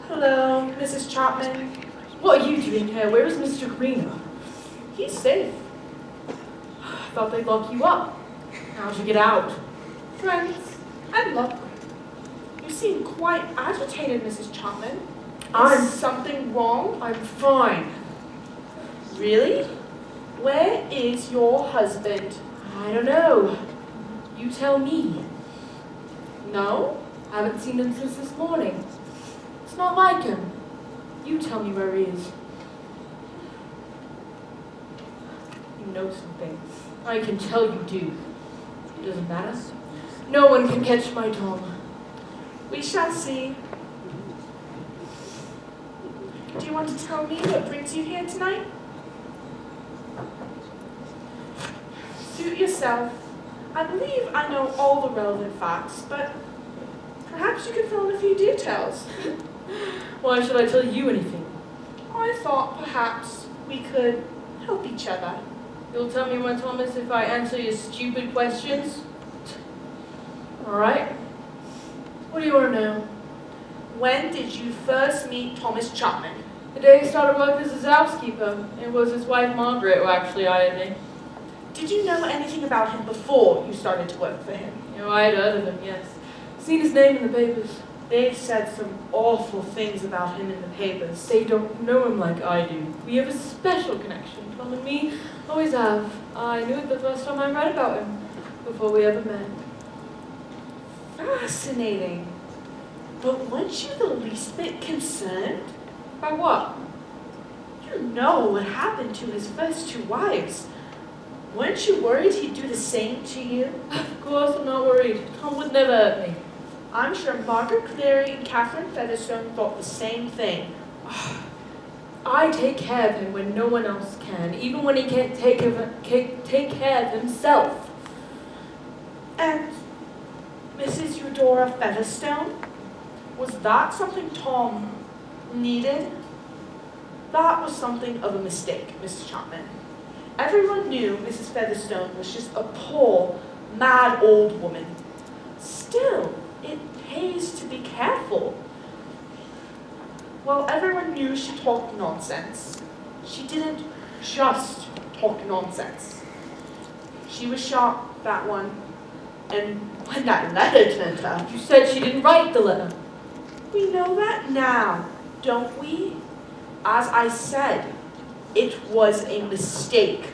Hello, Mrs. Chapman. What are you doing here? Where is Mr. Greener? He's safe. I thought they'd lock you up. How'd you get out? Friends and luck. You seem quite agitated, Mrs. Chapman. Is something wrong? I'm fine. Really? Where is your husband? I don't know. You tell me. No? I haven't seen him since this morning. It's not like him. You tell me where he is. You know something. I can tell you do. It doesn't matter. No one can catch my tongue. We shall see. Do you want to tell me what brings you here tonight? Suit yourself. I believe I know all the relevant facts, but perhaps you could fill in a few details. Why should I tell you anything? I thought perhaps we could help each other. You'll tell me when, Thomas, if I answer your stupid questions? Alright. What do you want to know? When did you first meet Thomas Chapman? The day he started working as his housekeeper. It was his wife, Margaret, who actually hired me. Did you know anything about him before you started to work for him? You know, I had heard of him, yes. Seen his name in the papers. They've said some awful things about him in the papers. They don't know him like I do. We have a special connection. Tom and me always have. I knew it the first time I read about him, before we ever met. Fascinating. But weren't you the least bit concerned? By what? You know what happened to his first two wives. Weren't you worried he'd do the same to you? Of course I'm not worried. Tom would never hurt me. I'm sure Margaret Cleary and Catherine Featherstone thought the same thing. I take care of him when no one else can, even when he can't take care of himself. And Mrs. Eudora Featherstone? Was that something Tom needed? That was something of a mistake, Mrs. Chapman. Everyone knew Mrs. Featherstone was just a poor, mad old woman. Still, it pays to be careful. Well, everyone knew she talked nonsense. She didn't just talk nonsense. She was sharp, that one. And when that letter turned up, You said she didn't write the letter. we know that now, don't we? As I said, it was a mistake.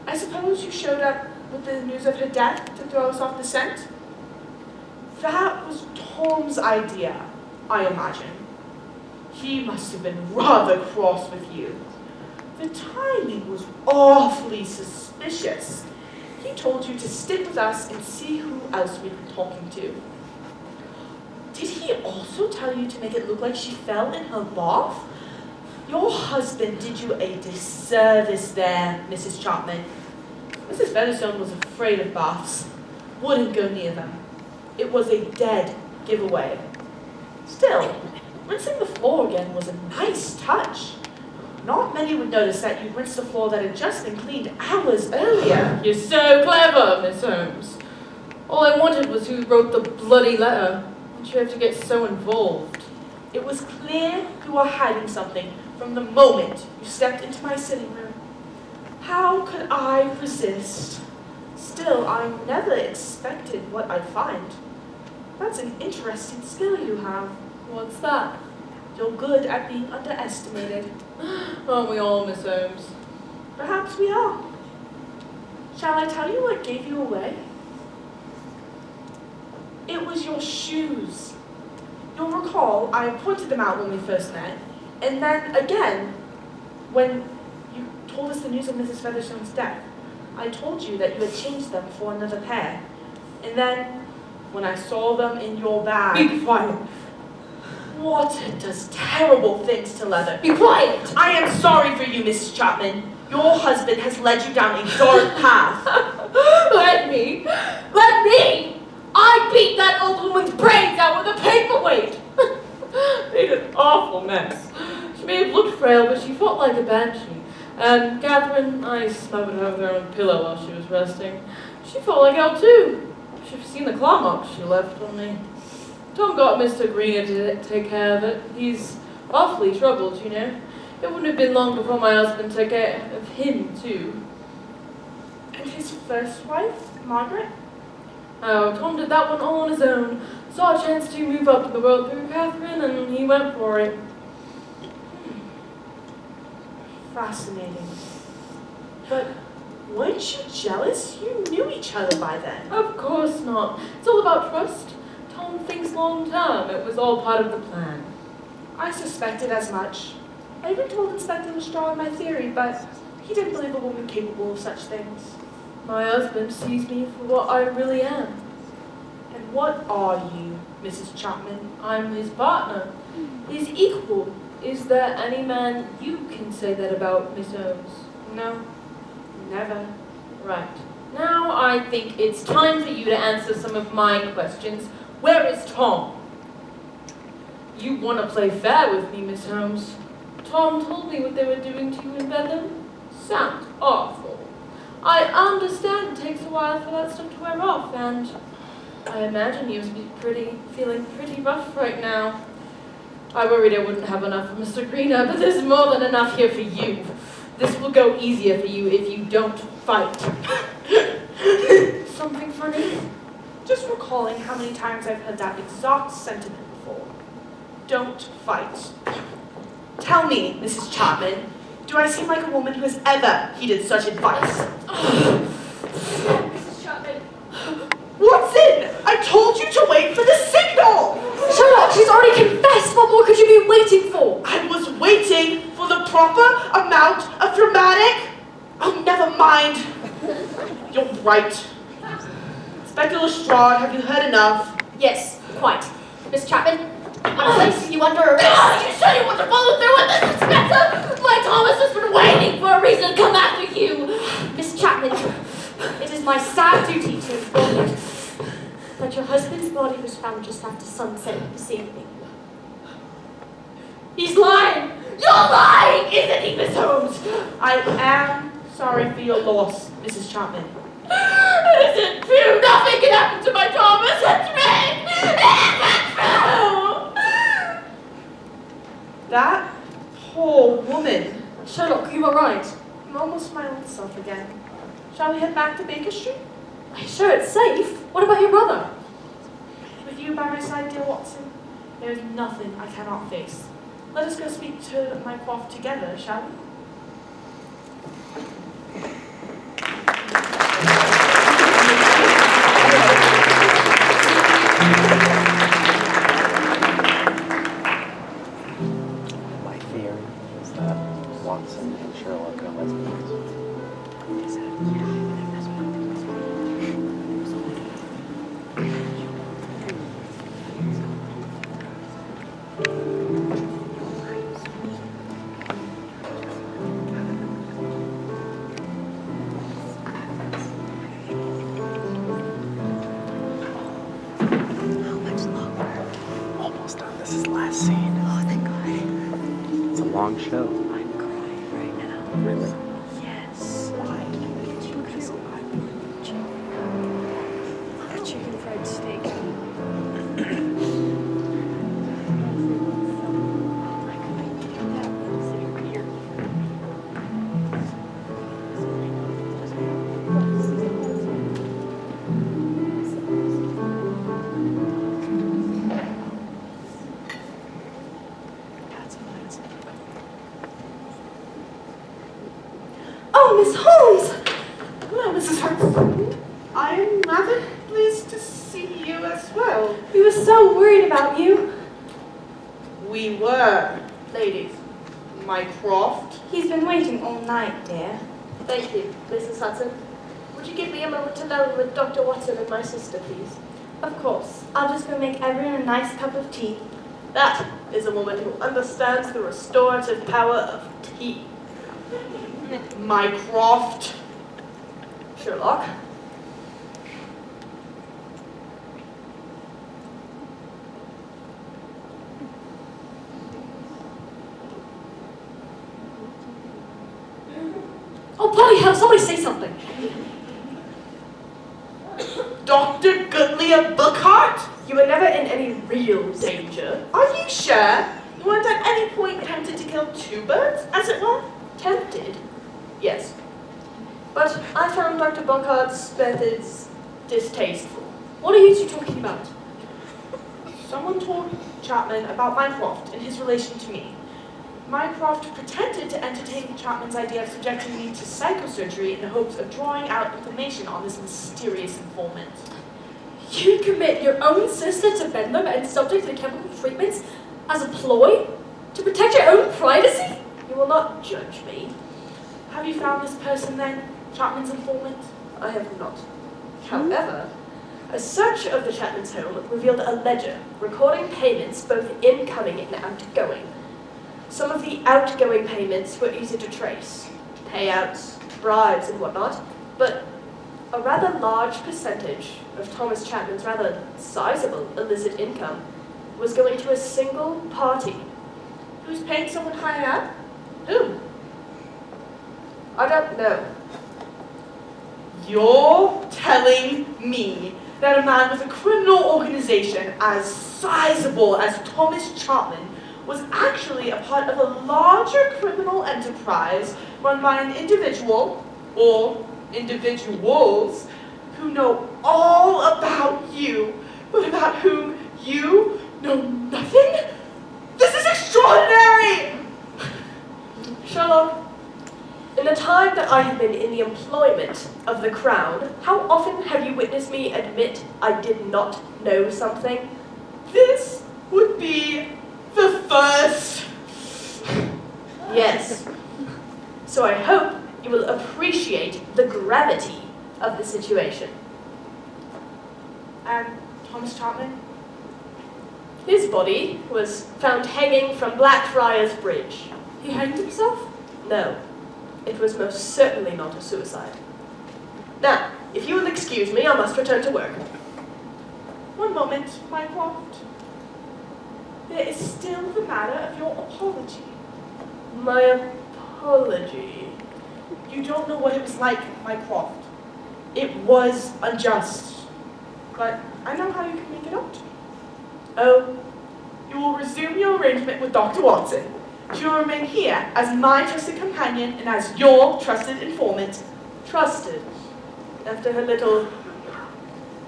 I suppose you showed up with the news of her death to throw us off the scent? That was Tom's idea, I imagine. He must have been rather cross with you. The timing was awfully suspicious. He told you to stick with us and see who else we'd be talking to. Did he also tell you to make it look like she fell in her bath? Your husband did you a disservice there, Mrs. Chapman. Mrs. Featherstone was afraid of baths. Wouldn't go near them. It was a dead giveaway. Still, rinsing the floor again was a nice touch. Not many would notice that you rinsed the floor that had just been cleaned hours earlier. You're so clever, Miss Holmes. All I wanted was who wrote the bloody letter. Did you have to get so involved? It was clear you were hiding something from the moment you stepped into my sitting room. How could I resist? Still, I never expected what I'd find. That's an interesting skill you have. What's that? You're good at being underestimated. Aren't we all, Miss Holmes? Perhaps we are. Shall I tell you what gave you away? It was your shoes. You'll recall I pointed them out when we first met, and then again when you told us the news of Mrs. Featherstone's death. I told you that you had changed them for another pair. And then when I saw them in your bag. Be quiet. Water does terrible things to leather. Be quiet! I am sorry for you, Mrs. Chapman. Your husband has led you down a dark path. Let me! Let me! I beat that old woman's brains out with a paperweight! Made an awful mess. She may have looked frail, but she fought like a banshee. And Catherine, I smothered her with her own pillow while she was resting. She fought like hell too. You should have seen the claw marks she left on me. Tom got Mr. Greener to take care of it. He's awfully troubled, you know. It wouldn't have been long before my husband took care of him too. And his first wife, Margaret? Oh, Tom did that one all on his own. Saw a chance to move up in the world through Catherine, and he went for it. Fascinating. But weren't you jealous? You knew each other by then. Of course not. It's all about trust. Tom thinks long term. It was all part of the plan. I suspected as much. I even told Inspector Lestrade my theory, but he didn't believe a woman capable of such things. My husband sees me for what I really am. And what are you, Mrs. Chapman? I'm his partner. His equal. Is there any man you can say that about, Miss Holmes? No, never. Right. Now I think it's time for you to answer some of my questions. Where is Tom? You want to play fair with me, Miss Holmes. Tom told me what they were doing to you in Bedlam. Sounds awful. I understand it takes a while for that stuff to wear off, and I imagine you must be feeling pretty rough right now. I worried I wouldn't have enough for Mr. Greener, but there's more than enough here for you. This will go easier for you if you don't fight. Something funny? Just recalling how many times I've heard that exact sentiment before. Don't fight. Tell me, Mrs. Chapman, do I seem like a woman who has ever heeded such advice? Mrs. Chapman. What's in? I told you to wait for the signal! Shut up! She's already confessed! What more could you be waiting for? I was waiting for the proper amount of dramatic... Oh, never mind. You're right. Inspector Lestrade, have you heard enough? Yes, quite. Miss Chapman, I'm placing you under arrest. You sure you want to follow through with this, Inspector? My Thomas has been waiting for a reason to come after you. Miss Chapman, it is my sad duty to inform you that your husband's body was found just after sunset this evening. He's lying. You're lying, isn't he, Miss Holmes? I am sorry for your loss, Mrs. Chapman. It isn't true. Nothing can happen to my Thomas. It's me. It isn't true. That poor woman. Sherlock, you were right. I'm almost my old self again. Shall we head back to Baker Street? Are you sure it's safe? What about your brother? With you by my side, dear Watson, there is nothing I cannot face. Let us go speak to my prof together, shall we? My theory is that Watson and Sherlock are lesbians. Almost done. This is the last scene. Oh, thank God. It's a long show. I'm crying. Really? Yes. Why? Because a chicken fried steak. Oh, Miss Holmes! Hello, Mrs. Holmes. I am rather pleased to see you as well. We were so worried about you. We were, ladies. Mycroft. He's been waiting all night, dear. Thank you, Mrs. Hudson. Would you give me a moment alone with Dr. Watson and my sister, please? Of course. I'll just go make everyone a nice cup of tea. That is a woman who understands the restorative power of tea. Mycroft. Sherlock. Oh, bloody hell, somebody say something. Dr. Goodley Bookhart? You were never in any real danger. Are you sure? You weren't at any point tempted to kill two birds, as it were? Tempted? Yes. But I found Dr. Bockhart's methods distasteful. What are you two talking about? Someone told Chapman about Mycroft and his relation to me. Mycroft pretended to entertain Chapman's idea of subjecting me to psychosurgery in the hopes of drawing out information on this mysterious informant. You'd commit your own sister to Bedlam and subject to chemical treatments as a ploy? To protect your own privacy? You will not judge me. Have you found this person then, Chapman's informant? I have not. However, a search of the Chapman's home revealed a ledger recording payments both incoming and outgoing. Some of the outgoing payments were easy to trace, payouts, bribes, and whatnot, but a rather large percentage of Thomas Chapman's rather sizable illicit income was going to a single party. Who's paying someone higher up? Who? I don't know. You're telling me that a man with a criminal organization as sizable as Thomas Chapman was actually a part of a larger criminal enterprise run by an individual, or individuals, who know all about you, but about whom you know nothing? This is extraordinary! Sherlock, in the time that I have been in the employment of the Crown, how often have you witnessed me admit I did not know something? This would be the first. Yes. So I hope you will appreciate the gravity of the situation. And Thomas Chapman? His body was found hanging from Blackfriars Bridge. He hanged himself? No, it was most certainly not a suicide. Now, if you will excuse me, I must return to work. One moment, Mycroft. There is still the matter of your apology. My apology. You don't know what it was like, Mycroft. It was unjust. But I know how you can make it up to me. Oh, You will resume your arrangement with Dr. Watson. She will remain here as my trusted companion and as your trusted informant. trusted. After her little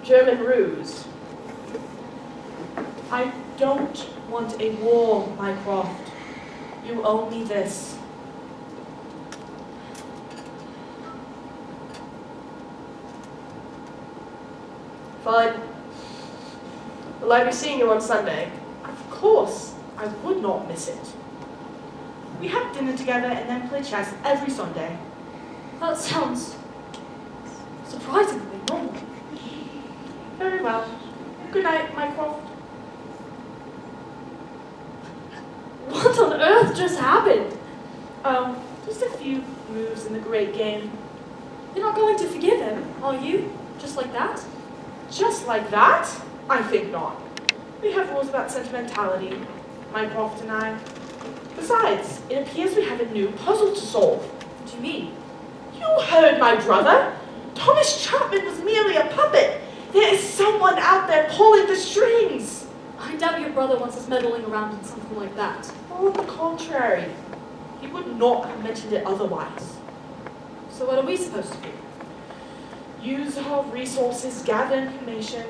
German ruse. I don't want a war, Mycroft. You owe me this. Fine. Will I be seeing you on Sunday? Of course, I would not miss it. We have dinner together and then play chess every Sunday. That sounds surprisingly normal. Very well. Good night, Mycroft. What on earth just happened? Oh, just a few moves in the great game. You're not going to forgive him, are you? Just like that? Just like that? I think not. We have rules about sentimentality, Mycroft and I. Besides, it appears we have a new puzzle to solve. Do you mean? You heard my brother. Thomas Chapman was merely a puppet. There is someone out there pulling the strings. I doubt your brother wants us meddling around in something like that. On the contrary, he would not have mentioned it otherwise. So what are we supposed to do? Use our resources, gather information.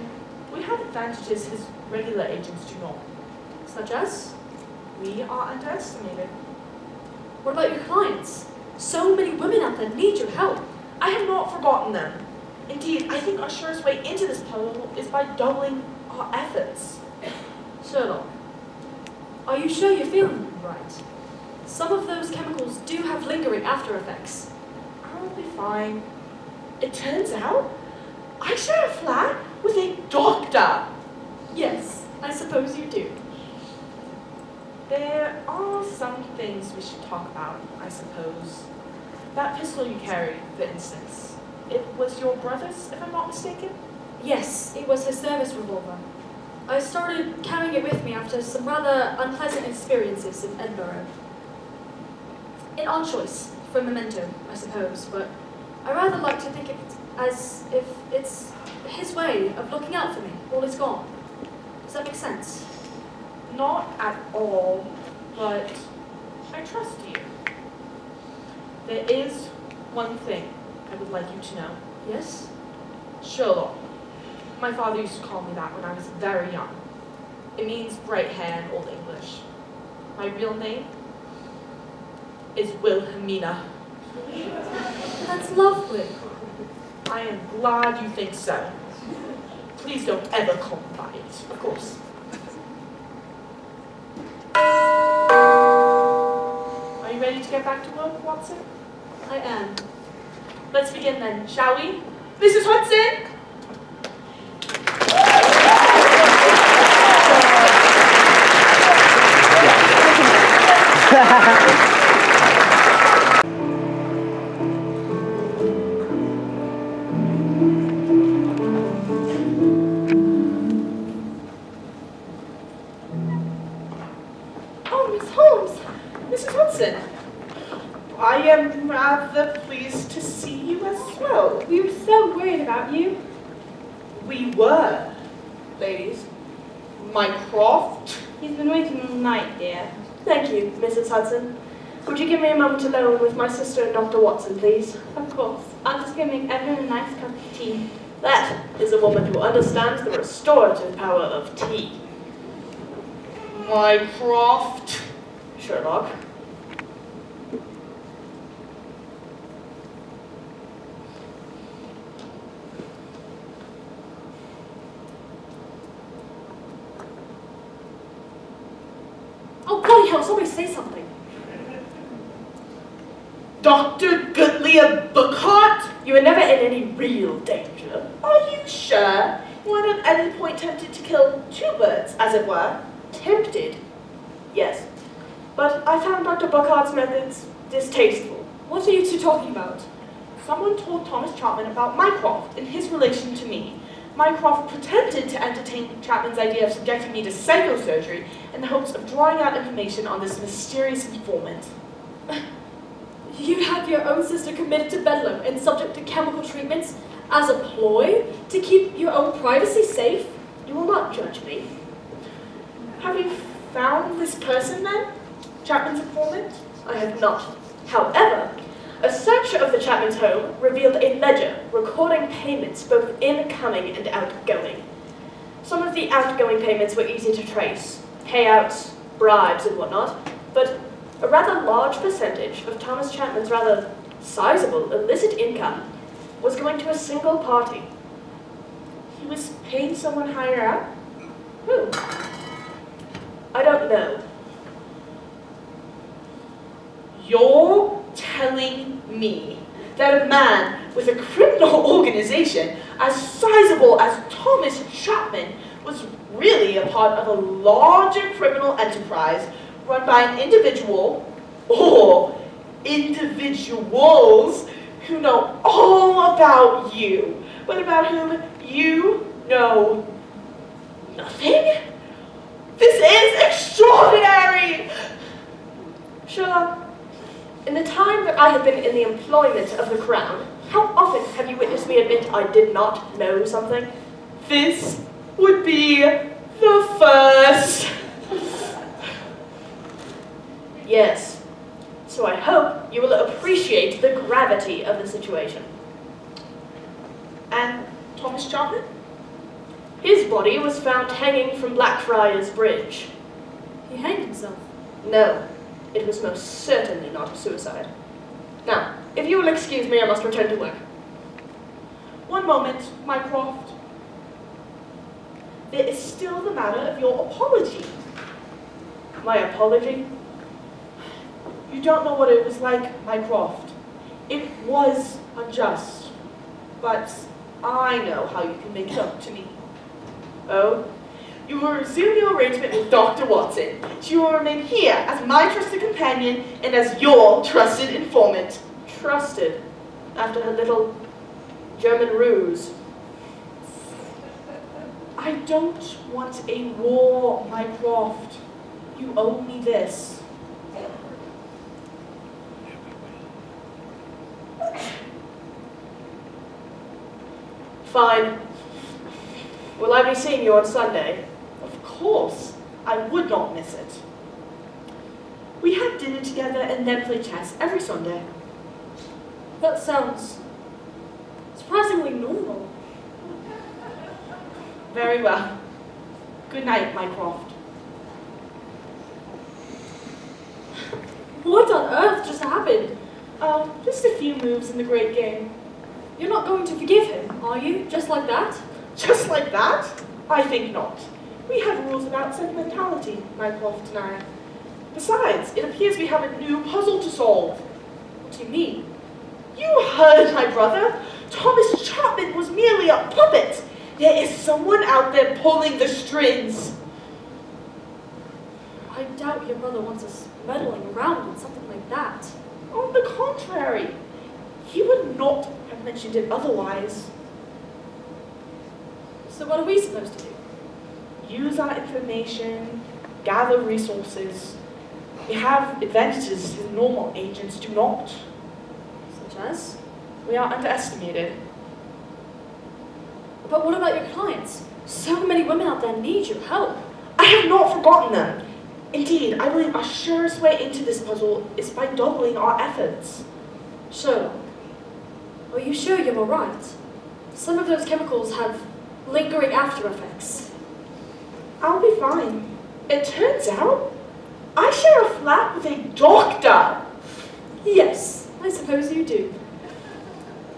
We have advantages his regular agents do not. Such as? We are underestimated. What about your clients? So many women out there need your help. I have not forgotten them. Indeed, I think our surest way into this puzzle is by doubling our efforts. Sherlock, are you sure you're feeling right? Some of those chemicals do have lingering after effects. I'll be fine. It turns out I share a flat with a doctor. Yes, I suppose you do. There are some things we should talk about, I suppose. That pistol you carried, for instance. It was your brother's, if I'm not mistaken? Yes, it was his service revolver. I started carrying it with me after some rather unpleasant experiences in Edinburgh. An odd choice for a memento, I suppose, but I rather like to think of it as if it's his way of looking out for me while he's gone. Does that make sense? Not at all, but I trust you. There is one thing I would like you to know. Yes? Sherlock. My father used to call me that when I was very young. It means bright hair in Old English. My real name is Wilhelmina. That's lovely. I am glad you think so. Please don't ever call me by it, of course. Are you ready to get back to work, Watson? I am. Let's begin then, shall we? Mrs. Hudson! Oh, Miss Holmes! Mrs. Hudson! I am rather pleased to see you as well. We were so worried about you. We were, ladies. Mycroft. He's been waiting all night, dear. Thank you, Mrs. Hudson. Would you give me a moment alone with my sister and Dr. Watson, please? Of course. I'll just go make everyone a nice cup of tea. That is a woman who understands the restorative power of tea. Mycroft. Sherlock. Oh, bloody hell, somebody say something. Dr. Goodlear Bookhart? You were never in any real danger. Are you sure? You weren't at any point tempted to kill two birds, as it were? Tempted? Yes. But I found Dr. Buckhart's methods distasteful. What are you two talking about? Someone told Thomas Chapman about Mycroft and his relation to me. Mycroft pretended to entertain Chapman's idea of subjecting me to psychosurgery in the hopes of drawing out information on this mysterious informant. You had your own sister committed to Bedlam and subject to chemical treatments as a ploy to keep your own privacy safe? You will not judge me. Have you found this person then? Chapman's informant? I have not. However, a search of the Chapman's home revealed a ledger recording payments both incoming and outgoing. Some of the outgoing payments were easy to trace, payouts, bribes, and whatnot, but a rather large percentage of Thomas Chapman's rather sizable illicit income was going to a single party. He was paying someone higher up? Who? I don't know. You're telling me that a man with a criminal organization as sizable as Thomas Chapman was really a part of a larger criminal enterprise run by an individual or individuals who know all about you, but about whom you know nothing? This is extraordinary! Sherlock, In the time that I have been in the employment of the Crown, how often have you witnessed me admit I did not know something? This would be the first. Yes. So I hope you will appreciate the gravity of the situation. And Thomas Chapman? His body was found hanging from Blackfriars Bridge. He hanged himself. No, it was most certainly not a suicide. Now, if you will excuse me, I must return to work. One moment, Mycroft. There is still the matter of your apology. My apology? You don't know what it was like, Mycroft. It was unjust. But I know how you can make it up to me. Oh? You will resume your arrangement with Dr. Watson. She will remain here as my trusted companion and as your trusted informant. Trusted? After her little German ruse. I don't want a war, Mycroft. You owe me this. Fine. Will I be seeing you on Sunday? Of course, I would not miss it. We have dinner together and then play chess every Sunday. That sounds surprisingly normal. Very well. Good night, Mycroft. What on earth just happened? Oh, just a few moves in the great game. You're not going to forgive him, are you? Just like that? Just like that? I think not. We have rules about sentimentality, Mycroft and I. Besides, it appears we have a new puzzle to solve. What do you mean? You heard my brother. Thomas Chapman was merely a puppet. There is someone out there pulling the strings. I doubt your brother wants us meddling around with something like that. On the contrary, he would not have mentioned it otherwise. So what are we supposed to do? Use our information, gather resources. We have advantages that normal agents do not. Such as? We are underestimated. But what about your clients? So many women out there need your help. I have not forgotten them. Indeed, I believe our surest way into this puzzle is by doubling our efforts. Sherlock, are you sure you're all right? Some of those chemicals have lingering after effects. I'll be fine. It turns out, I share a flat with a doctor. Yes, I suppose you do.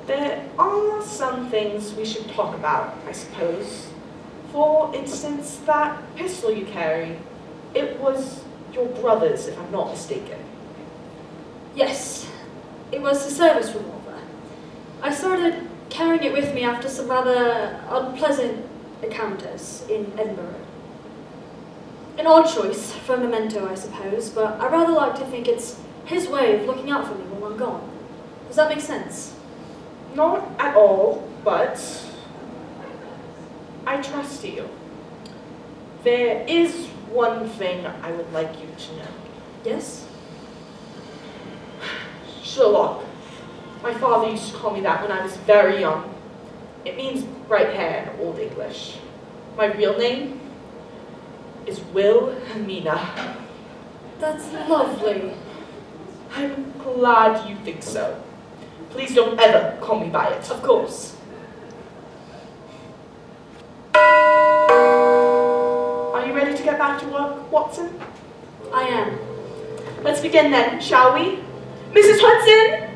There are some things we should talk about, I suppose. For instance, that pistol you carry. It was your brother's, if I'm not mistaken. Yes, it was a service revolver. I started carrying it with me after some rather unpleasant encounters in Edinburgh. An odd choice for a memento, I suppose, but I rather like to think it's his way of looking out for me while I'm gone. Does that make sense? Not at all, but I trust you. There is one thing I would like you to know. Yes? Sherlock. My father used to call me that when I was very young. It means bright hair in Old English. My real name is Wilhelmina. That's lovely. I'm glad you think so. Please don't ever call me by it. Of course. Are you ready to get back to work, Watson? I am. Let's begin then, shall we? Mrs. Hudson!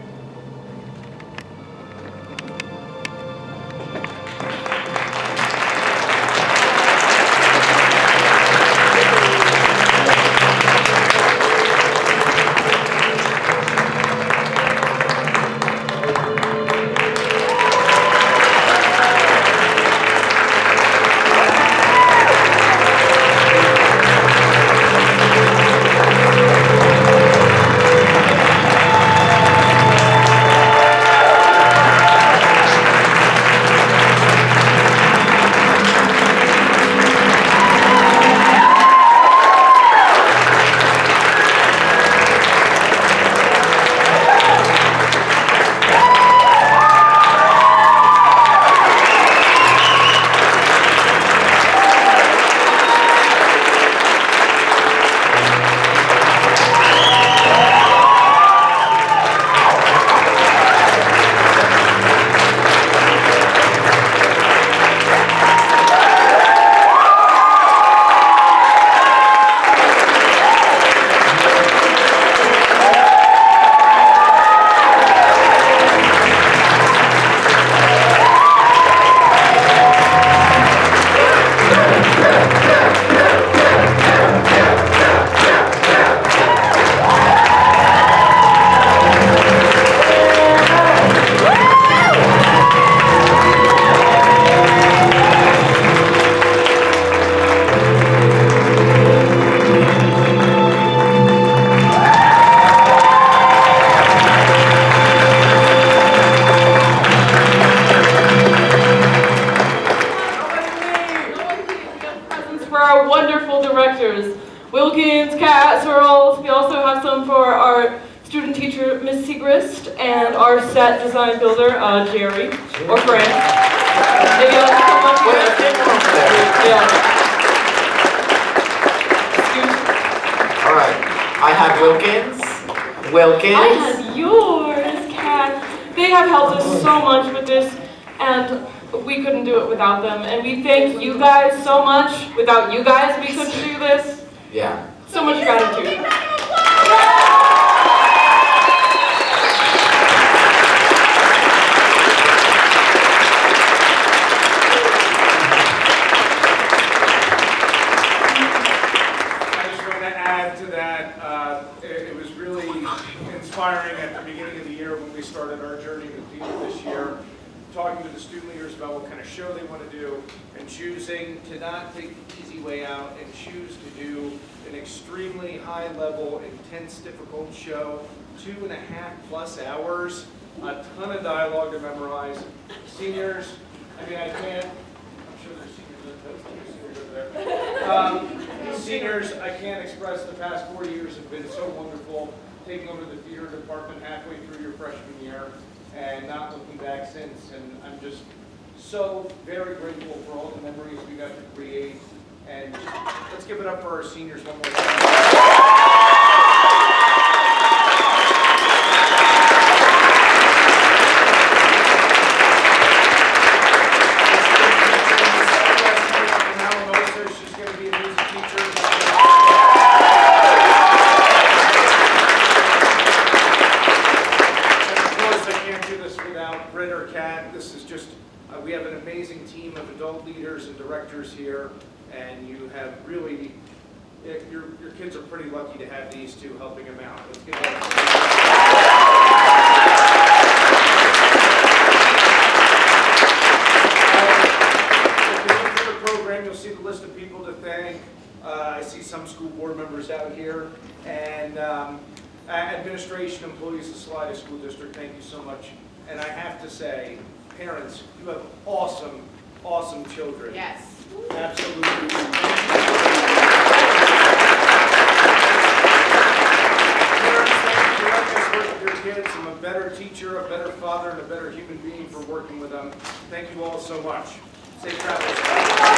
and our set design builder, Jerry, or Frank. If you like to come up here. Yeah. Excuse me. All right. I have Wilkins. I have yours, Kat. They have helped us so much with this, and we couldn't do it without them. And we thank you guys so much. Without you guys, we couldn't do this. Yeah. So much gratitude. It was really inspiring at the beginning of the year when we started our journey with theater this year, talking to the student leaders about what kind of show they want to do, and choosing to not take the easy way out and choose to do an extremely high-level, intense, difficult show, 2.5+ hours, a ton of dialogue to memorize. Seniors, I mean, I can't, I'm sure there's seniors over there. Seniors, I can't express the past 4 years have been so wonderful, taking over the theater department halfway through your freshman year and not looking back since. And I'm just so very grateful for all the memories we got to create. And just, let's give it up for our seniors one more time. We have an amazing team of adult leaders and directors here, and you have really, your kids are pretty lucky to have these two helping them out. Let's give that for the program, you'll see the list of people to thank. I see some school board members out here, and administration employees of Salida School District, thank you so much. And I have to say, parents, you have awesome, awesome children. Yes. Absolutely. Parents, thank you for letting us work with your kids. I'm a better teacher, a better father, and a better human being for working with them. Thank you all so much. Safe travels.